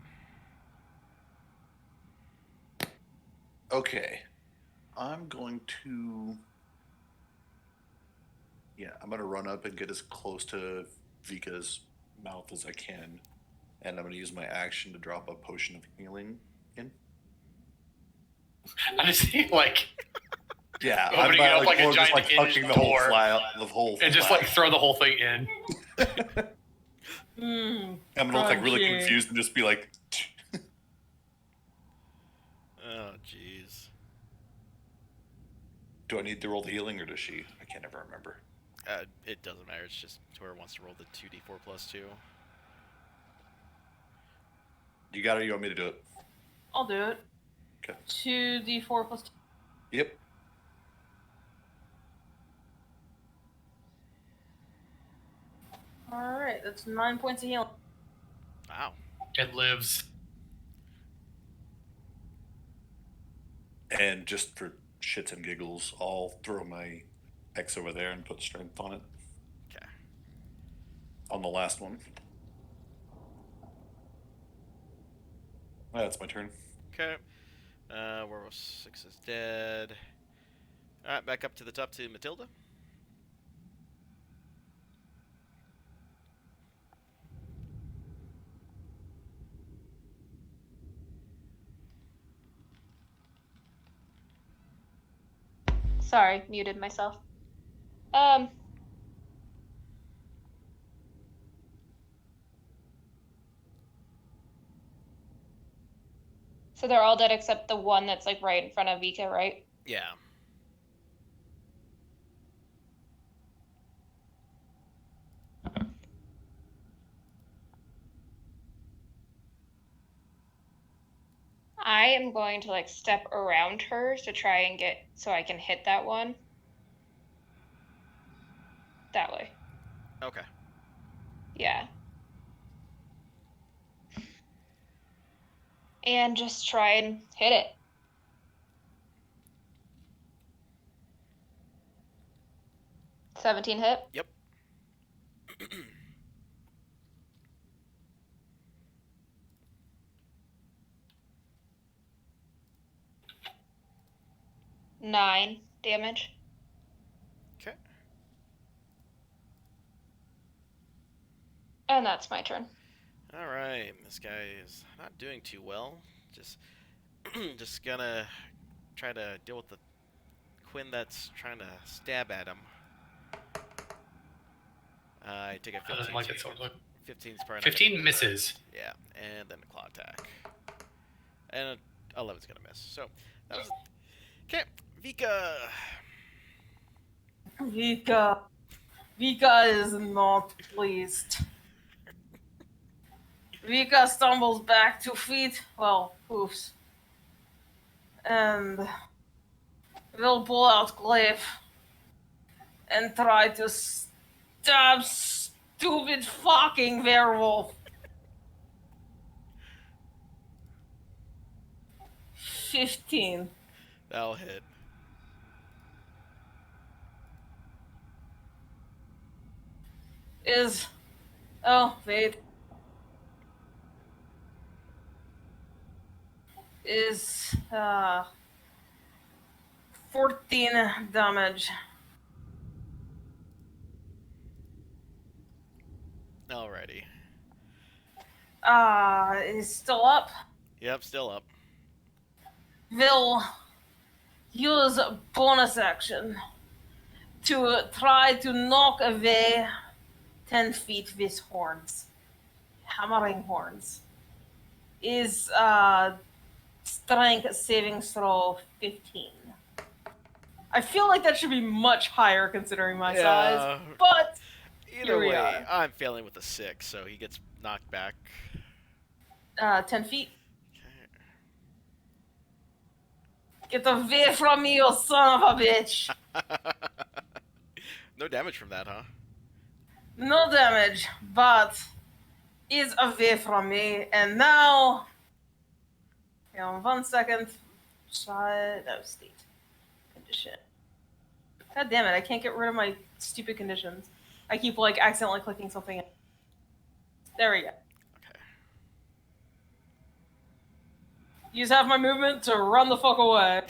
Okay. I'm going to. Yeah, I'm going to run up and get as close to Vika's mouth as I can. And I'm going to use my action to drop a potion of healing in. I just see, like, Yeah, opening it up like a giant touching the whole flat, and just, like, throw the whole thing in. I'm going to look like really confused and just be like. Oh, jeez. Do I need to roll the healing or does she? I can't ever remember. It doesn't matter. It's just whoever wants to roll the 2d4 plus 2. You got it? You want me to do it? I'll do it. Okay. 2d4 plus 2. Yep. Alright, that's 9 points of healing. Wow. It lives. And just for shits and giggles, I'll throw my X over there and put strength on it. Okay. On the last one. That's my turn. Okay. Werewolf 6 is dead. Alright, back up to the top to Matilda. Sorry, muted myself. So they're all dead except the one that's like right in front of Vika, right? Yeah. I am going to like step around her to try and get so I can hit that one. That way. Okay. Yeah. And just try and hit it. $17 hit. Yep. 9 damage. Okay. And that's my turn. All right. This guy is not doing too well. Just, just gonna try to deal with the Quinn that's trying to stab at him. I take a 15. Doesn't like it so much. 15's probably not 15 gonna, misses. yeah, and then a claw attack. And 11's gonna miss. So that was okay. Vika. Vika is not pleased. Vika stumbles back 2 feet, well, hoofs, and will pull out glaive and try to stab stupid fucking werewolf. 15. That'll hit. Oh, wait. Is 14 damage. Alrighty. Is still up. Yep, still up. Will use a bonus action to try to knock away 10 feet with horns. Hammering horns. Is strength saving throw 15. I feel like that should be much higher considering my size, but Either here we way, are. I'm failing with a 6, so he gets knocked back. 10 feet. Okay. Get away from me, you son of a bitch! No damage from that, huh? No damage, but is away from me, and now. Hang on 1 second. Side. No, state. Condition. God damn it, I can't get rid of my stupid conditions. I keep, like, accidentally clicking something. There we go. Okay. Use half my movement to run the fuck away.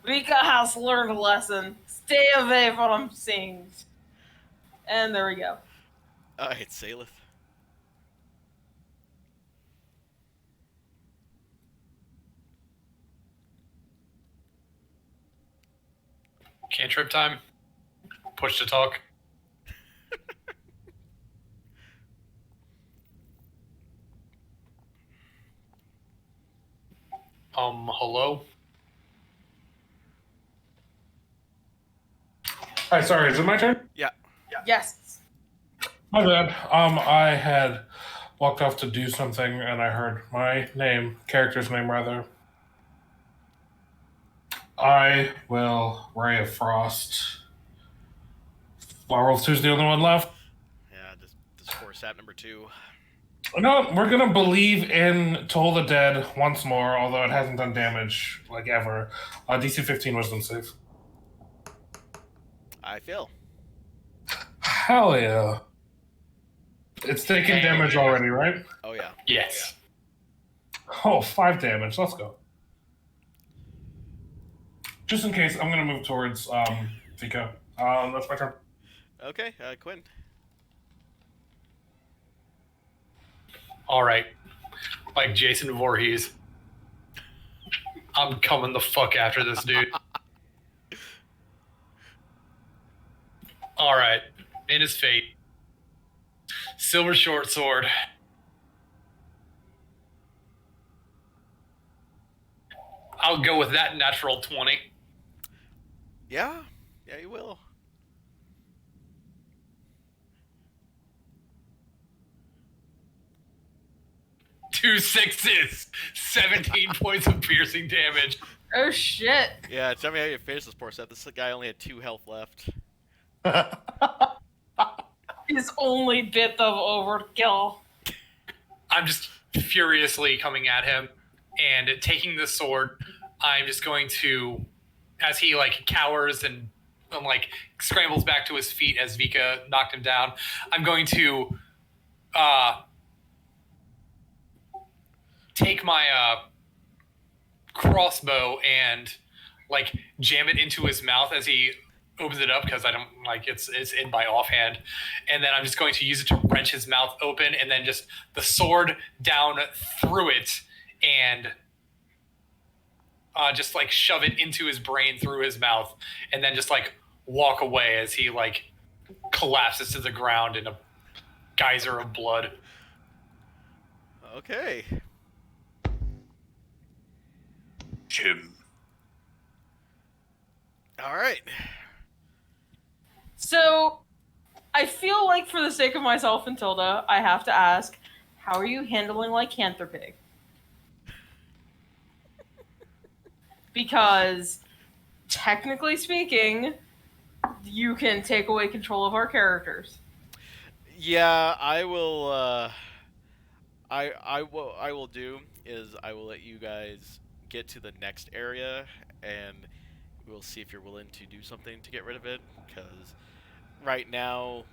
Rika has learned a lesson. Stay away from things. And there we go. Alright, Salith. Cantrip time. Push to talk. Hello? Hi, sorry, is it my turn? Yeah. Yes. My bad. I had walked off to do something and I heard my name, character's name rather. I will Ray of Frost. Werewolf 2's the only one left. Yeah, this poor sap number 2. No, we're gonna believe in Toll the Dead once more, although it hasn't done damage like ever. DC 15 wisdom save. I fail. Hell yeah. It's taking damage already, right? Oh, yeah. Yes. Oh, 5 damage. Let's go. Just in case, I'm gonna move towards Vika. That's my turn. Okay, Quinn. All right. Like Jason Voorhees. I'm coming the fuck after this dude. All right. In his fate. Silver short sword. I'll go with that natural 20. Yeah? Yeah, you will. 2 6s, 17 points of piercing damage. Oh shit! Yeah, tell me how you finished this poor set. This guy only had 2 health left. His only bit of overkill. I'm just furiously coming at him and taking the sword. I'm just going to, as he like cowers and like scrambles back to his feet as Vika knocked him down, I'm going to take my crossbow and like jam it into his mouth as he opens it up, because I don't like it's in by offhand, and then I'm just going to use it to wrench his mouth open, and then just the sword down through it, and just like shove it into his brain through his mouth, and then just like walk away as he like collapses to the ground in a geyser of blood. Okay. Jim. All right. So, I feel like for the sake of myself and Tilda, I have to ask, how are you handling lycanthropy? Because, technically speaking, you can take away control of our characters. Yeah, I will. I will do is I will let you guys get to the next area, and we'll see if you're willing to do something to get rid of it. Because right now,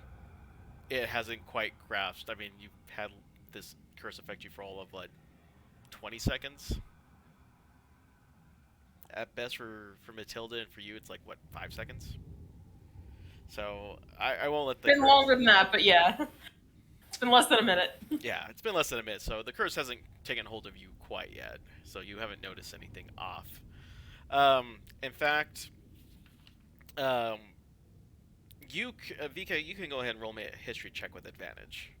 it hasn't quite grasped. I mean, you've had this curse affect you for all of 20 seconds. At best for Matilda, and for you, it's like, what, 5 seconds? So, I won't let the It's been longer than that, but yeah. It's been less than a minute. Yeah, it's been less than a minute, so the curse hasn't taken hold of you quite yet, so you haven't noticed anything off. In fact, Vika, you can go ahead and roll me a history check with advantage.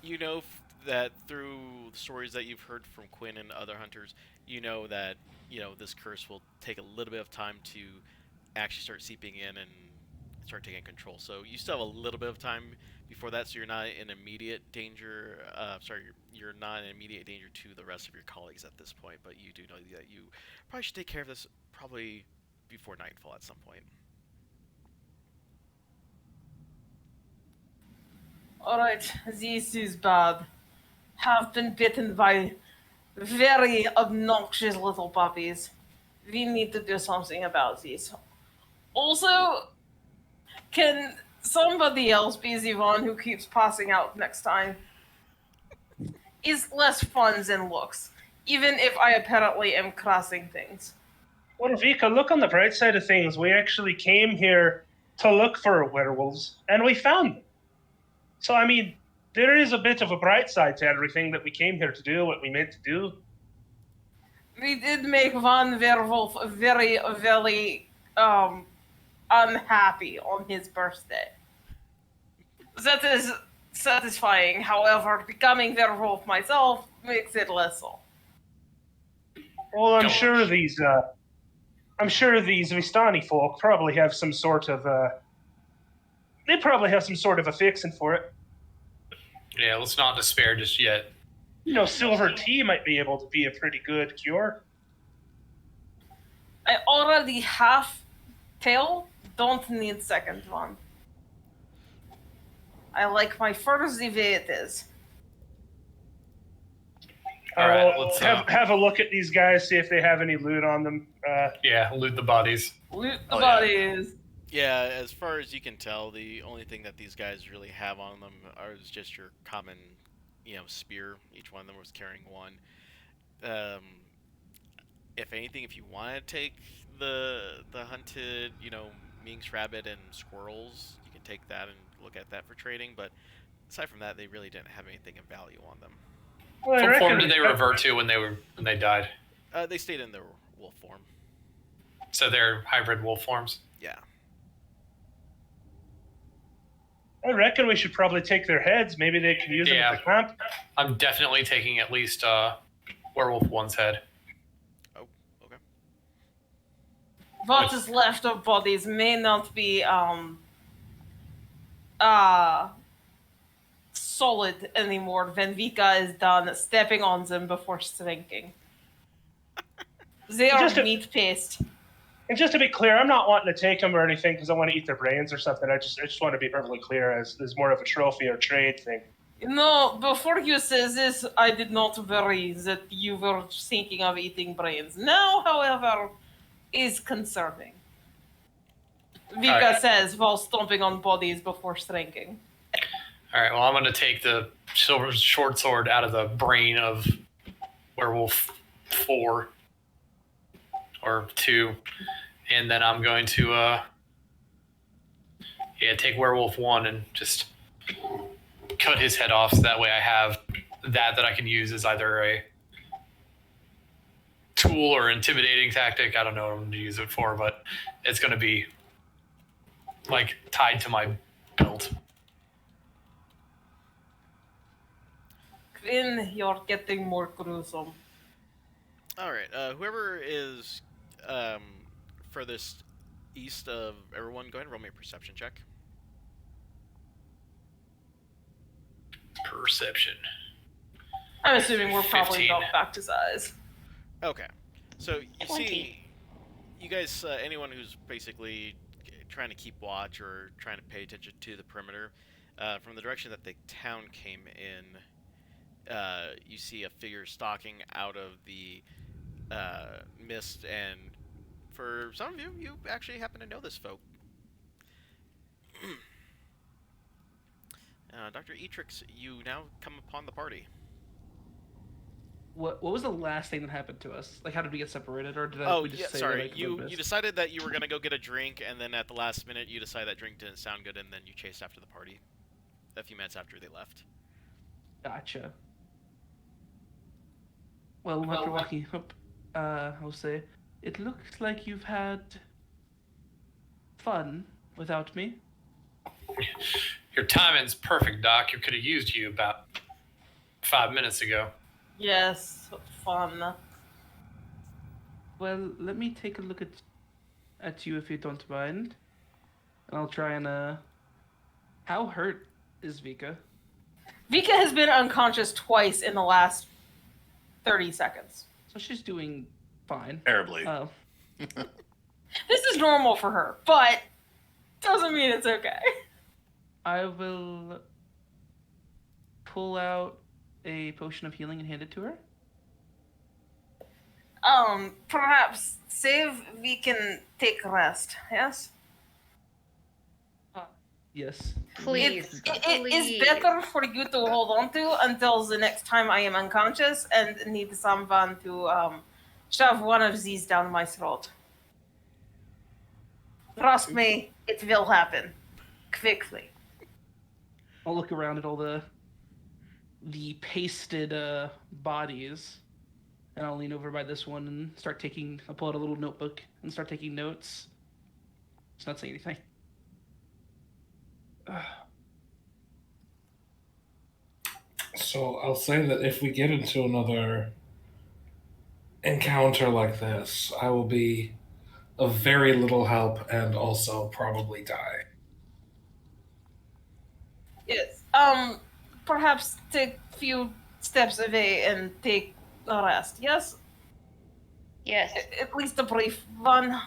You know that through stories that you've heard from Quinn and other hunters, you know that this curse will take a little bit of time to actually start seeping in and start taking control. So you still have a little bit of time before that, so you're not in immediate danger. You're not in immediate danger to the rest of your colleagues at this point, but you do know that you probably should take care of this probably before nightfall at some point. Alright, this is bad. Have been bitten by very obnoxious little puppies. We need to do something about this. Also, can somebody else be the one who keeps passing out next time? Is less fun than looks, even if I apparently am crossing things. Well, Vika, look on the bright side of things. We actually came here to look for werewolves, and we found them. So, I mean, there is a bit of a bright side to everything that we came here to do, what we meant to do. We did make one werewolf very, very unhappy on his birthday. That is satisfying. However, becoming werewolf myself makes it less so. Well, I'm sure these Vistani folk probably have some sort of they probably have some sort of a fixin' for it. Yeah, let's not despair just yet. Silver tea might be able to be a pretty good cure. I already have tail, don't need second one. I like my furs the way it is. All right, let's have a look at these guys, see if they have any loot on them. Yeah, loot the bodies. Loot the bodies. Yeah, as far as you can tell, the only thing that these guys really have on them is just your common, spear. Each one of them was carrying one. If anything, if you want to take the hunted, minks, rabbit, and squirrels, you can take that and look at that for trading. But aside from that, they really didn't have anything of value on them. Well, What form did they revert to when they died? They stayed in their wolf form. So they're hybrid wolf forms? Yeah. I reckon we should probably take their heads. Maybe they can use them as a camp. I'm definitely taking at least Werewolf 1's head. Oh, okay. what is left of bodies may not be uh solid anymore when Vika is done stepping on them before shrinking. They are Just to- meat paste. And just to be clear, I'm not wanting to take them or anything because I want to eat their brains or something. I just want to be perfectly clear as more of a trophy or trade thing. No, before you say this, I did not worry that you were thinking of eating brains. Now, however, is concerning. Vika Alright. says while stomping on bodies before shrinking. All right. Well, I'm going to take the silver short sword out of the brain of werewolf 4 or 2, and then I'm going to take werewolf 1 and just cut his head off. So that way, I have that I can use as either a tool or intimidating tactic. I don't know what I'm going to use it for, but it's going to be like tied to my belt. Quinn, you're getting more gruesome. All right. Whoever is furthest east of everyone, go ahead and roll me a perception check. Perception. I'm assuming we're probably 15. about back to size. Okay. So you 20. see, you guys, anyone who's basically trying to keep watch or trying to pay attention to the perimeter, from the direction that the town came in, you see a figure stalking out of the mist, and for some of you, you actually happen to know this folk. Dr. Etrix, you now come upon the party. What was the last thing that happened to us? Like, how did we get separated, or did Oh, we just yeah, say sorry. that, like, You missed? decided that you were going to go get a drink, and then at the last minute, you decided that drink didn't sound good, and then you chased after the party a few minutes after they left. Gotcha. Well, after walking up, I'll say, it looks like you've had fun without me. Your timing's perfect, Doc. You could have used you about 5 minutes ago. Yes, fun. Well, let me take a look at you if you don't mind, and I'll try and How hurt is Vika? Vika has been unconscious twice in the last 30 seconds. So she's doing fine. Terribly. This is normal for her, but doesn't mean it's okay. I will pull out a potion of healing and hand it to her. Perhaps save we can take rest, yes? Yes. Please. It is better for you to hold on to until the next time I am unconscious and need someone to shove one of these down my throat. Trust me, it will happen. Quickly. I'll look around at all the pasted bodies, and I'll lean over by this one and I'll pull out a little notebook and start taking notes. Just not saying anything. So I'll say that if we get into another encounter like this, I will be of very little help and also probably die. Yes. Perhaps take a few steps away and take a rest, yes? Yes. At least a brief one.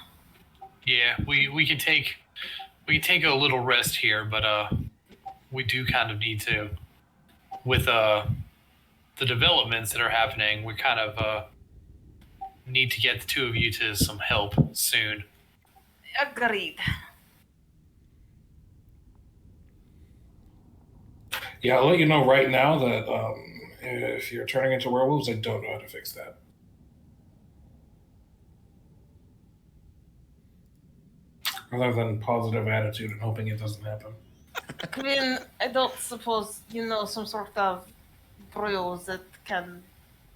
Yeah, we can take a little rest here, but we do kind of need to, with the developments that are happening. We kind of need to get the two of you to some help soon. Agreed. Yeah, I'll let you know right now that if you're turning into werewolves, I don't know how to fix that. Other than positive attitude and hoping it doesn't happen. Quinn, I don't suppose you know some sort of brew that can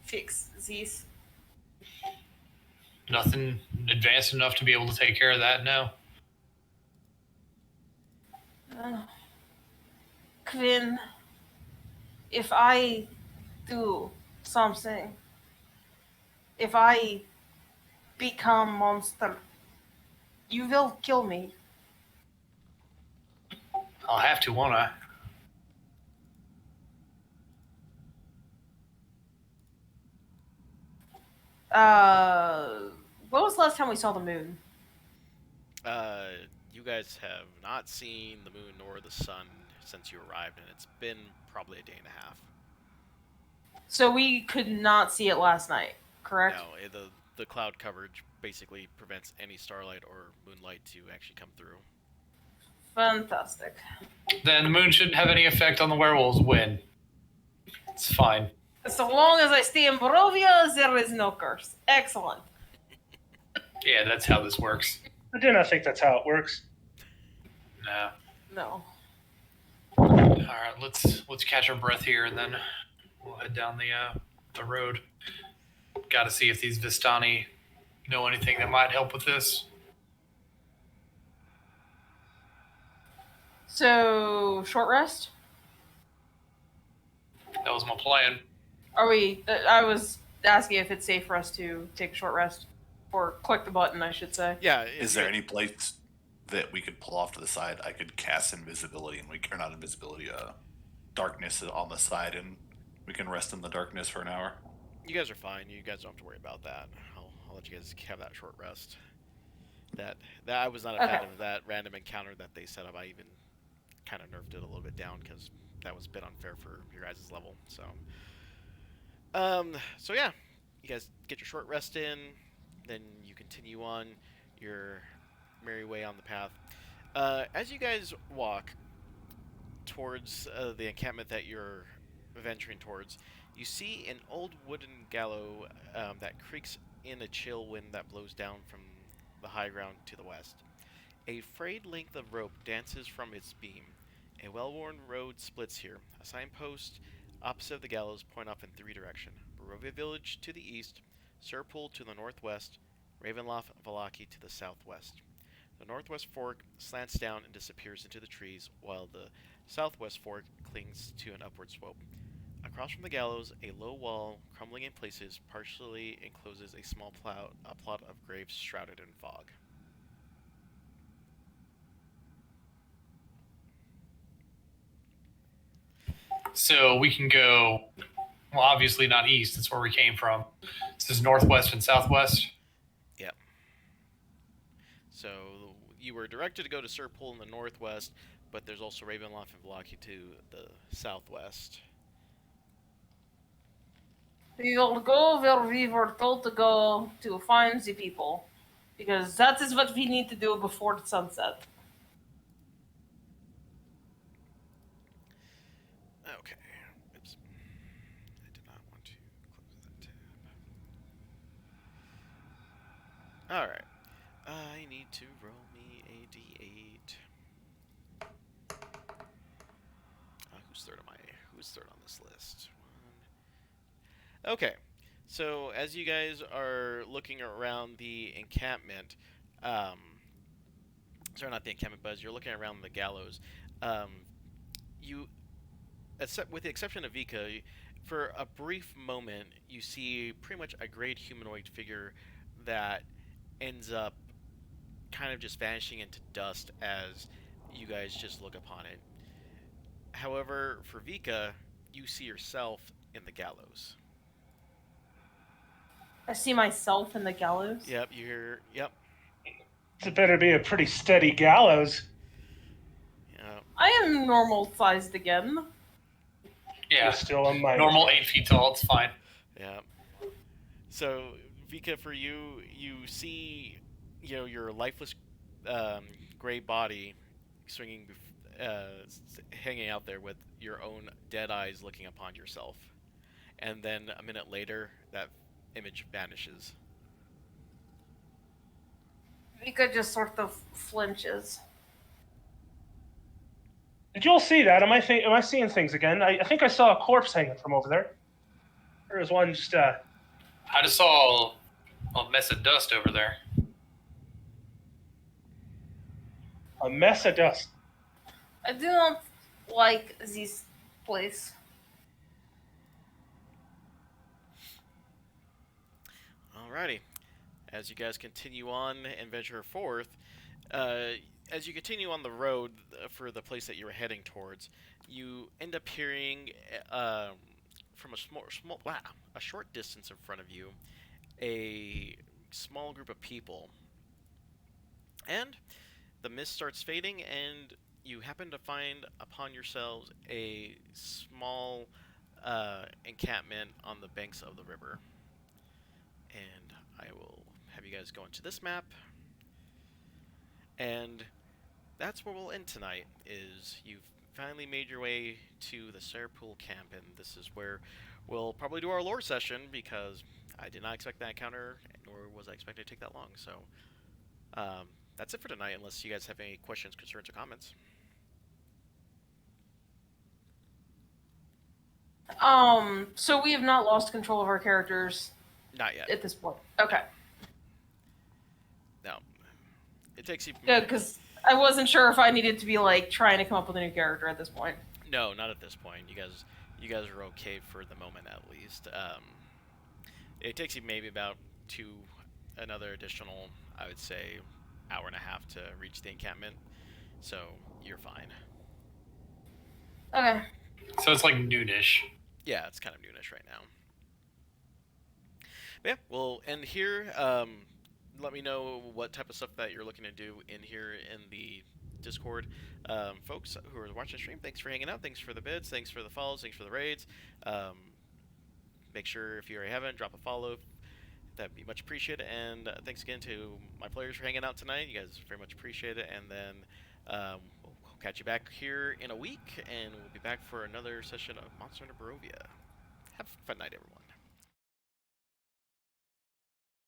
fix these. Nothing advanced enough to be able to take care of that now. Quinn, if I do something, if I become monster, You will kill me. I'll have to, won't I? When was the last time we saw the moon? You guys have not seen the moon nor the sun since you arrived, and it's been probably a day and a half. So we could not see it last night, correct? No, the cloud coverage basically prevents any starlight or moonlight to actually come through. Fantastic. Then the moon shouldn't have any effect on the werewolves' win. It's fine. So long as I stay in Barovia, there is no curse. Excellent. Yeah, that's how this works. I do not think that's how it works. No. No. All right, let's catch our breath here, and then we'll head down the road. Got to see if these Vistani know anything that might help with this. So, short rest? That was my plan. Are we? I was asking if it's safe for us to take a short rest. Or click the button, I should say. Yeah. Is there any place that we could pull off to the side? I could cast invisibility, and or not invisibility, darkness on the side, and we can rest in the darkness for an hour. You guys are fine. You guys don't have to worry about that. I'll let you guys have that short rest. That I was not a fan of that random encounter that they set up. I even kind of nerfed it a little bit down because that was a bit unfair for your guys' level. So yeah, you guys get your short rest in, then you continue on your merry way on the path. As you guys walk towards the encampment that you're venturing towards, you see an old wooden gallows that creaks in a chill wind that blows down from the high ground to the west. A frayed length of rope dances from its beam. A well-worn road splits here. A signpost opposite the gallows point off in 3 directions. Barovia Village to the east, Surpool to the northwest, Ravenloft Valaki to the southwest. The northwest fork slants down and disappears into the trees, while the southwest fork clings to an upward slope. Across from the gallows, a low wall, crumbling in places, partially encloses a small plot of graves shrouded in fog. So we can go, well, obviously not east. That's where we came from. This is northwest and southwest. Yep. So you were directed to go to Surpool in the northwest, but there's also Ravenloft and Valaki to the southwest. We will go where we were told to go to find the people. Because that is what we need to do before the sunset. Okay. Oops. I did not want to close that tab. Alright. I need to roll me a d8. Who's third on this list? Okay. So as you guys are looking around the encampment, sorry, not the encampment, but as you're looking around the gallows, you, with the exception of Vika, for a brief moment, you see pretty much a great humanoid figure that ends up kind of just vanishing into dust as you guys just look upon it. However, for Vika, you see yourself in the gallows. I see myself in the gallows. Yep, you hear. Yep. It better be a pretty steady gallows. Yep. I am normal sized again. Yeah, You're still a minor. normal 8 feet tall. It's fine. Yeah. So, Vika, for you, you see, your lifeless gray body swinging, hanging out there with your own dead eyes looking upon yourself. And then a minute later, that image vanishes. Vika just sort of flinches. Did you all see that? Am I seeing things again? I think I saw a corpse hanging from over there. There was one just. I just saw a mess of dust over there. A mess of dust. I do not like this place. Alrighty. As you guys continue on and venture forth, As you continue on the road for the place that you were heading towards, you end up hearing from a short distance in front of you a small group of people, and the mist starts fading, and you happen to find upon yourselves a small encampment on the banks of the river. And I will have you guys go into this map, and that's where we'll end tonight. Is you've finally made your way to the Sarpool camp, and this is where we'll probably do our lore session, because I did not expect that encounter, nor was I expecting it to take that long. So that's it for tonight, unless you guys have any questions, concerns, or comments. So we have not lost control of our characters Not yet. at this point. Okay. No. It takes you... Good, because I wasn't sure if I needed to be, like, trying to come up with a new character at this point. No, not at this point. You guys are okay for the moment, at least. It takes you maybe about another additional, I would say, hour and a half to reach the encampment. So you're fine. Okay. So it's like noonish. Yeah, it's kind of noonish right now. But yeah, we'll end here. Let me know what type of stuff that you're looking to do in here in the Discord. Folks who are watching the stream, thanks for hanging out. Thanks for the bits. Thanks for the follows. Thanks for the raids. Make sure, if you already haven't, drop a follow. That'd be much appreciated. And thanks again to my players for hanging out tonight. You guys very much appreciate it. And then we'll catch you back here in a week, and we'll be back for another session of Monster Hunter Barovia. Have a fun night, everyone.